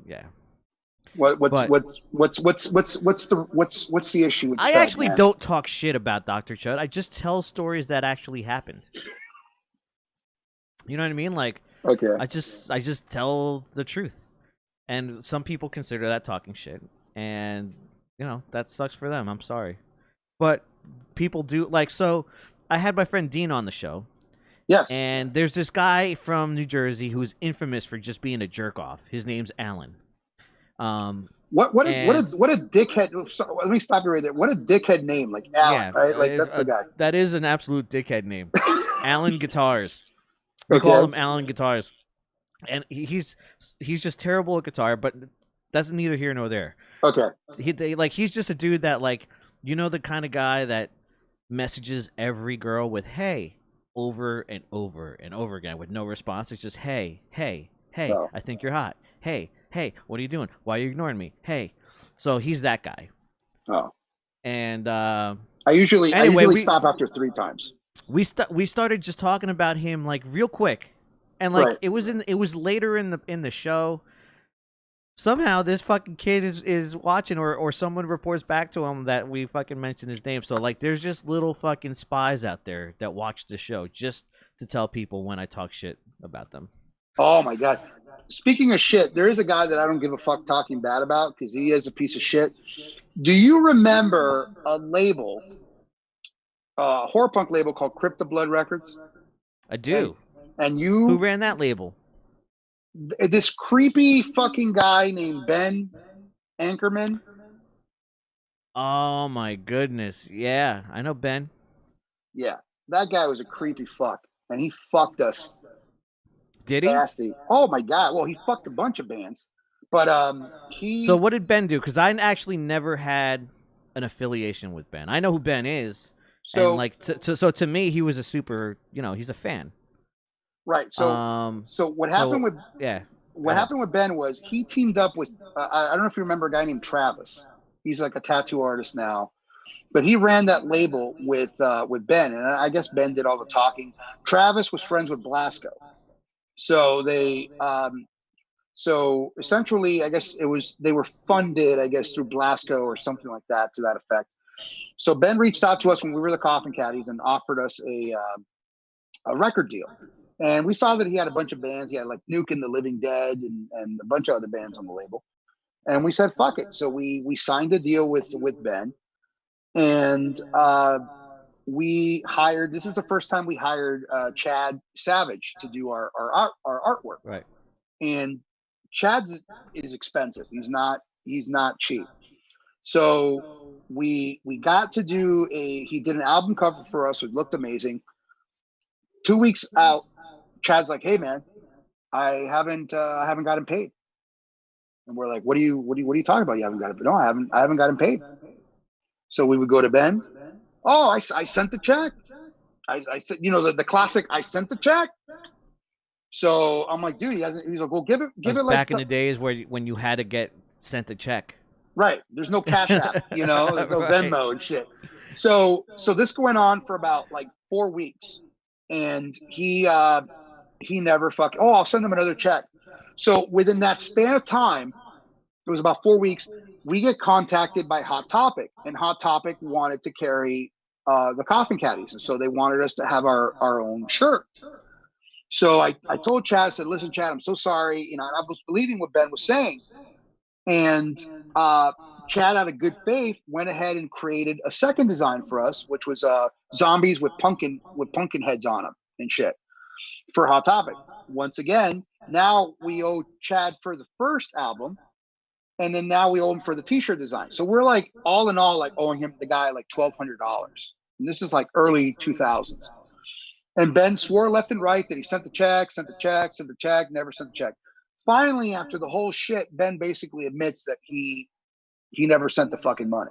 Yeah. What's the issue with I Chud, actually man? don't talk shit about Dr. Chud. I just tell stories that actually happened. You know what I mean? Okay. I just tell the truth. And some people consider that talking shit. And, that sucks for them. I'm sorry. But people do, so I had my friend Dean on the show. Yes. And there's this guy from New Jersey who's infamous for just being a jerk off. His name's Alan. What a dickhead. Sorry, let me stop you right there. What a dickhead name, Alan, right? That's the guy. That is an absolute dickhead name. Alan Guitars. We call him Alan Guitars. And he's just terrible at guitar, but that's neither here nor there. Okay. He's just a dude that the kind of guy that messages every girl with "hey" over and over and over again with no response. It's just hey, Oh. I think you're hot. Hey, what are you doing? Why are you ignoring me? Hey. So he's that guy. Oh. And I usually stop after 3 times. We started just talking about him real quick. And right. it was later in the show. Somehow this fucking kid is watching, or someone reports back to him that we fucking mentioned his name. So there's just little fucking spies out there that watch the show just to tell people when I talk shit about them. Oh my God. Speaking of shit, there is a guy that I don't give a fuck talking bad about because he is a piece of shit. Do you remember a label, a horror punk label called Crypto Blood Records? I do. And you... Who ran that label? This creepy fucking guy named Ben Ankerman. Oh my goodness. Yeah, I know Ben. Yeah, that guy was a creepy fuck. And he fucked us. Did he? Nasty. Oh my God. Well, he fucked a bunch of bands. But he... So what did Ben do? Because I actually never had an affiliation with Ben. I know who Ben is. So, and so to me, he was a super, he's a fan. Right. So what happened with... Yeah. What happened with Ben was he teamed up with... I don't know if you remember a guy named Travis. He's a tattoo artist now. But he ran that label with Ben. And I guess Ben did all the talking. Travis was friends with Blasco. So they... So essentially, I guess they were funded, I guess, through Blasco or something like that, to that effect. So Ben reached out to us when we were the Coffin Caddies and offered us a record deal. And we saw that he had a bunch of bands. He had Nuke and the Living Dead and a bunch of other bands on the label. And we said, fuck it. So we signed a deal with Ben. And we hired, this is the first time we hired Chad Savage to do our artwork. Right. And Chad is expensive. He's not cheap. So we got to do he did an album cover for us. It looked amazing. 2 weeks out, Chad's like, "Hey man, I haven't gotten paid." And we're like, "What are you talking about? You haven't got it?" No, I haven't gotten paid. So we would go to Ben. Oh, I sent the check. I said, the classic, I sent the check. So I'm like, dude, he hasn't. He's like, well, give it back in the days when you had to get sent a check. Right. There's no Cash App, there's no right. Venmo and shit. So this went on for about 4 weeks, and he never Oh, I'll send him another check. So within that span of time, it was about 4 weeks. We get contacted by Hot Topic, and Hot Topic wanted to carry the Coffin Caddies, and so they wanted us to have our own shirt. So I told Chad, I said, listen, Chad, I'm so sorry. And I was believing what Ben was saying. And Chad, out of good faith, went ahead and created a second design for us, which was zombies with pumpkin heads on them and shit for Hot Topic. Once again, now we owe Chad for the first album And then now we owe him for the t-shirt design. So we're like, all in all, like owing him, the guy, like $1,200. And this is like early 2000s. And Ben swore left and right that he sent the check, never sent the check. Finally, after the whole shit, Ben basically admits that he never sent the fucking money.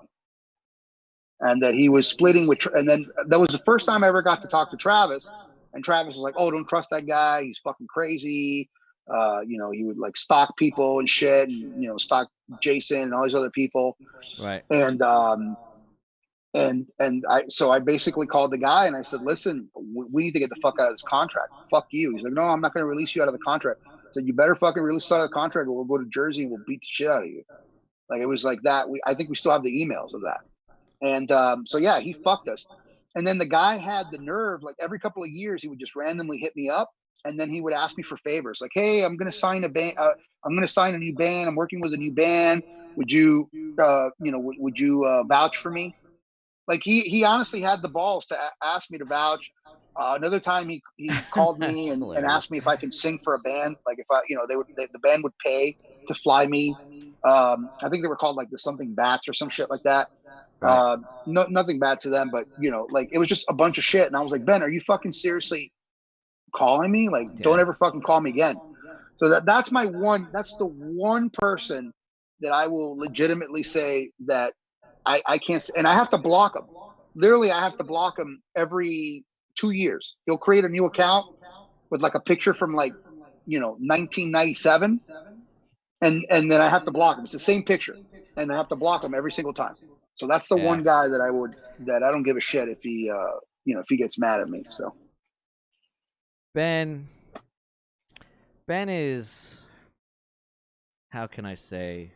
And that he was splitting with, and then that was the first time I ever got to talk to Travis. And Travis was like, "Oh, don't trust that guy. He's fucking crazy. He would like stalk people and shit, and stalk Jason and all these other people." Right. And I basically called the guy and I said, "Listen, we need to get the fuck out of this contract. Fuck you." He's like, "No, I'm not going to release you out of the contract." I said, "You better fucking release us out of the contract, or we'll go to Jersey and we'll beat the shit out of you." Like, it was like that. I think we still have the emails of that. And so yeah, he fucked us. And then the guy had the nerve, like every couple of years, he would just randomly hit me up, and then he would ask me for favors, like, "Hey, I'm going to sign a band. I'm going to sign a new band. I'm working with a new band. Would you, would you vouch for me?" Like he honestly had the balls to ask me to vouch. Another time he called me and asked me if I can sing for a band. Like, if the band would pay to fly me. I think they were called like the something bats or some shit like that. Right. Nothing bad to them, but like it was just a bunch of shit. And I was like, "Ben, are you fucking seriously calling me? Like, don't ever fucking call me again." So that's the one person that I will legitimately say that I can't, and I have to block him. Literally, I have to block him every 2 years. He'll create a new account with like a picture from like 1997, and then I have to block him. It's the same picture, and I have to block him every single time. So that's the one guy that I don't give a shit if he if he gets mad at me. So Ben is, how can I say?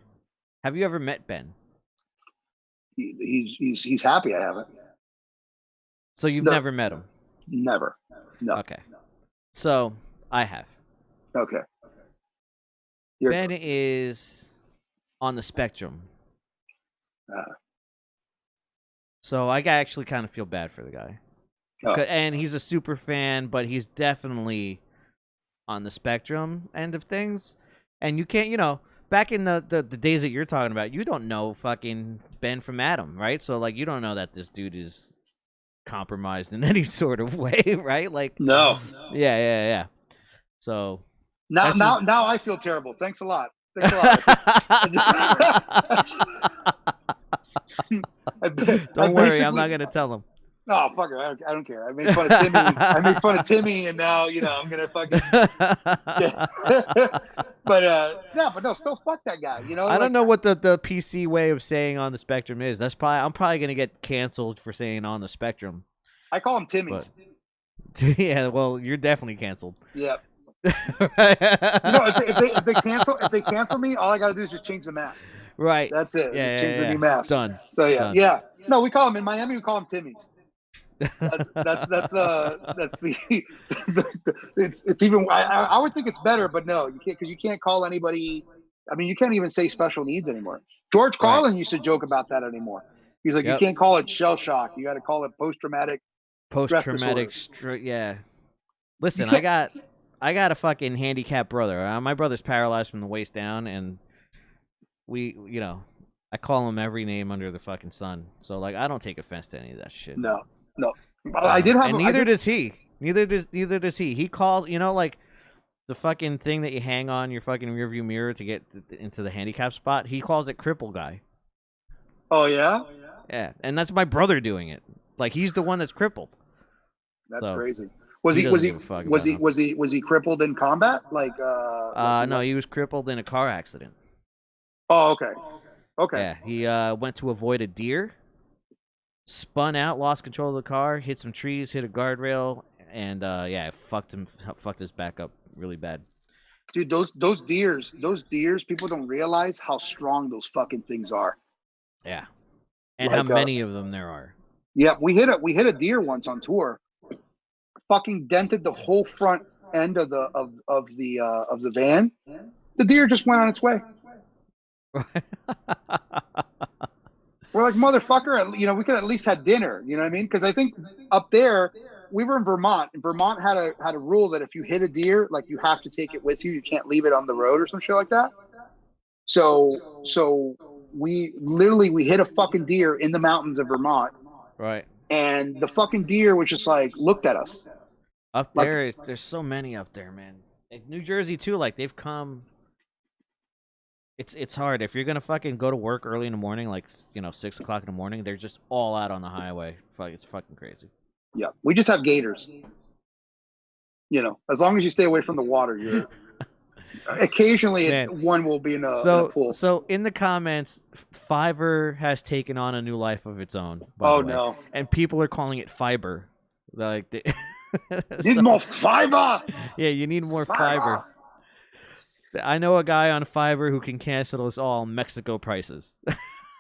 Have you ever met Ben? He's happy I haven't. So you've never met him? Never. No. Okay. So I have. Okay. Ben is on the spectrum. So I actually kind of feel bad for the guy. And he's a super fan, but he's definitely on the spectrum end of things. And you can't, back in the days that you're talking about, you don't know fucking Ben from Adam, right? So, like, you don't know that this dude is compromised in any sort of way, right? Like, no. Yeah. So now I feel terrible. Thanks a lot. Don't worry, I'm not gonna tell him. No, fuck it. I don't care. I made fun of Timmy. And now I'm gonna fucking. But no, still fuck that guy. I don't know what the PC way of saying on the spectrum is. I'm probably gonna get canceled for saying on the spectrum. I call him Timmy's. Yeah, well, you're definitely canceled. Yep. If they cancel me, all I gotta do is just change the mask. Right. That's it. Yeah, change the new mask. Done. So Done. Yeah. No, we call him in Miami. We call him Timmy's. That's the it's even. I would think it's better, but no, you can't, because you can't call anybody. I mean, you can't even say special needs anymore. George Carlin used to joke about that anymore. He's like, you can't call it shell shock. You got to call it post-traumatic. Yeah. Listen, I got a fucking handicapped brother. My brother's paralyzed from the waist down, and I call him every name under the fucking sun. So, like, I don't take offense to any of that shit. No. I did have, and neither does he. Neither does he. He calls, like the fucking thing that you hang on your fucking rearview mirror to get into the handicap spot. He calls it cripple guy. Oh yeah. Yeah, and that's my brother doing it. Like, he's the one that's crippled. That's crazy. Was he crippled in combat? Like no, he was crippled in a car accident. Oh, okay. Yeah, he went to avoid a deer, spun out, lost control of the car, hit some trees, hit a guardrail, and it fucked his back up really bad. Dude, those deers, people don't realize how strong those fucking things are. Yeah. And how many of them there are. Yeah, we hit a deer once on tour. Fucking dented the whole front end of the van. The deer just went on its way. We're like, motherfucker, we could at least have dinner, you know what I mean? Because I think up there, we were in Vermont, and Vermont had a rule that if you hit a deer, like, you have to take it with you. You can't leave it on the road or some shit like that. So we hit a fucking deer in the mountains of Vermont, Right. and the fucking deer was just like looked at us. Up Like, there, there's so many up there, man. Like New Jersey too. Like they've come. It's hard if you're gonna fucking go to work early in the morning, like 6 o'clock in the morning. They're just all out on the highway. Fuck, it's fucking crazy. yeah, we just have gators. As long as you stay away from the water, you're occasionally one will be in a pool. So in the comments, Fiverr has taken on a new life of its own. By the way. No! And people are calling it fiber. Like need more fiber. Yeah, you need more fiber. I know a guy on Fiverr who can cancel us all Mexico prices.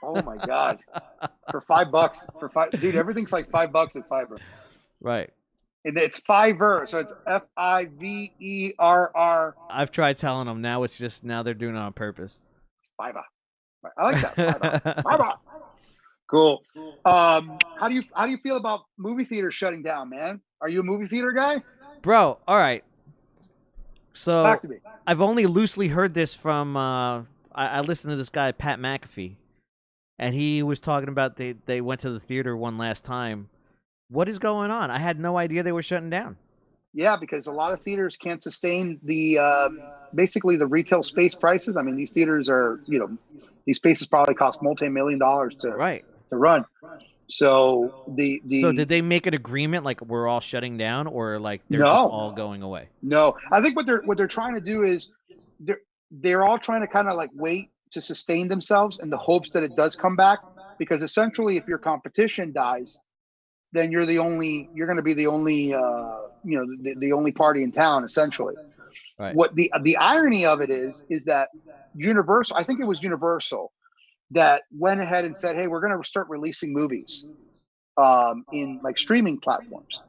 Oh my god! For $5, dude, everything's like $5 at Fiverr. Right. And it's Fiverr, so it's Fiverr. I've tried telling them. Now they're doing it on purpose. Fiverr. I like that. Fiverr. Fiverr. Cool. How do you feel about movie theaters shutting down, man? Are you a movie theater guy? Bro, all right. So talk to me. I've only loosely heard this from I listened to this guy Pat McAfee, and he was talking about they went to the theater one last time. What is going on? I had no idea they were shutting down. Yeah, because a lot of theaters can't sustain the basically the retail space prices. I mean, these theaters are these spaces probably cost multi-million-dollars to run. So So did they make an agreement like we're all shutting down, or like they're just all going away? No, I think what they're trying to do is they're all trying to kind of like wait to sustain themselves in the hopes that it does come back, because essentially if your competition dies, then you're going to be the only the only party in town essentially. Right. What the irony of it is that Universal, I think it was Universal, that went ahead and said, hey, we're going to start releasing movies in like streaming platforms.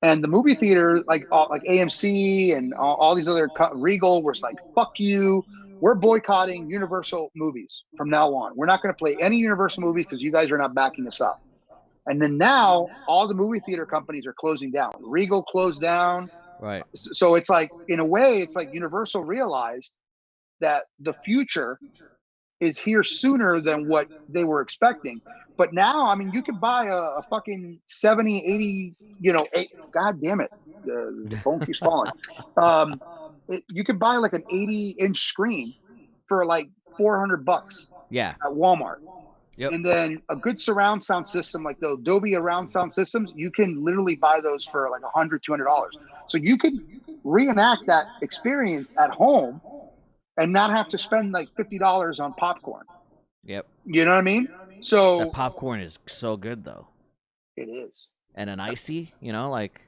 And the movie theater, like AMC and all these other, Regal, was like, fuck you. We're boycotting Universal movies from now on. We're not going to play any Universal movies because you guys are not backing us up. And then now all the movie theater companies are closing down. Regal closed down. Right. So it's like, in a way, it's like Universal realized that the future is here sooner than what they were expecting. But now, I mean, you can buy a fucking 70, 80, God damn it. The phone keeps falling. You can buy like an 80-inch screen for like $400. Yeah. At Walmart. Yep. And then a good surround sound system, like the Dolby surround sound systems, you can literally buy those for like $100, $200. So you can reenact that experience at home and not have to spend like $50 on popcorn. Yep. You know what I mean? So that popcorn is so good though. It is. And an icy, like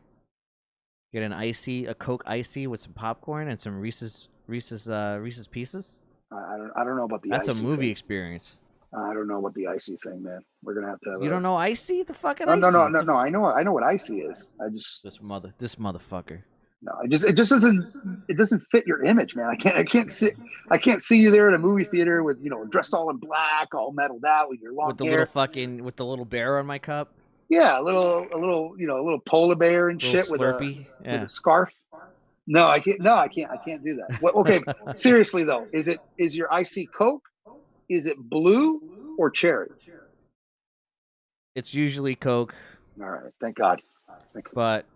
get a Coke icy with some popcorn and some Reese's Pieces. I don't know about the. That's icy a movie thing. experience. I don't know what the icy thing, man. We're gonna have to. You don't know icy? The fucking no, icy. No. I know what icy is. This motherfucker. No, it just doesn't fit your image, man. I can't see you there at a movie theater with dressed all in black, all metalled out with your long hair. With the little bear on my cup. Yeah, a little polar bear and shit with a scarf. No, I can't. No, I can't do that. Well, okay, seriously though, is your icy Coke? Is it blue or cherry? It's usually Coke. All right, thank God. But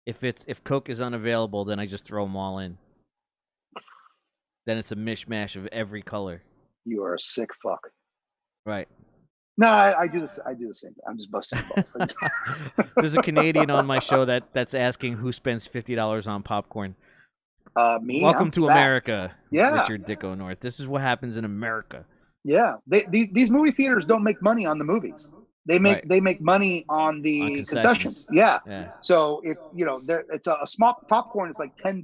if Coke is unavailable, then I just throw them all in. Then it's a mishmash of every color. You are a sick fuck. Right. No, I do this. I do the same thing. I'm just busting balls. There's a Canadian on my show that's asking who spends $50 on popcorn. Me. Welcome to America. Yeah. Richard Dicko North. This is what happens in America. Yeah. These movie theaters don't make money on the movies. They make money on the concessions. Yeah. So if it's a small popcorn is like $10.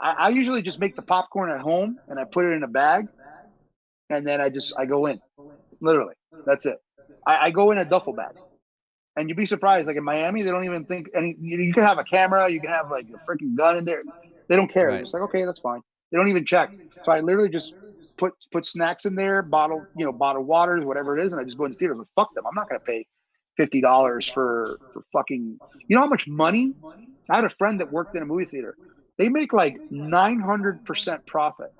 I usually just make the popcorn at home and I put it in a bag, and then I go in. Literally, that's it. I go in a duffel bag, and you'd be surprised. Like in Miami, they don't even think any. You can have a camera, you can have like a freaking gun in there. They don't care. Right. It's like, okay, that's fine. They don't even check. So I literally just put snacks in there, bottled waters, whatever it is, and I just go in the theater. Like, fuck them. I'm not gonna pay $50 for fucking. You know how much money? I had a friend that worked in a movie theater. They make like 900% profit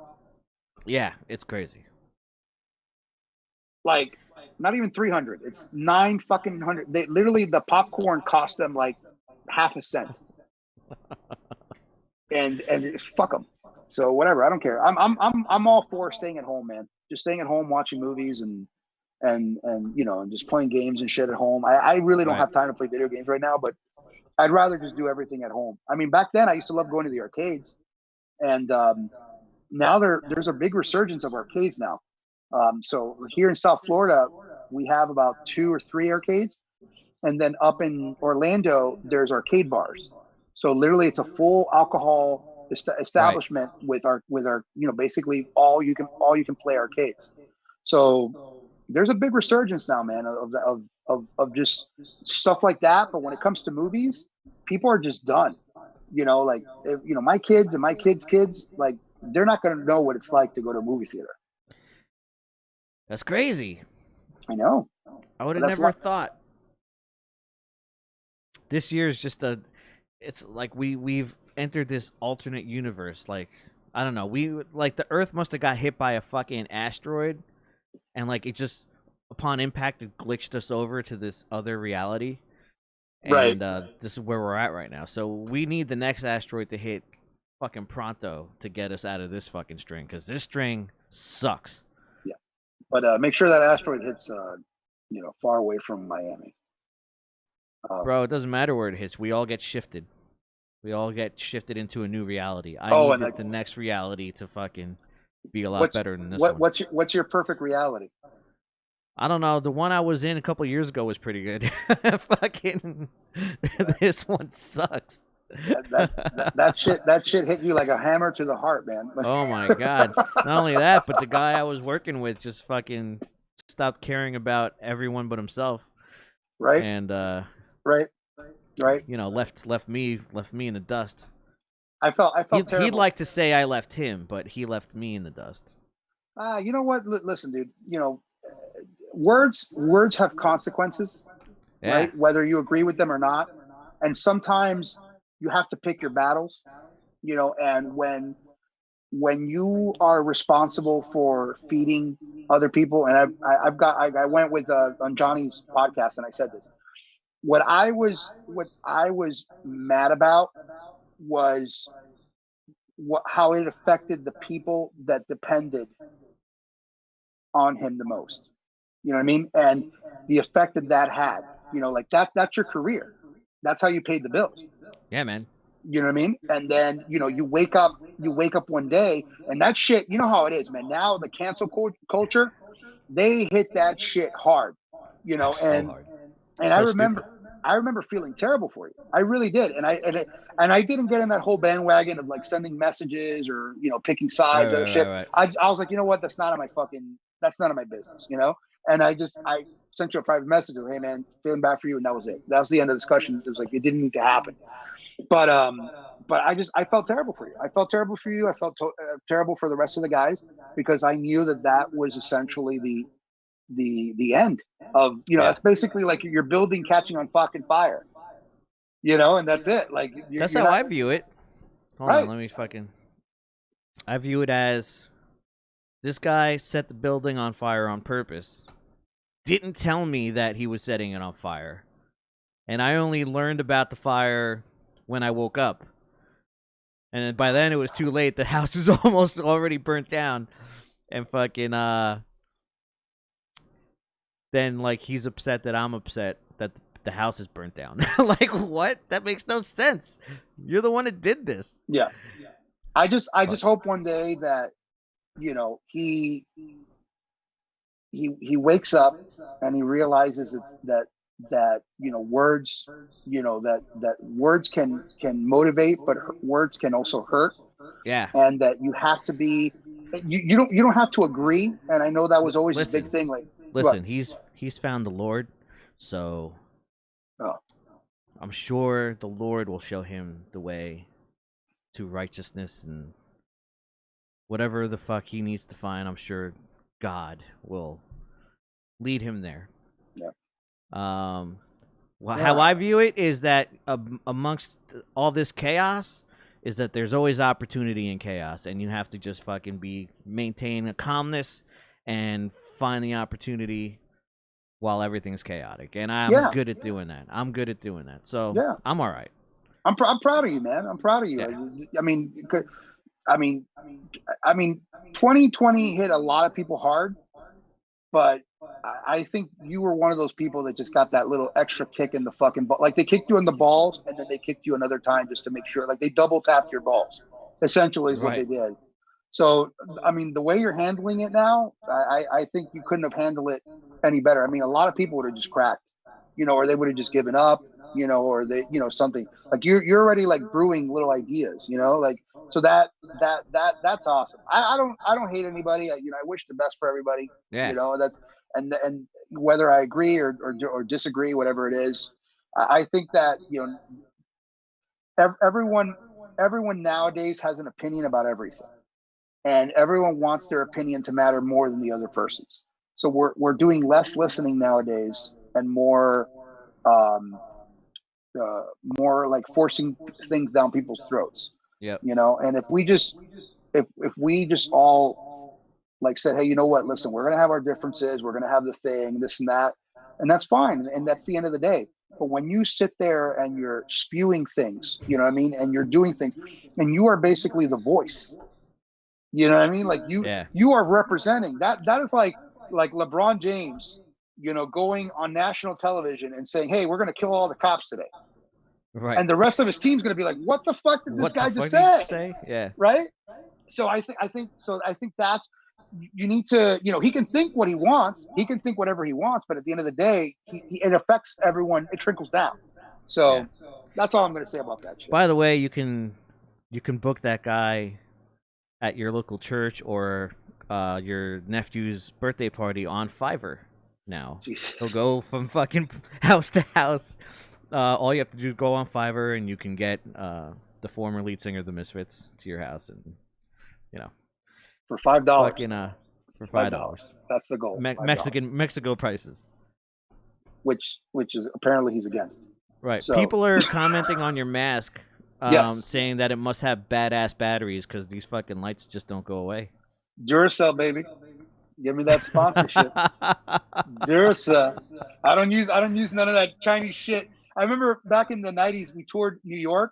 Yeah, it's crazy. Like, not even 300. It's 9 fucking hundred. They literally, the popcorn cost them like half a cent. And fuck them. So whatever, I don't care. I'm all for staying at home, man. Just staying at home, watching movies and you know, and just playing games and shit at home. I really don't have time to play video games right now, but I'd rather just do everything at home. I mean, back then I used to love going to the arcades, and now there's a big resurgence of arcades now. So here in South Florida, we have about 2 or 3 arcades, and then up in Orlando, there's arcade bars. So literally, it's a full alcohol establishment with our you know, basically all you can play arcades. So there's a big resurgence now, man, of just stuff like that. But when it comes to movies, people are just done. You know, like, if, you know, my kids and my kids, like, they're not going to know what it's like to go to a movie theater. That's crazy. I know. I would have never thought. This year's just it's like we've entered this alternate universe. Like, I don't know. The Earth must have got hit by a fucking asteroid, and like it just upon impact it glitched us over to this other reality. And this is where we're at right now. So we need the next asteroid to hit fucking pronto to get us out of this fucking string, because this string sucks. Yeah, but make sure that asteroid hits you know, far away from Miami. Bro, it doesn't matter where it hits. We all get shifted. We all get shifted into a new reality. I need the next reality to fucking be a lot better than this one. What's your perfect reality? I don't know. The one I was in a couple years ago was pretty good. Fucking this one sucks. That shit hit you like a hammer to the heart, man. Oh my god! Not only that, but the guy I was working with just fucking stopped caring about everyone but himself. Right. And right. You know, left me in the dust. I felt terrible. He'd like to say I left him, but he left me in the dust. You know what? Listen, dude. You know, words have consequences, right? Whether you agree with them or not. And sometimes you have to pick your battles, you know, and when you are responsible for feeding other people, and I went with on Johnny's podcast and I said this. What I was mad about was how it affected the people that depended on him the most. You know what I mean? And the effect that had, you know, like that's your career. That's how you paid the bills. Yeah, man. You know what I mean? And then, you know, you wake up one day and that shit, you know how it is, man. Now the cancel culture, they hit that shit hard, you know, and I remember feeling terrible for you. I really did. And I didn't get in that whole bandwagon of like sending messages or, you know, picking sides or shit. Right. I was like, you know what? That's none of my business, you know? And I sent you a private message of, hey man, feeling bad for you. And that was it. That was the end of the discussion. It was like, it didn't need to happen. But I felt terrible for you. I felt terrible for you. I felt terrible for the rest of the guys, because I knew that was essentially the end of, you know, that's basically like your building catching on fucking fire, you know, and that's it. Like, that's how I view it. Hold on, let me fucking. I view it as this guy set the building on fire on purpose. Didn't tell me that he was setting it on fire, and I only learned about the fire when I woke up. And by then it was too late. The house was almost already burnt down. And fucking, then, like, he's upset that I'm upset that the house is burnt down. Like, what? That makes no sense. You're the one that did this. Yeah. I just hope one day that, you know, he wakes up and he realizes that you know, words, you know, that words can motivate, but words can also hurt. Yeah. And that you have to be, you don't have to agree. And I know that was always a big thing. Like, listen, he's found the Lord, so I'm sure the Lord will show him the way to righteousness, and whatever the fuck he needs to find, I'm sure God will lead him there. Yeah. How I view it is that amongst all this chaos is that there's always opportunity in chaos, and you have to just fucking maintain a calmness and find the opportunity while everything's chaotic. And I'm good at doing that. So I'm all right. I'm proud of you, man. I'm proud of you. Yeah. I mean, 2020 hit a lot of people hard, but I think you were one of those people that just got that little extra kick in the fucking ball. Like they kicked you in the balls and then they kicked you another time just to make sure. Like they double tapped your balls, essentially is what they did. So, I mean, the way you're handling it now, I think you couldn't have handled it any better. I mean, a lot of people would have just cracked, or they would have just given up, or they, something like you're already like brewing little ideas, like, so that's awesome. I don't hate anybody. I wish the best for everybody, that's, and whether I agree or disagree, whatever it is, I think that, everyone nowadays has an opinion about everything. And everyone wants their opinion to matter more than the other person's. So we're doing less listening nowadays and more like forcing things down people's throats. Yep. And if we just all like said, hey, you know what? Listen, we're gonna have our differences. We're gonna have the thing, this and that, and that's fine. And that's the end of the day. But when you sit there and you're spewing things, you know what I mean, and you're doing things, and you are basically the voice. You know what I mean? Like you are representing that. That is like LeBron James, going on national television and saying, "Hey, we're going to kill all the cops today," right? And the rest of his team's going to be like, "What the fuck did this guy just say?" Yeah, right. So I think that's, you need to, he can think what he wants, he can think whatever he wants, but at the end of the day, it affects everyone. It trickles down. So that's all I'm going to say about that shit. By the way, you can book that guy at your local church or your nephew's birthday party on Fiverr now. Jesus. He'll go from fucking house to house. All you have to do is go on Fiverr, and you can get the former lead singer of the Misfits to your house, and for $5. Fucking for $5. That's the goal. Mexico prices. Which is apparently he's against. Right. So, people are commenting on your mask. Saying that it must have badass batteries because these fucking lights just don't go away. Duracell, baby, give me that sponsorship. Duracell. I don't use none of that Chinese shit. I remember back in the 90s, we toured New York,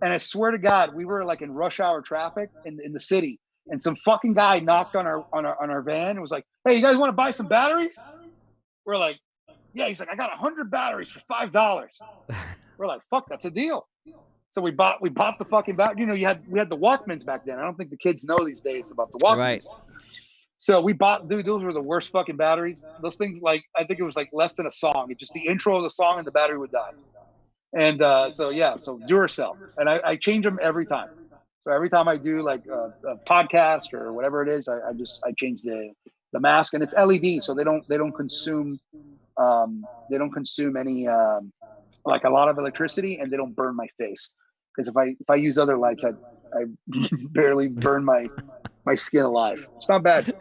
and I swear to God, we were like in rush hour traffic in the city, and some fucking guy knocked on our van and was like, "Hey, you guys want to buy some batteries?" We're like, "Yeah." He's like, "I got 100 batteries for $5." We're like, "Fuck, that's a deal." So we bought the fucking battery. We had the Walkmans back then. I don't think the kids know these days about the Walkmans. Right. So we bought, dude, those were the worst fucking batteries. Those things, like, I think it was like less than a song. It's just the intro of the song and the battery would die. And so Duracell. And I change them every time. So every time I do like a podcast or whatever it is, I change the mask, and it's LED, so they don't consume any like a lot of electricity, and they don't burn my face. Because if I use other lights, I barely burn my skin alive. It's not bad.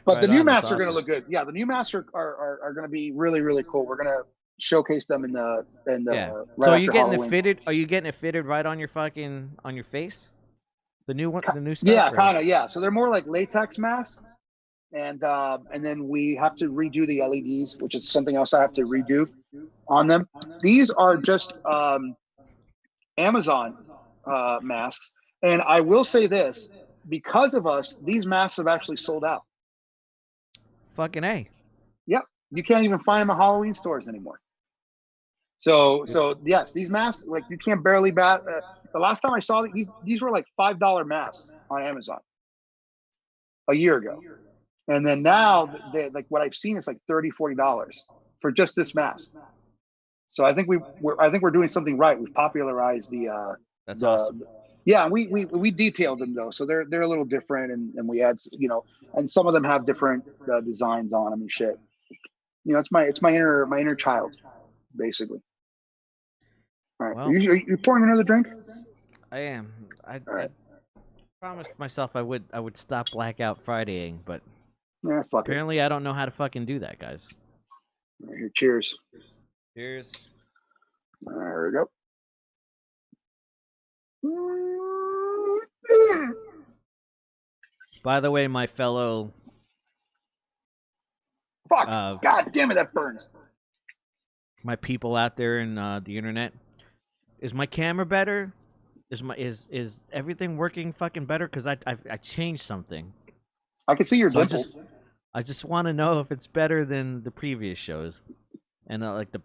But the new masks are going to look good. Yeah, the new masks are going to be really, really cool. We're going to showcase them in the right. So are you getting Halloween. it fitted? Are you getting it fitted right on your face? The new one, the new stuff. Yeah, kind of. Yeah. So they're more like latex masks, and then we have to redo the LEDs, which is something else I have to redo on them. These are just Amazon masks, and I will say this: because of us, these masks have actually sold out. Fucking A. Yep, you can't even find them at Halloween stores anymore. So yes, these masks, like, you can't barely bat. The last time I saw these were like $5 masks on Amazon a year ago, and then now like what I've seen is like $30-$40 for just this mask. So I think we're doing something right. We've popularized That's awesome. Yeah, we detailed them though, so they're a little different, and we add, and some of them have different designs on them and shit. It's my inner child, basically. All right, well, are you pouring another drink? I am. I promised myself I would stop Blackout Fridaying, but apparently I don't know how to fucking do that, guys. All right, here, cheers. Cheers. There we go. By the way, my fellow Fuck! God damn it, that burns. My people out there in the internet, is my camera better? Is everything working fucking better? Because I changed something. I can see your dimples. I just want to know if it's better than the previous shows, and like the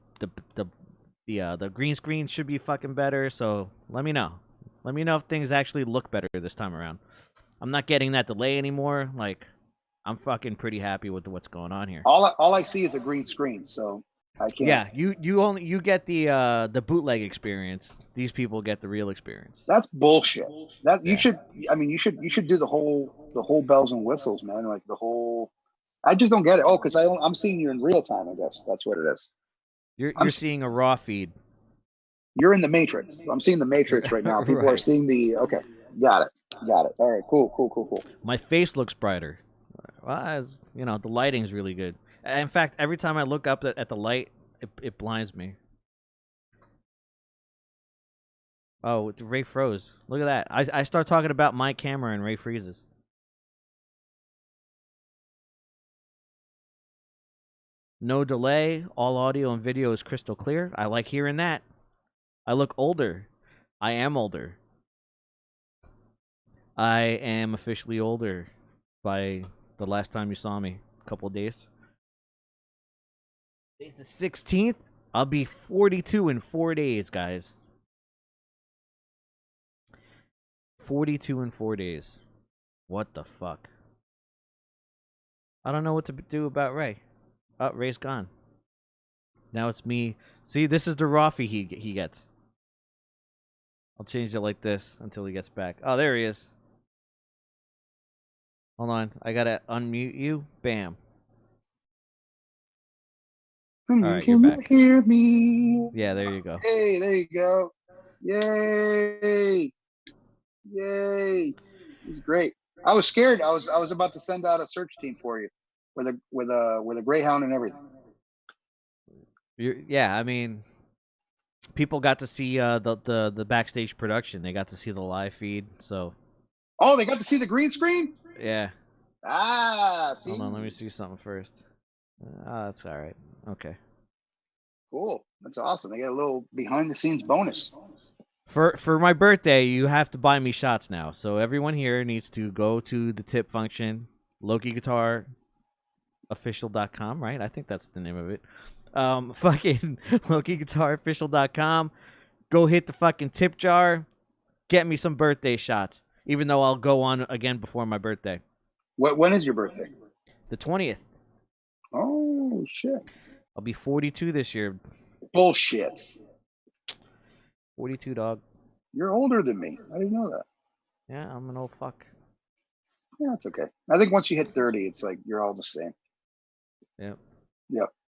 green screen should be fucking better. So let me know. Let me know if things actually look better this time around. I'm not getting that delay anymore. Like, I'm fucking pretty happy with what's going on here. All I see is a green screen, so I can't. Yeah, you get the bootleg experience. These people get the real experience. That's bullshit. You should do the whole bells and whistles, man. Like the whole. I just don't get it. Oh, because I'm seeing you in real time. I guess that's what it is. You're seeing a raw feed. You're in the Matrix. I'm seeing the Matrix right now. People are seeing the. Okay, got it. All right, cool. My face looks brighter. Well, as you know, the lighting's really good. In fact, every time I look up at the light, it blinds me. Oh, Ray froze. Look at that. I start talking about my camera and Ray freezes. No delay. All audio and video is crystal clear. I like hearing that. I look older. I am older. I am officially older by the last time you saw me. A couple of days. Today's the 16th. I'll be 42 in 4 days, guys. 42 in 4 days. What the fuck? I don't know what to do about Ray. Oh, Ray's gone. Now it's me. See, this is the Rafi he gets. I'll change it like this until he gets back. Oh, there he is. Hold on. I gotta unmute you. Bam. All right, you're back. Can you hear me? Yeah, there you go. Hey, there you go. Yay! It's great. I was scared. I was about to send out a search team for you with a Greyhound and everything. Yeah, I mean, people got to see the backstage production. They got to see the live feed. So. Oh, they got to see the green screen? Yeah. See. Hold on, let me see something first. That's all right. Okay. Cool. That's awesome. They got a little behind the scenes bonus. For my birthday, you have to buy me shots now. So everyone here needs to go to the tip function, LokiGuitarOfficial.com, right? I think that's the name of it. Fucking LokiGuitarOfficial.com. Go hit the fucking tip jar. Get me some birthday shots. Even though I'll go on again before my birthday. When is your birthday? The 20th. Oh, shit. I'll be 42 this year. Bullshit. 42, dog. You're older than me. I didn't know that. Yeah, I'm an old fuck. Yeah, it's okay. I think once you hit 30, it's like you're all the same. Yep.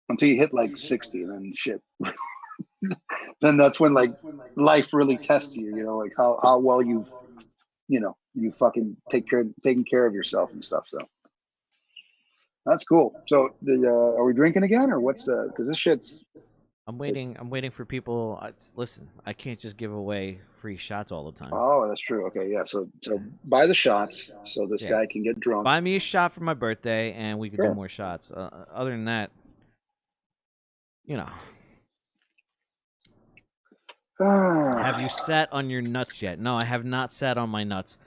Until you hit like 60, then shit. Then that's when like life really tests you, like how well you fucking taking care of yourself and stuff. So that's cool. So are we drinking again or what's because this shit's I'm waiting for people. Listen, I can't just give away free shots all the time. Oh, that's true. Okay, yeah. So buy the shots so this guy can get drunk. Buy me a shot for my birthday, and we can do more shots. Other than that, have you sat on your nuts yet? No, I have not sat on my nuts.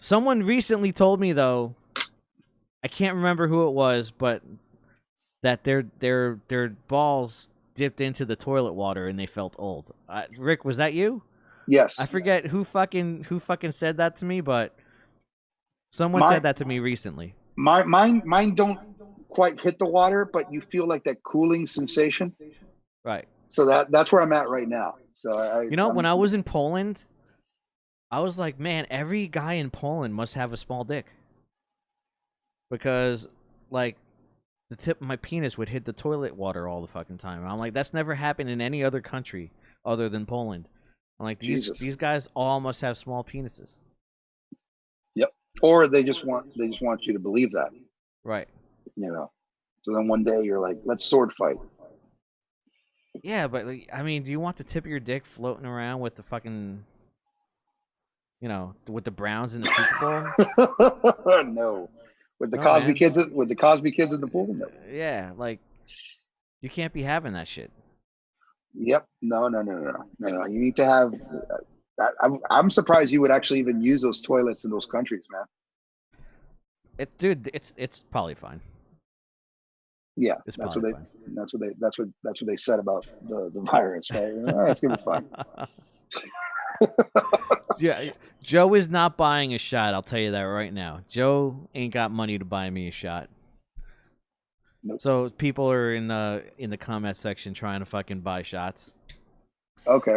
Someone recently told me though, I can't remember who it was, but that their balls dipped into the toilet water and they felt old. Rick, was that you? Yes. I forget who fucking said that to me, but someone said that to me recently. Mine don't quite hit the water, but you feel like that cooling sensation. Right. So that's where I'm at right now. So when I was in Poland, I was like, man, every guy in Poland must have a small dick. Because like the tip of my penis would hit the toilet water all the fucking time. And I'm like, that's never happened in any other country other than Poland. I'm like, these guys all must have small penises. Yep. Or they just want you to believe that. Right. So then one day you're like, let's sword fight. Yeah, but I mean, do you want the tip of your dick floating around with the fucking with the Browns in the Super Bowl. No, with the No, Cosby man. kids, with the Cosby kids in the pool. No. Yeah, like you can't be having that shit. Yep. No. You need to have. I'm surprised you would actually even use those toilets in those countries, man. Dude, it's probably fine. Yeah, It's that's probably what they. fine. That's what they said about the virus, right? It's gonna be fine. Yeah, Joe is not buying a shot. I'll tell you that right now. Joe ain't got money to buy me a shot. Nope. So people are in the comment section trying to fucking buy shots. Okay.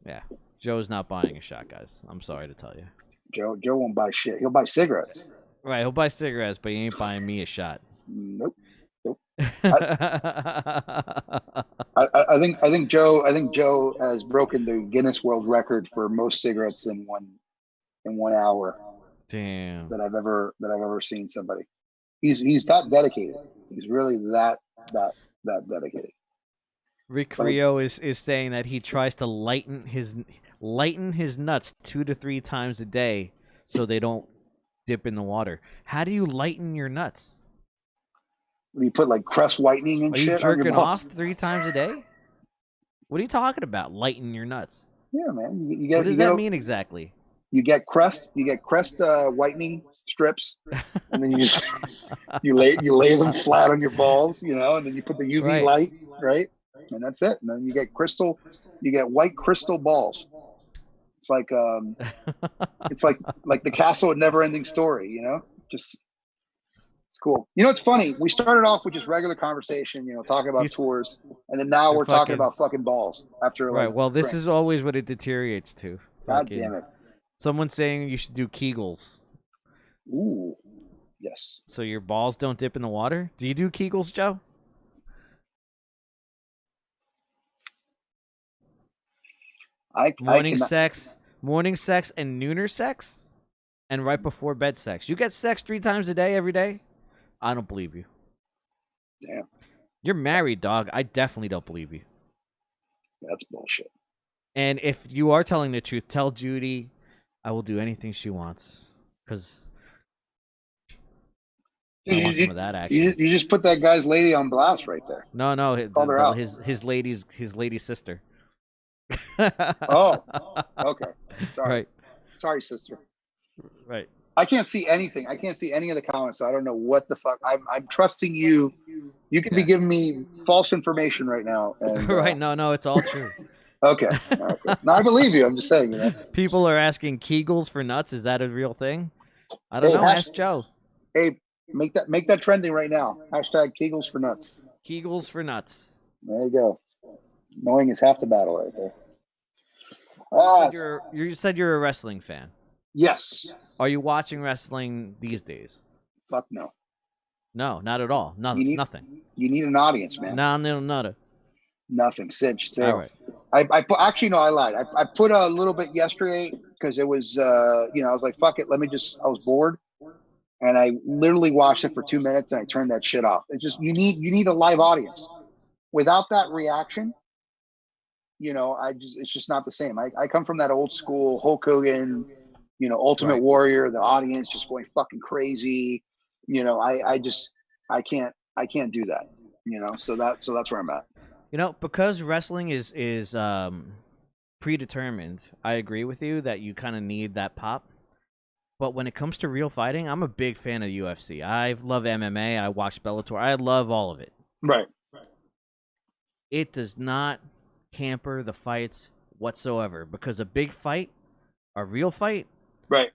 Yeah, Joe's not buying a shot, guys. I'm sorry to tell you. Joe won't buy shit. He'll buy cigarettes. Right, he'll buy cigarettes, but he ain't buying me a shot. Nope. I, I think Joe has broken the Guinness World Record for most cigarettes in 1 hour. Damn. That I've ever seen somebody. He's that dedicated. He's really that dedicated. Rick Rio is saying that he tries to lighten his nuts 2 to 3 times a day so they don't dip in the water. How do you lighten your nuts? You put like crest whitening and Are shit you jerking on your balls? off 3 times a day? What are you talking about? Lighten your nuts? Yeah, man. You get, what does that mean exactly? You get crest whitening strips, and then you lay them flat on your balls, and then you put the UV light, right? And that's it. And then you get white crystal balls. It's like it's like the castle at Never Ending Story, just it's cool. It's funny. We started off with just regular conversation, talking about tours, and then now we're talking about fucking balls after right. Well, this is always what it deteriorates to. God damn it. Someone's saying you should do Kegels. Ooh, yes. So your balls don't dip in the water? Do you do Kegels, Joe? Morning sex, and nooner sex, and right before bed sex. You get sex 3 times a day, every day? I don't believe you. Damn. You're married, dog. I definitely don't believe you. That's bullshit. And if you are telling the truth, tell Judy I will do anything she wants. Because I want some of that action. You just put that guy's lady on blast right there. No, his lady sister. Oh, okay. Sorry. Right. Sorry, sister. Right. I can't see anything. I can't see any of the comments. So I don't know what the fuck. I'm trusting you. You could be giving me false information right now. And, right. No, it's all true. Okay. No, I believe you. I'm just saying. People are asking Kegels for nuts. Is that a real thing? I don't know. Ask Joe. Hey, make that trending right now. Hashtag Kegels for nuts. Kegels for nuts. There you go. Knowing is half the battle right there. You said you're a wrestling fan. Yes. Are you watching wrestling these days? Fuck no. No, not at all. Nothing. You need an audience, man. No. Nothing. Cinch. All right. I actually, no, I lied. I put a little bit yesterday because it was, I was like, fuck it. I was bored. And I literally watched it for 2 minutes and I turned that shit off. It's just, you need a live audience. Without that reaction, it's just not the same. I come from that old school Hulk Hogan, Ultimate Warrior, the audience just going fucking crazy. I can't do that. So that's where I'm at. Because wrestling is predetermined. I agree with you that you kind of need that pop. But when it comes to real fighting, I'm a big fan of UFC. I love MMA. I watch Bellator. I love all of it. Right. It does not hamper the fights whatsoever because a big fight, a real fight, right.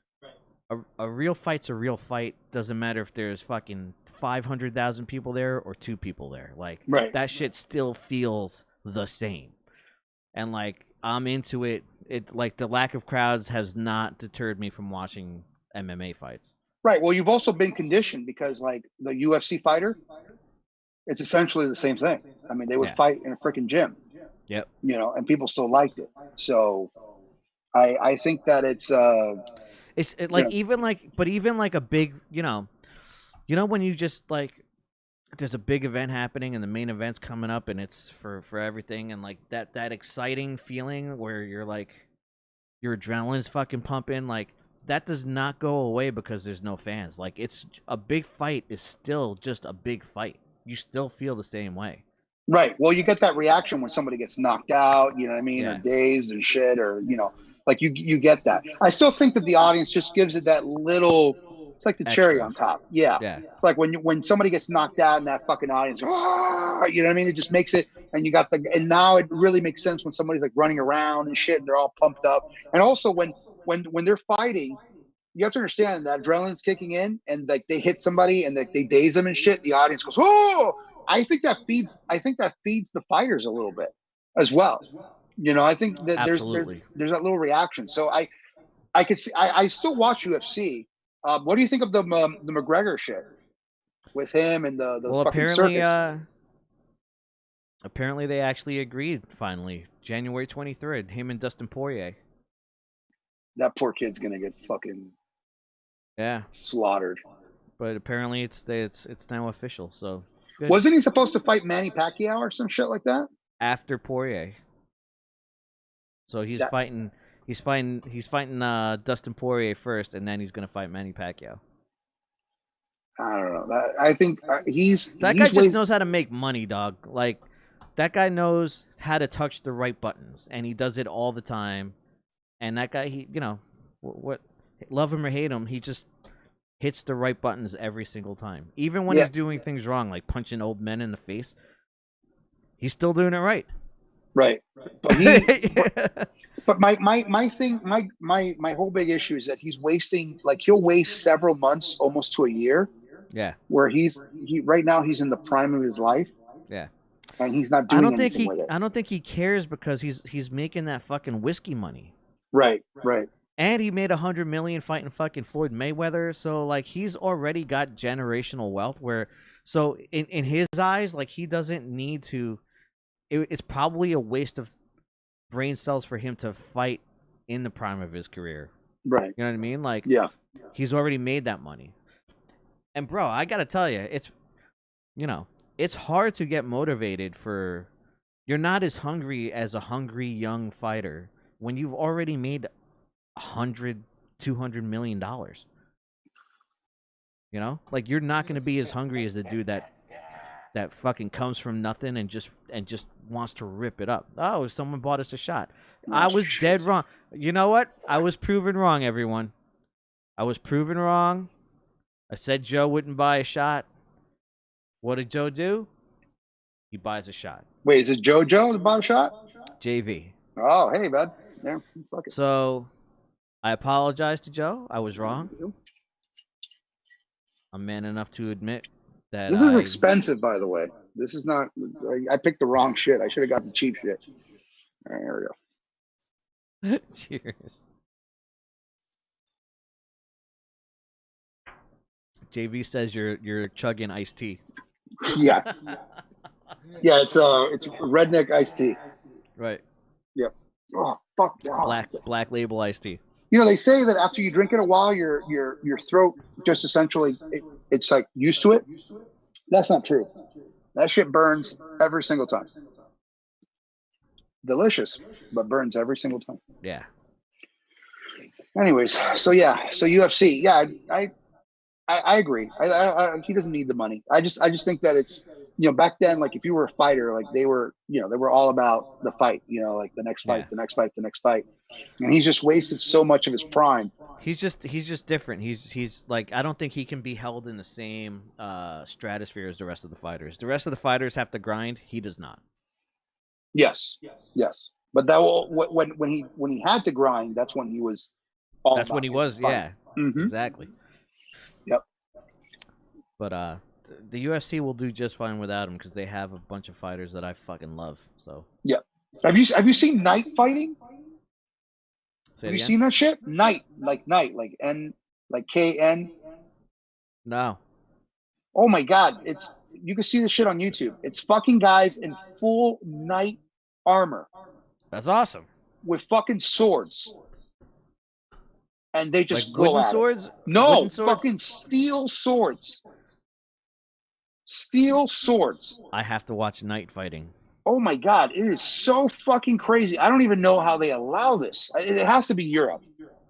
A real fight's a real fight. Doesn't matter if there's fucking 500,000 people there or 2 people there. Like, that shit still feels the same. And, like, I'm into it. Like, the lack of crowds has not deterred me from watching MMA fights. Right. Well, you've also been conditioned because, like, the UFC fighter, it's essentially the same thing. I mean, they would fight in a freaking gym. Yep. And people still liked it. So I think that it's even like a big, when you just like, there's a big event happening and the main event's coming up and it's for everything and like that exciting feeling where you're your adrenaline's fucking pumping. Like that does not go away because there's no fans. Like it's a big fight is still just a big fight. You still feel the same way. Right. Well, you get that reaction when somebody gets knocked out, you know what I mean, or Yeah. dazed and shit, or like you get that. I still think that the audience just gives it that little. It's like the cherry Extra. on top. Yeah. Yeah. It's like when somebody gets knocked out in that fucking audience, you know what I mean? It just makes it, and you got and now it really makes sense when somebody's like running around and shit, and they're all pumped up. And also when they're fighting, you have to understand that adrenaline's kicking in, and like they hit somebody and they daze them and shit. The audience goes, "Oh!" I think that feeds the fighters a little bit as well. I think that there's that little reaction. So I could see. I still watch UFC. What do you think of the McGregor shit with him and the fucking circus? Apparently they actually agreed finally. January 23rd, him and Dustin Poirier. That poor kid's gonna get fucking slaughtered. But apparently it's now official. So good. Wasn't he supposed to fight Manny Pacquiao or some shit like that? After Poirier. So he's fighting Dustin Poirier first, and then he's gonna fight Manny Pacquiao. I don't know. I think that guy just knows how to make money, dog. Like that guy knows how to touch the right buttons, and he does it all the time. And that guy, he what love him or hate him, he just hits the right buttons every single time. Even when he's doing things wrong, like punching old men in the face, he's still doing it right. Right. But my thing, my whole big issue is that he's wasting, like he'll waste several months, almost to a year. Yeah. Where right now he's in the prime of his life. Yeah. And he's not doing anything with it. I don't think he cares because he's making that fucking whiskey money. Right. And he made $100 million fighting fucking Floyd Mayweather. So like he's already got generational wealth so in his eyes, like he doesn't need to, it's probably a waste of brain cells for him to fight in the prime of his career. Right. You know what I mean? Like, he's already made that money. And bro, I gotta tell you, it's hard to get motivated you're not as hungry as a hungry young fighter when you've already made $100-200 million. Like you're not going to be as hungry as the dude that fucking comes from nothing and just wants to rip it up. Oh, someone bought us a shot. I was dead wrong. You know what? I was proven wrong, everyone. I was proven wrong. I said Joe wouldn't buy a shot. What did Joe do? He buys a shot. Wait, is it Joe that bought a shot? JV. Oh, hey, bud. Yeah, fuck it. So, I apologize to Joe. I was wrong. I'm man enough to admit that this is expensive, by the way. This is not. I picked the wrong shit. I should have got the cheap shit. All right, there we go. Cheers. JV says you're chugging iced tea. Yeah. Yeah, it's redneck iced tea. Right. Yep. Oh fuck. Black label iced tea. They say that after you drink it a while, your throat just essentially it's like used to it. That's not true. That shit burns every single time. Delicious, but burns every single time. Yeah. Anyways, so UFC, I agree. He doesn't need the money. I just think that it's back then, like if you were a fighter, like they were all about the fight. Like the next fight, the next fight, the next fight, and he's just wasted so much of his prime. He's just different. He's like, I don't think he can be held in the same stratosphere as the rest of the fighters. The rest of the fighters have to grind. He does not. Yes. But that when he had to grind, that's when he was. That's when he was. Yeah. Mm-hmm. Exactly. Yep. But the UFC will do just fine without him because they have a bunch of fighters that I fucking love. So. Yeah. Have you seen night fighting? Have you seen that shit? Night, like N, like KN. No. Oh my god, you can see this shit on YouTube. It's fucking guys in full knight armor. That's awesome. With fucking swords. And they just like go wooden at swords? It. No, wooden swords? Fucking steel swords. Steel swords. I have to watch night fighting. Oh my God, it is so fucking crazy. I don't even know how they allow this. It has to be Europe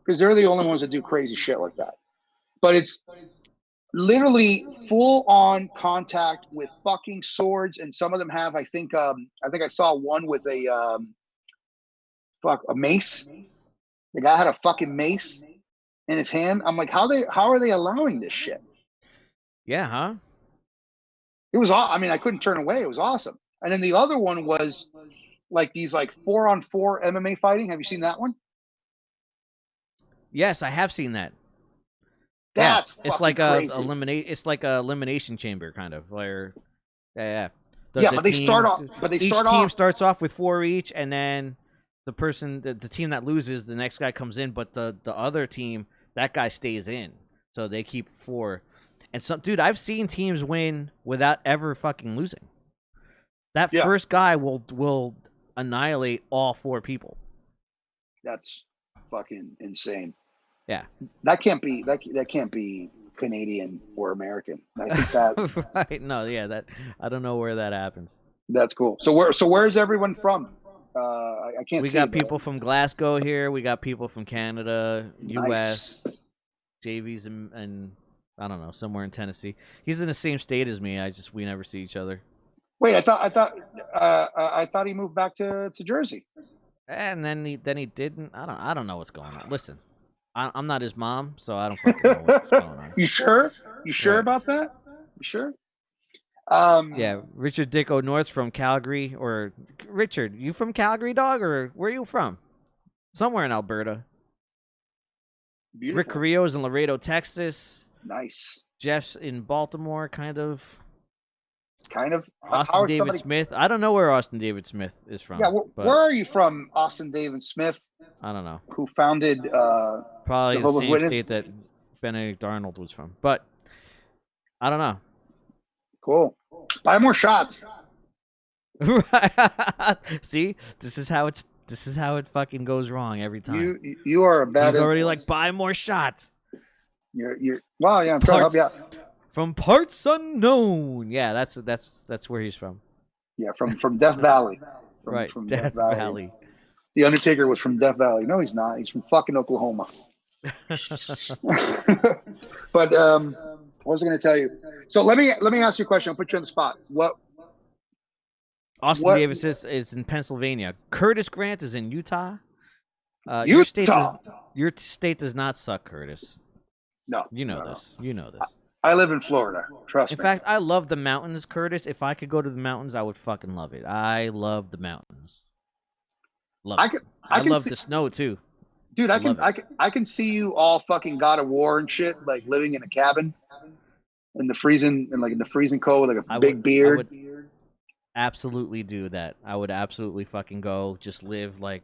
because they're the only ones that do crazy shit like that. But it's literally full on contact with fucking swords, and some of them have, I think I saw one with a mace. The guy had a fucking mace in his hand. I'm like, how are they allowing this shit? Yeah, huh? It was, I mean, I couldn't turn away. It was awesome. And then the other one was like these like 4-on-4 MMA fighting. Have you seen that one? Yes, I have seen that. Yeah, That's it's fucking like a crazy. It's like a elimination chamber kind of where, yeah. Yeah, The but they start teams, off. But they each start team off. starts off with 4 each, and then the team that loses, the next guy comes in, but the other team, that guy stays in, so they keep 4. And some dude, I've seen teams win without ever fucking losing. That Yeah, first guy will annihilate all 4 people. that's fucking insane. Yeah. That can't be that can't be Canadian or American. I think that Right. No, yeah, that I don't know where that happens. that's cool. So where's everyone from? I can't We see got it, but people from Glasgow here. We got people from Canada, nice. U.S. JV's and I don't know, somewhere in Tennessee. He's in the same state as me. We never see each other. Wait, I thought he moved back to Jersey. And then he didn't. I don't know what's going on. Listen, I'm not his mom, so I don't fucking know what's going on. You sure? You sure Right. about that? You sure? Yeah, Richard Dicko North's from Calgary. Or Richard, you from Calgary, dog, or where are you from? Somewhere in Alberta. Beautiful. Rick Carrillo's in Laredo, Texas. Nice. Jeff's in Baltimore, kind of. Kind of. Austin David Smith. I don't know where Austin David Smith is from. Yeah, where are you from, Austin David Smith? I don't know. Who founded Probably the Jehovah's same Witness? state that Benedict Arnold was from. But I don't know. Cool. Buy more shots. See, this is how it fucking goes wrong every time. You are a bad. He's already like, buy more shots. You're well, yeah. I'm trying to help you out. From parts unknown. Yeah, that's where he's from. Yeah, from Death Valley. From Death Valley. The Undertaker was from Death Valley. No, he's not. He's from fucking Oklahoma. But what was I going to tell you? So let me ask you a question. I'll put you on the spot. Austin Davis is in Pennsylvania. Curtis Grant is in Utah. Utah. Your state does not suck, Curtis. No, you know this. You know this. I live in Florida. Trust me. In fact, I love the mountains, Curtis. If I could go to the mountains, I would fucking love it. I love the mountains. I love the snow too. Dude, I can see you all fucking God of War and shit, like living in a cabin in the freezing cold with like a big beard. I would absolutely do that. I would absolutely fucking go just live like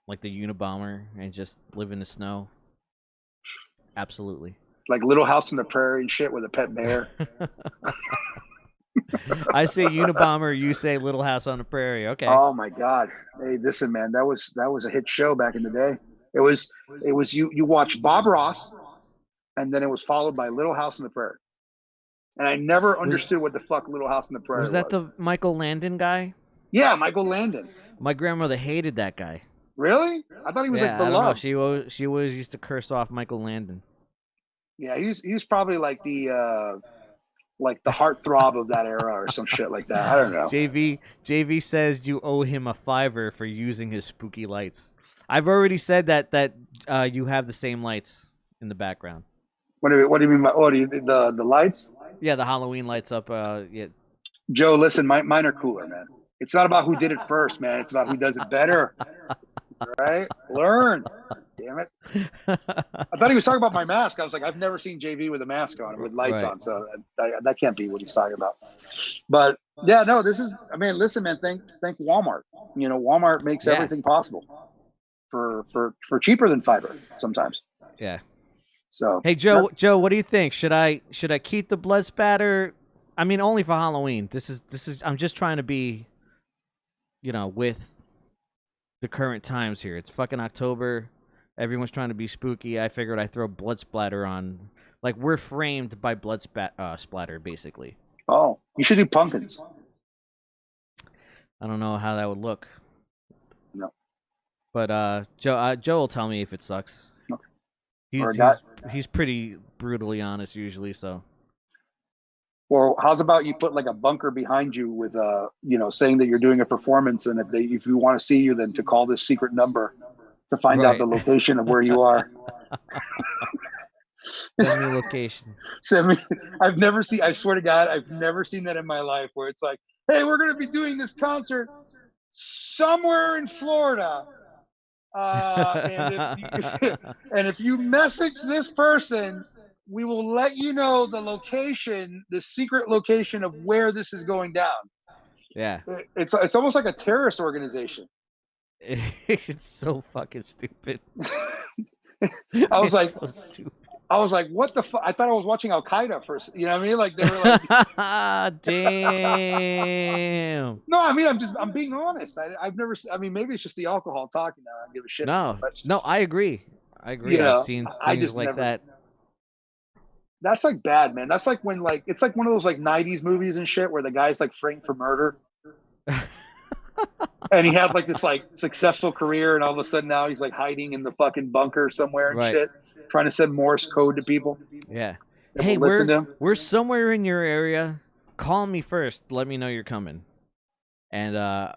the Unabomber and just live in the snow. Absolutely. Like Little House on the Prairie and shit with a pet bear. I say Unabomber, you say Little House on the Prairie. Okay. Oh my God. Hey, listen, man, that was a hit show back in the day. It was you watch Bob Ross, and then it was followed by Little House on the Prairie. And I never understood what the fuck Little House on the Prairie was. Was that the Michael Landon guy? Yeah, Michael Landon. My grandmother hated that guy. Really? I thought he was like beloved. I don't know. She always used to curse off Michael Landon. Yeah, he was probably like the heartthrob of that era or some shit like that. I don't know. JV says you owe him a $5 for using his spooky lights. I've already said that you have the same lights in the background. What do you mean by the lights? Yeah, the Halloween lights up. Yeah. Joe, listen, mine are cooler, man. It's not about who did it first, man. It's about who does it better. Right? Learn. Damn it. I thought he was talking about my mask. I was like, I've never seen JV with a mask on, with lights on. So that can't be what he's talking about. But yeah, no, listen, man, thank Walmart. You know, Walmart makes everything possible for cheaper than fiber sometimes. Yeah. So hey, Joe, what do you think? Should I keep the blood spatter? I mean, only for Halloween. This is I'm just trying to be, with the current times here. It's fucking October. Everyone's trying to be spooky. I figured I'd throw blood splatter on. Like, we're framed by blood splatter, basically. Oh, you should do pumpkins. I don't know how that would look. No. But Joe will tell me if it sucks. Okay. He's pretty brutally honest usually, so. Or how's about you put like a bunker behind you with saying that you're doing a performance, and if you want to see you, then to call this secret number to find out the location of where you are. Send me location. Send me. I swear to God, I've never seen that in my life where it's like, hey, we're going to be doing this concert somewhere in Florida. And if you message this person, we will let you know the location, the secret location of where this is going down. Yeah. It's almost like a terrorist organization. It's so fucking stupid. I was like, so stupid. I was like, what the fuck? I thought I was watching Al Qaeda first. You know what I mean? Like they were like, damn. No, I mean, I'm being honest. I've never. I mean, maybe it's just the alcohol talking. I don't give a shit. No, I agree. I've seen things like that. That's like bad, man. That's like when it's like one of those like '90s movies and shit where the guy's like framed for murder, and he had like this like successful career, and all of a sudden now he's like hiding in the fucking bunker somewhere and shit, trying to send Morse code to people. Yeah. Hey, we're somewhere in your area. Call me first. Let me know you're coming, and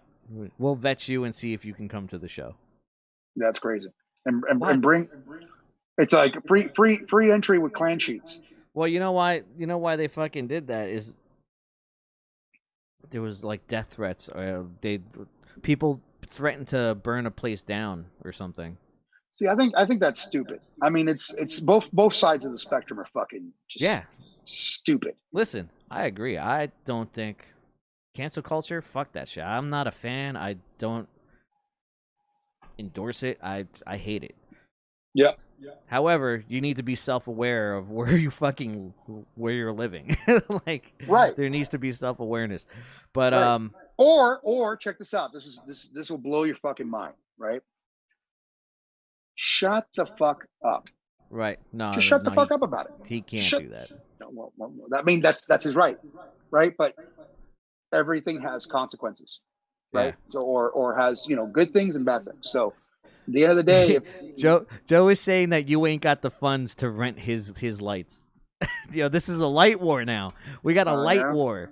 we'll vet you and see if you can come to the show. That's crazy. And bring. It's like free entry with clan sheets. Well, you know why they fucking did that is there was like death threats, or people threatened to burn a place down or something. See, I think that's stupid. I mean, it's both sides of the spectrum are fucking just stupid. Listen, I agree. I don't think cancel culture, fuck that shit. I'm not a fan. I don't endorse it. I hate it. Yeah. However, you need to be self-aware of where you're living. Like, right. There needs to be self-awareness. But right. Or check this out. This will blow your fucking mind, right? Shut the fuck up. Right. No. Just shut the fuck up about it. He can't do that. No, well, I mean that's his right. Right? But everything has consequences. Right? Yeah. So or has, good things and bad things. So at the end of the day, Joe is saying that you ain't got the funds to rent his lights. This is a light war now. We got a light war.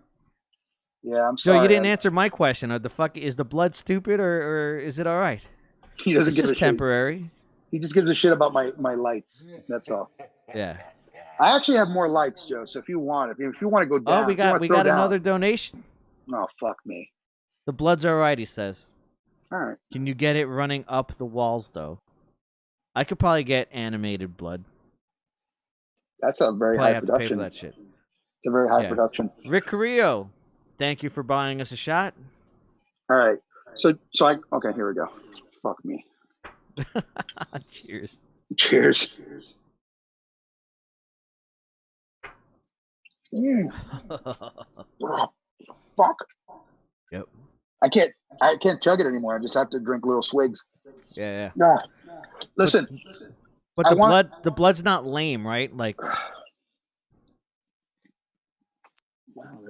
Yeah, I'm sorry. Joe, you didn't answer my question. Is the blood stupid or is it all right? He doesn't give a shit. Temporary. He just gives a shit about my lights. That's all. Yeah. I actually have more lights, Joe. So if you want to go down, we got another donation. Oh, fuck me. The blood's all right, he says. All right. Can you get it running up the walls, though? I could probably get animated blood. That's a very high production. Pay for that shit. It's a very high production. Rick Carrillo, thank you for buying us a shot. All right. So okay, here we go. Fuck me. Cheers. Cheers. Fuck. Yep. I can't chug it anymore. I just have to drink little swigs. Yeah. Nah. Listen. But the blood's not lame, right? Like, wow,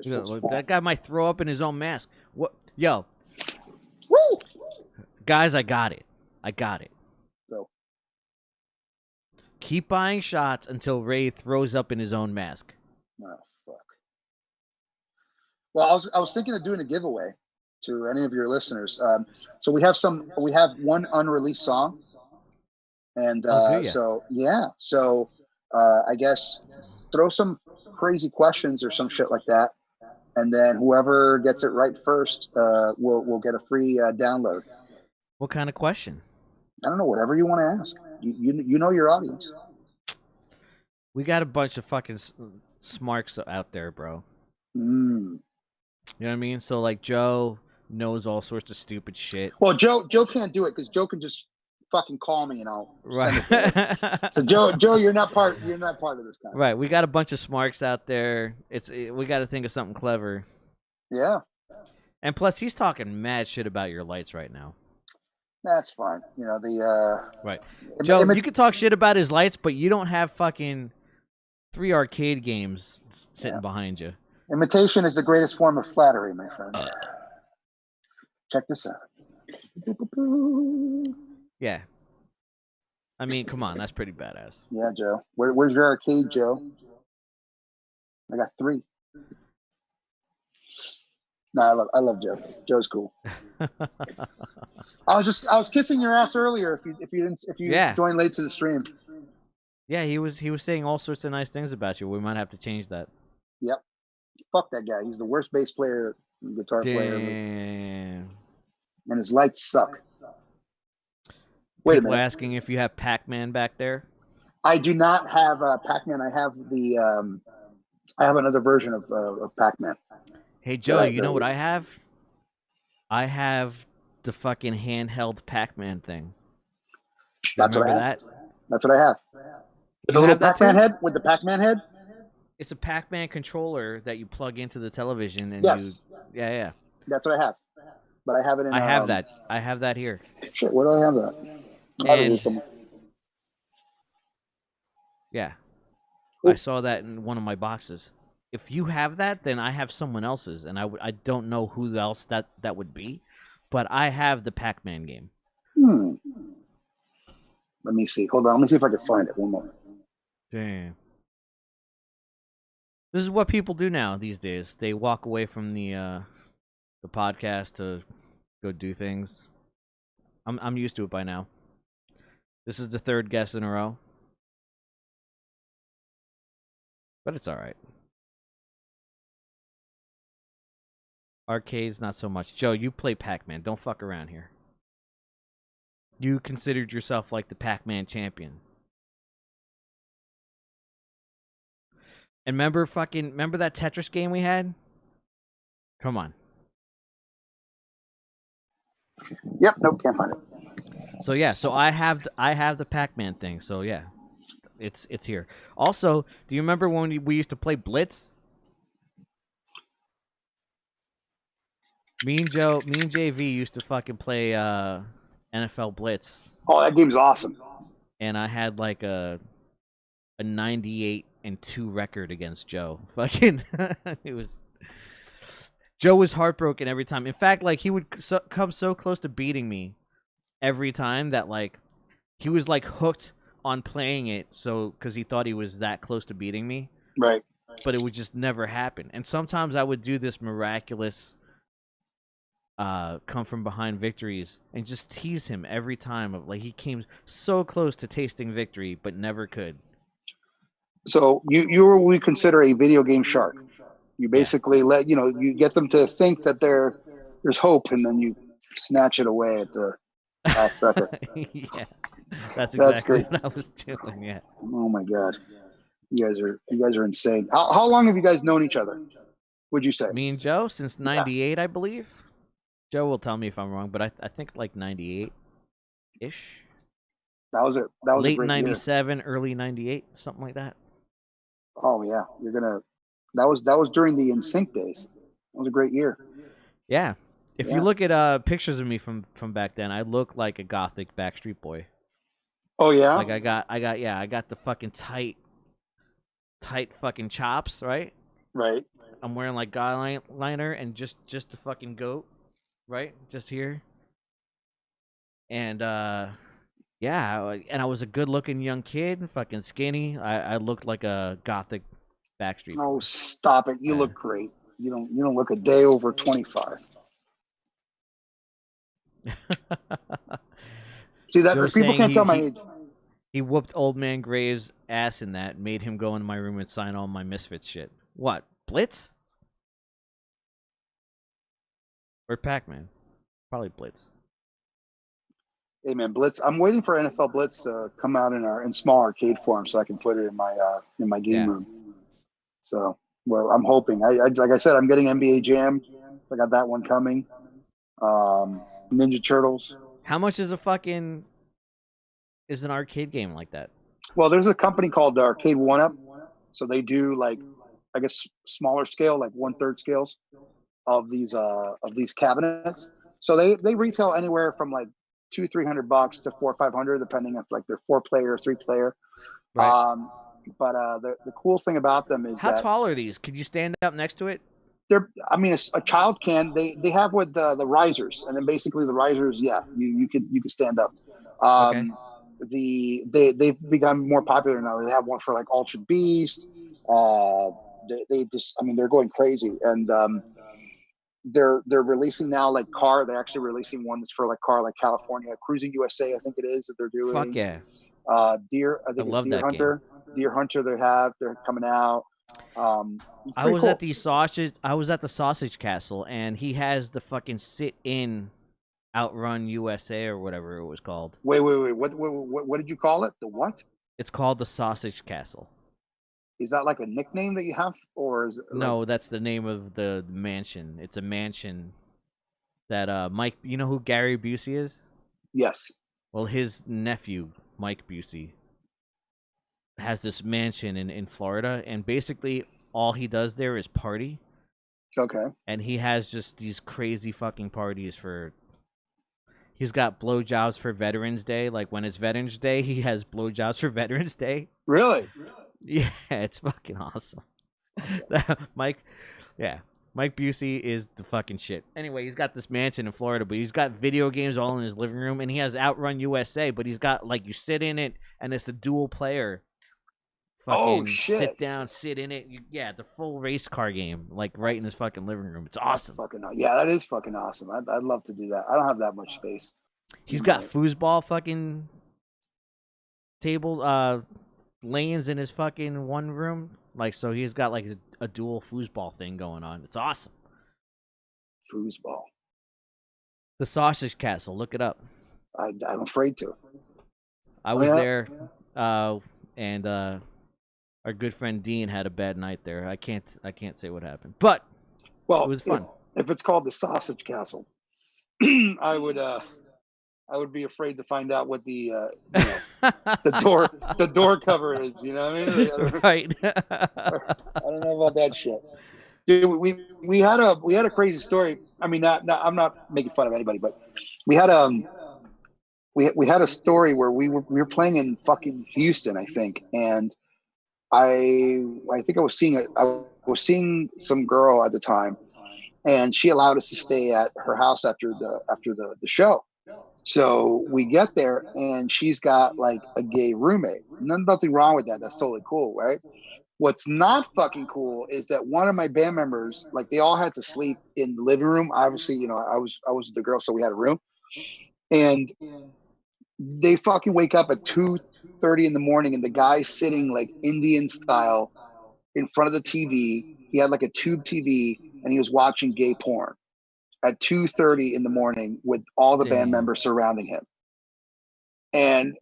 that guy might throw up in his own mask. What? Yo. Woo! Guys, I got it. Go. Keep buying shots until Ray throws up in his own mask. Oh, fuck. Well, I was thinking of doing a giveaway to any of your listeners. So we have one unreleased song, and so I guess throw some crazy questions or some shit like that, and then whoever gets it right first will get a free download. What kind of question? I don't know, whatever you want to ask. You know your audience. We got a bunch of fucking smarks out there, bro. Mm. You know what I mean? So like Joe knows all sorts of stupid shit. Well, Joe can't do it because Joe can just fucking call me and I'll. Right. So Joe, you're not part of this kind. Right. We got a bunch of smarks out there. We got to think of something clever. Yeah. And plus, he's talking mad shit about your lights right now. That's fine. Right. Joe, you can talk shit about his lights, but you don't have fucking 3 arcade games sitting behind you. Imitation is the greatest form of flattery, my friend. Check this out. Yeah. I mean, come on, that's pretty badass. Yeah, Joe. Where's your arcade, Joe? I got 3. No, I love Joe. Joe's cool. I was kissing your ass earlier. If you Yeah. joined late to the stream. Yeah, he was saying all sorts of nice things about you. We might have to change that. Yep. Fuck that guy. He's the worst bass player, guitar player, Damn. and his lights suck. Wait a People are minute. asking if you have Pac-Man back there. I do not have Pac-Man. I have I have another version of Pac-Man. Hey Joe, you know what I have? I have the fucking handheld Pac-Man thing. That's Remember what I have. that? That's what I have. With the You little have that Pac-Man too? head? With the Pac-Man head? It's a Pac-Man controller that you plug into the television and Yes. Yeah. That's what I have. But I have it in. I have that. I have that here. Shit, where do I have that? I have it here somewhere. Yeah. Ooh. I saw that in one of my boxes. If you have that, then I have someone else's, and I don't know who else that would be, but I have the Pac-Man game. Let me see. Hold on. Let me see if I can find it. One moment. Damn. This is what people do now these days. They walk away from the podcast to go do things. I'm used to it by now. This is the 3rd guest in a row. But it's alright. Arcades, not so much. Joe, you play Pac-Man. Don't fuck around here. You considered yourself like the Pac-Man champion. And remember that Tetris game we had? Come on. Yep, nope, can't find it. So yeah, so I have the Pac-Man thing. So yeah. It's here. Also, do you remember when we used to play Blitz? Me and JV used to fucking play NFL Blitz. Oh, that game's awesome. And I had like a 98-2 record against Joe. Fucking Joe was heartbroken every time. In fact, like he would come so close to beating me every time that like he was like hooked on playing it, so because he thought he was that close to beating me. Right. But it would just never happen. And sometimes I would do this miraculous come from behind victories and just tease him every time of like he came so close to tasting victory but never could. So you are what we consider a video game shark. You basically you get them to think that there's hope, and then you snatch it away at the last second. Yeah, that's exactly what I was doing. Yeah. Oh my god, you guys are insane. How long have you guys known each other? Would you say? Me and Joe since '98, I believe. Joe will tell me if I'm wrong, but I think like '98-ish. That was late a great '97, year. early '98, something like that. Oh yeah, that was during the NSYNC days. That was a great year. Yeah. If you look at pictures of me from back then, I look like a gothic Backstreet Boy. Oh yeah. Like I got the fucking tight fucking chops, right? Right. I'm wearing like guy liner and just the fucking goat, right? Just here. And yeah, and I was a good-looking young kid, fucking skinny. I looked like a gothic Backstreet Boy. Oh, stop it! You look great. You don't look a day over 25. See that people can't tell my age. He whooped old man Gray's ass in that, made him go into my room and sign all my Misfits shit. What? Blitz? Or Pac-Man? Probably Blitz. Hey man, Blitz. I'm waiting for NFL Blitz to come out in small arcade form so I can put it in my game room. So, well, I'm hoping. I like I said, I'm getting NBA Jam. I got that one coming. Ninja Turtles. How much is an arcade game like that? Well, there's a company called Arcade 1-Up. So they do like, I guess, smaller scale, like 1/3 scales of these cabinets. So they retail anywhere from like $200-$300 to $400 or $500, depending on like their 4-player, 3-player. Right. But the cool thing about them is how tall are these? Could you stand up next to it? I mean, a child can. They have what the risers, and then basically the risers, yeah, you could stand up. Okay. They've become more popular now. They have one for like Altered Beast. Uh, they just, I mean, they're going crazy, and they're releasing now like car. They're actually releasing one that's for like car, like California Cruising USA, I think it is, that they're Fuck doing. yeah. Deer, I I think it's love that game. Deer Hunter. They're coming out. It's I pretty was at cool. the sausage. I was at the Sausage Castle, and he has the fucking sit-in Outrun USA or whatever it was called. Wait. What did you call it? The what? It's called the Sausage Castle. Is that like a nickname that you have, or is it like? No, that's the name of the mansion. It's a mansion that Mike. You know who Gary Busey is? Yes. Well, his nephew Mike Busey has this mansion in Florida, and basically all he does there is party. Okay. And he has just these crazy fucking parties for. He's got blowjobs for Veterans Day. Like when it's Veterans Day, he has blowjobs for Veterans Day. Really? Yeah, it's fucking awesome. Mike, yeah, Mike Busey is the fucking shit. Anyway, he's got this mansion in Florida, but he's got video games all in his living room, and he has Outrun USA. But he's got like you sit in it, and it's the dual player. Oh Fucking shit! sit down, sit in it. Yeah, the full race car game, like right in his fucking living room. It's awesome. Fucking yeah, that is fucking awesome. I'd love to do that. I don't have that much space. He's got foosball fucking tables, lanes in his fucking one room. Like, so he's got like a dual foosball thing going on. It's awesome. Foosball. The Sausage Castle. Look it up. I'm afraid to. I was there, and our good friend Dean had a bad night there. I can't say what happened, but it was fun. If it's called the Sausage Castle, I would be afraid to find out what the the door cover is. You know what I mean? Right. I don't know about that shit. Dude, we had a crazy story. I mean, I'm not making fun of anybody, but we had we had a story where we were playing in fucking Houston, I think, and I think I was seeing some girl at the time, and she allowed us to stay at her house after the show. So we get there, and she's got like a gay roommate. Nothing wrong with that. That's totally cool, right? What's not fucking cool is that one of my band members, like they all had to sleep in the living room. Obviously, you know, I was with the girl, so we had a room, and they fucking wake up at 2:30 in the morning, and the guy's sitting like Indian style in front of the TV. He had like a tube TV, and he was watching gay porn at 2:30 in the morning with all the band members surrounding him. And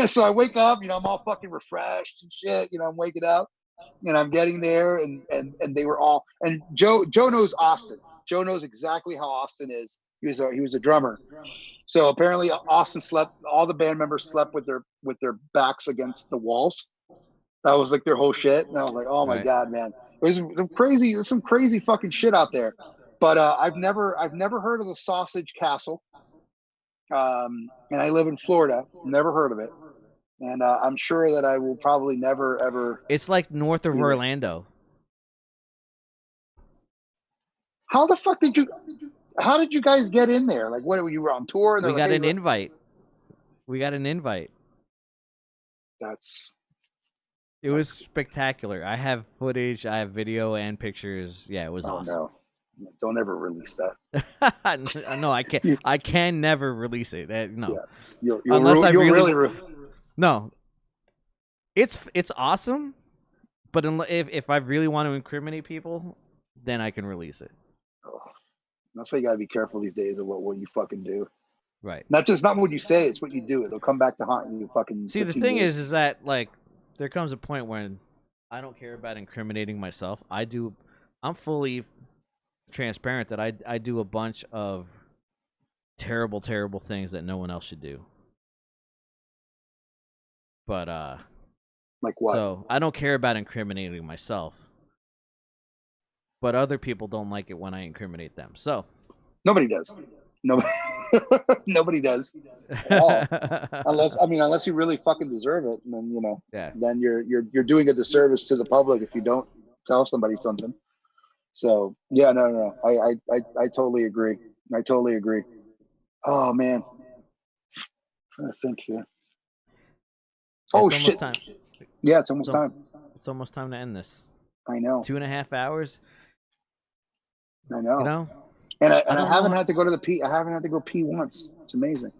so I wake up, you know, I'm all fucking refreshed and shit. You know, I'm waking up and I'm getting there, and they were all, and Joe knows Austin. Joe knows exactly how Austin is. He was a drummer. So apparently Austin slept, all the band members slept with their backs against the walls. That was like their whole shit. And I was like, oh my God, man. There's some crazy fucking shit out there. But I've never heard of the Sausage Castle. And I live in Florida. Never heard of it. And I'm sure that I will probably never ever. It's like north of Orlando. How the fuck did you? How did you guys get in there? Like, what, you were on tour? And we got an invite. We got an invite. It was spectacular. I have footage, I have video and pictures. Yeah, it was awesome. No. Don't ever release that. No, I can't. I can never release it. No, yeah. Unless I really. No, it's awesome, but if I really want to incriminate people, then I can release it. Oh, that's why you gotta be careful these days of what you fucking do. Right. Not what you say; it's what you do. It'll come back to haunt you. Fucking. See, the thing is that like there comes a point when I don't care about incriminating myself. I'm fully transparent that I do a bunch of terrible things that no one else should do, but like what? So I don't care about incriminating myself, but other people don't like it when I incriminate them. So nobody does. Nobody does at all. unless you really fucking deserve it, and then then you're doing a disservice to the public if you don't tell somebody something. So yeah, no. I totally agree. I totally agree. Oh man, I think here. Oh It's almost shit. time. Yeah, it's almost It's, time. it's almost time to end this. I know. 2.5 hours. I You know. know, And I I don't haven't know. had to go to the pee. I haven't had to go pee once. It's amazing.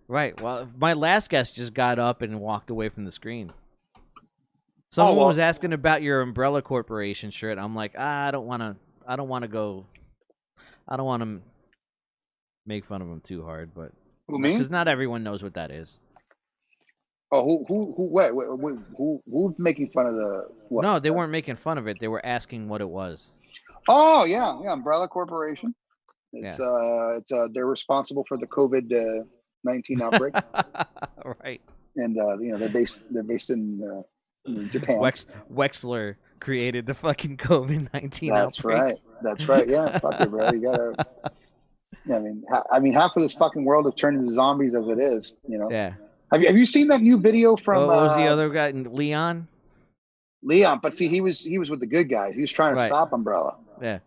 Right. Well, my last guest just got up and walked away from the screen. Oh Someone well. was asking about your Umbrella Corporation shirt. I'm like, I don't want to. I don't want to go. I don't want to make fun of them too hard, but Who, me? because not everyone knows what that is. Oh, wait, who's making fun of the what? No, they weren't making fun of it. They were asking what it was. Oh yeah, Umbrella Corporation. Yeah. They're responsible for the COVID-19 outbreak, Right. and they're based in Japan. Wexler created the fucking COVID-19 That's outbreak. right. That's right. Yeah, fuck it, bro. You gotta. Yeah, I mean, half of this fucking world has turned into zombies as it is. Yeah. Have you seen that new video from What was the other guy? Leon? Leon? But see, he was with the good guys. He was trying to Right. stop Umbrella. Yeah.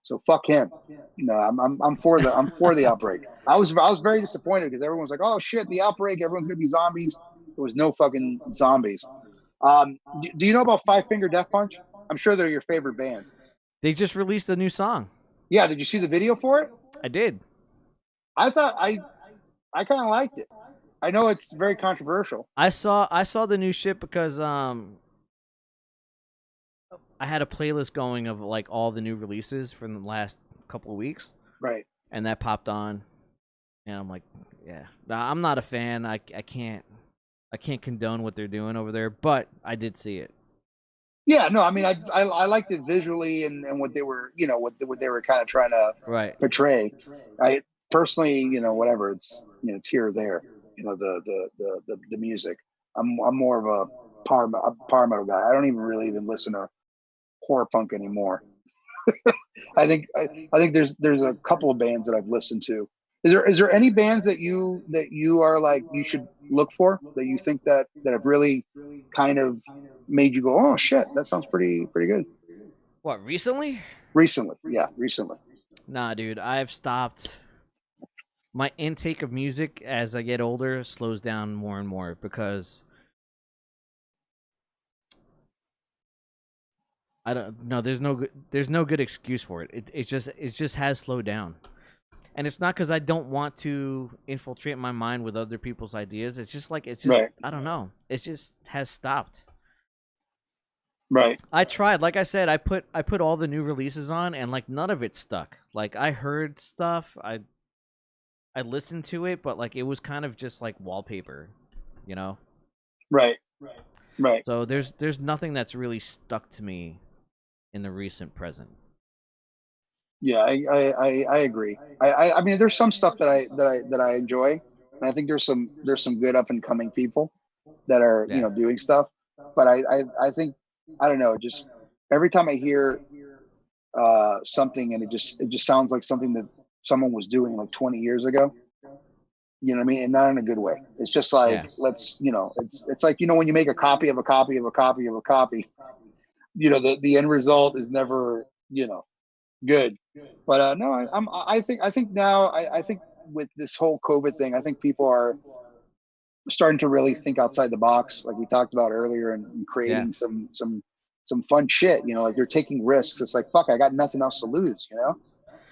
So fuck him. No, I'm for the outbreak. I was very disappointed because everyone was like, oh shit, the outbreak. Everyone's gonna be zombies. There was no fucking zombies. Do you know about Five Finger Death Punch? I'm sure they're your favorite band. They just released a new song. Yeah, did you see the video for it? I did. I thought I kind of liked it. I know it's very controversial. I saw the new shit because I had a playlist going of like all the new releases from the last couple of weeks, Right. and that popped on, and I'm like, yeah, nah, I'm not a fan. I can't condone what they're doing over there, but I did see it. Yeah, no, I mean, I liked it visually and what they were, what they were kind of trying to Right. portray. I personally, whatever, it's here or there, the music. I'm more of a power metal guy. I don't even really even listen to horror punk anymore. I think there's a couple of bands that I've listened to. Is there any bands that you are like you should look for that you think that have really kind of made you go, oh shit, that sounds pretty good? What, recently? Recently, yeah, recently. Nah, dude, I've stopped. My intake of music as I get older slows down more and more because I don't no there's no good excuse for it. It just has slowed down. And it's not cuz I don't want to infiltrate my mind with other people's ideas. It's just Right, I don't know. It just has stopped. right. I tried, like I said, I put all the new releases on and like none of it stuck. Like I heard stuff, I listened to it, but like it was kind of just like wallpaper, you know? Right, right. So there's nothing that's really stuck to me in the recent present. Yeah, I agree. I mean, there's some stuff that I enjoy, and I think there's some good up and coming people that are Yeah. doing stuff. But I think I don't know. Just every time I hear something, and it just sounds like something that someone was doing like 20 years ago. You know what I mean? And not in a good way. It's just like Yeah. it's like when you make a copy of a copy of a copy of a copy. The end result is never good. But no, I think now I think with this whole COVID thing, I think people are starting to really think outside the box, like we talked about earlier, and Yeah. creating some fun shit. Like they're taking risks. It's like fuck, I got nothing else to lose.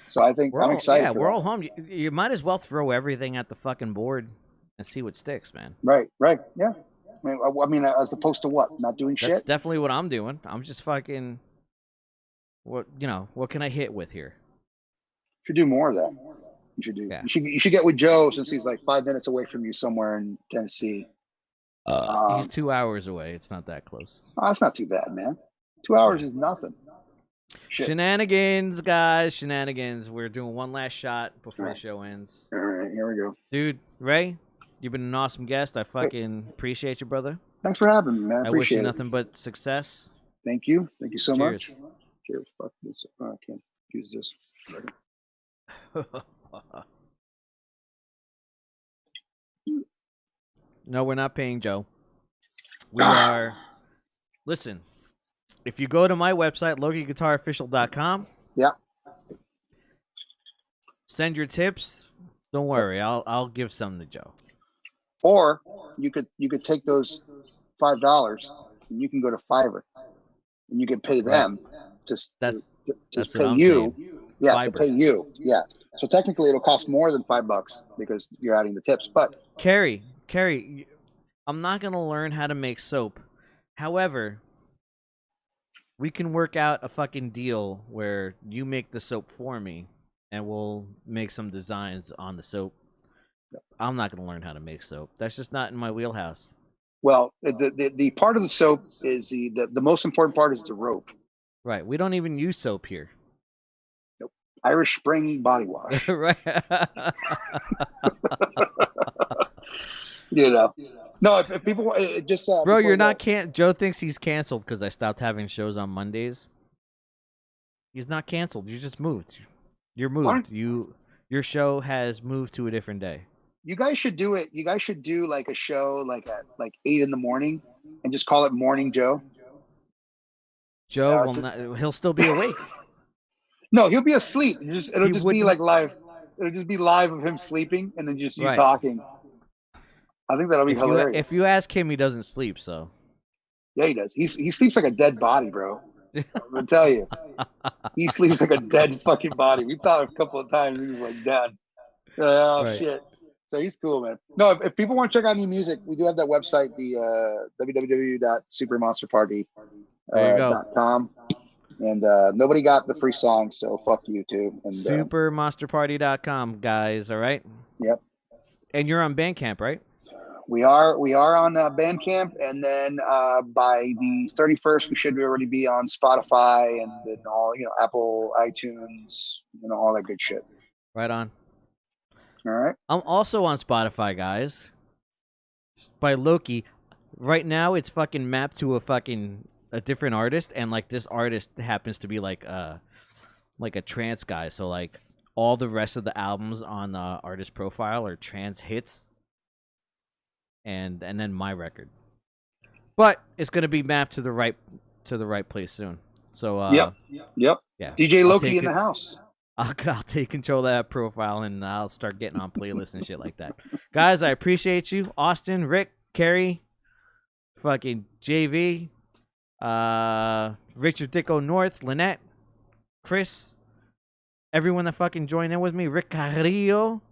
So I think I'm excited for We're that. all home. You might as well throw everything at the fucking board and see what sticks, man. Right, right, yeah. I mean, as opposed to what? Not doing That's shit. definitely what I'm doing. I'm just fucking what can I hit with here? Should do more of that. You should do. Yeah. You should get with Joe since he's like 5 minutes away from you somewhere in Tennessee. He's Um, 2 hours away. It's not that close. oh, that's not too bad, man. 2 hours Yeah. is nothing. Shit. Shenanigans, guys, shenanigans. We're doing one last shot before the show ends. All right, here we go. Dude, Ray, you've been an awesome guest. I Hey, fucking appreciate you, brother. thanks for having me, man. I wish you Appreciate it. nothing but success. Thank you. Thank you so Cheers. much. Cheers. Fuck this. Oh, I can't use this. No, we're not paying Joe. We are. Listen, if you go to my website, LokiGuitarOfficial.com, Yeah. send your tips. Don't worry, I'll give some to Joe. Or you could take those $5 and you can go to Fiverr and you can pay them to That's pay what I'm you. saying. Yeah, Fiverr. to pay you. Yeah. So technically, it'll cost more than $5 because you're adding the tips. But Carrie, I'm not gonna learn how to make soap. However, we can work out a fucking deal where you make the soap for me, and we'll make some designs on the soap. I'm not gonna learn how to make soap. That's just not in my wheelhouse. well, the part of the soap is the most important part is the rope. Right. We don't even use soap here. Nope. Irish Spring body wash. Right. You know. No, if people just Bro, you're not Joe thinks he's canceled because I stopped having shows on Mondays. He's not canceled. You just moved. You're moved. Your show has moved to a different day. You guys should do it. You guys should do like a show like at 8 a.m. and just call it Morning Joe. Joe will not. He'll still be awake. No, he'll be asleep. It'll just be like live. It'll just be live of him sleeping and then just you talking. I think that'll be hilarious. If you ask him, he doesn't sleep. So yeah, he does. He sleeps like a dead body, bro. I'm gonna tell you, he sleeps like a dead fucking body. We thought a couple of times he was like done. Oh shit. So he's cool, man. No, if people want to check out new music, we do have that website, the www.supermonsterparty.com. And nobody got the free song, so fuck you too. And supermonsterparty.com, guys. All right. Yep. And you're on Bandcamp, right? We are on Bandcamp, and then by the 31st, we should already be on Spotify and then all Apple, iTunes, all that good shit. Right on. All right. I'm also on Spotify, guys. By Loki. Right now, it's fucking mapped to a different artist, and like this artist happens to be like a trance guy. So like all the rest of the albums on the artist profile are trance hits, and then my record. But it's gonna be mapped to the right place soon. So yep. Yeah. DJ Loki in the house. I'll take control of that profile and I'll start getting on playlists and shit like that. Guys, I appreciate you. Austin, Rick, Carrie, fucking JV, Richard Dicko North, Lynette, Chris, everyone that fucking joined in with me, Rick Carrillo,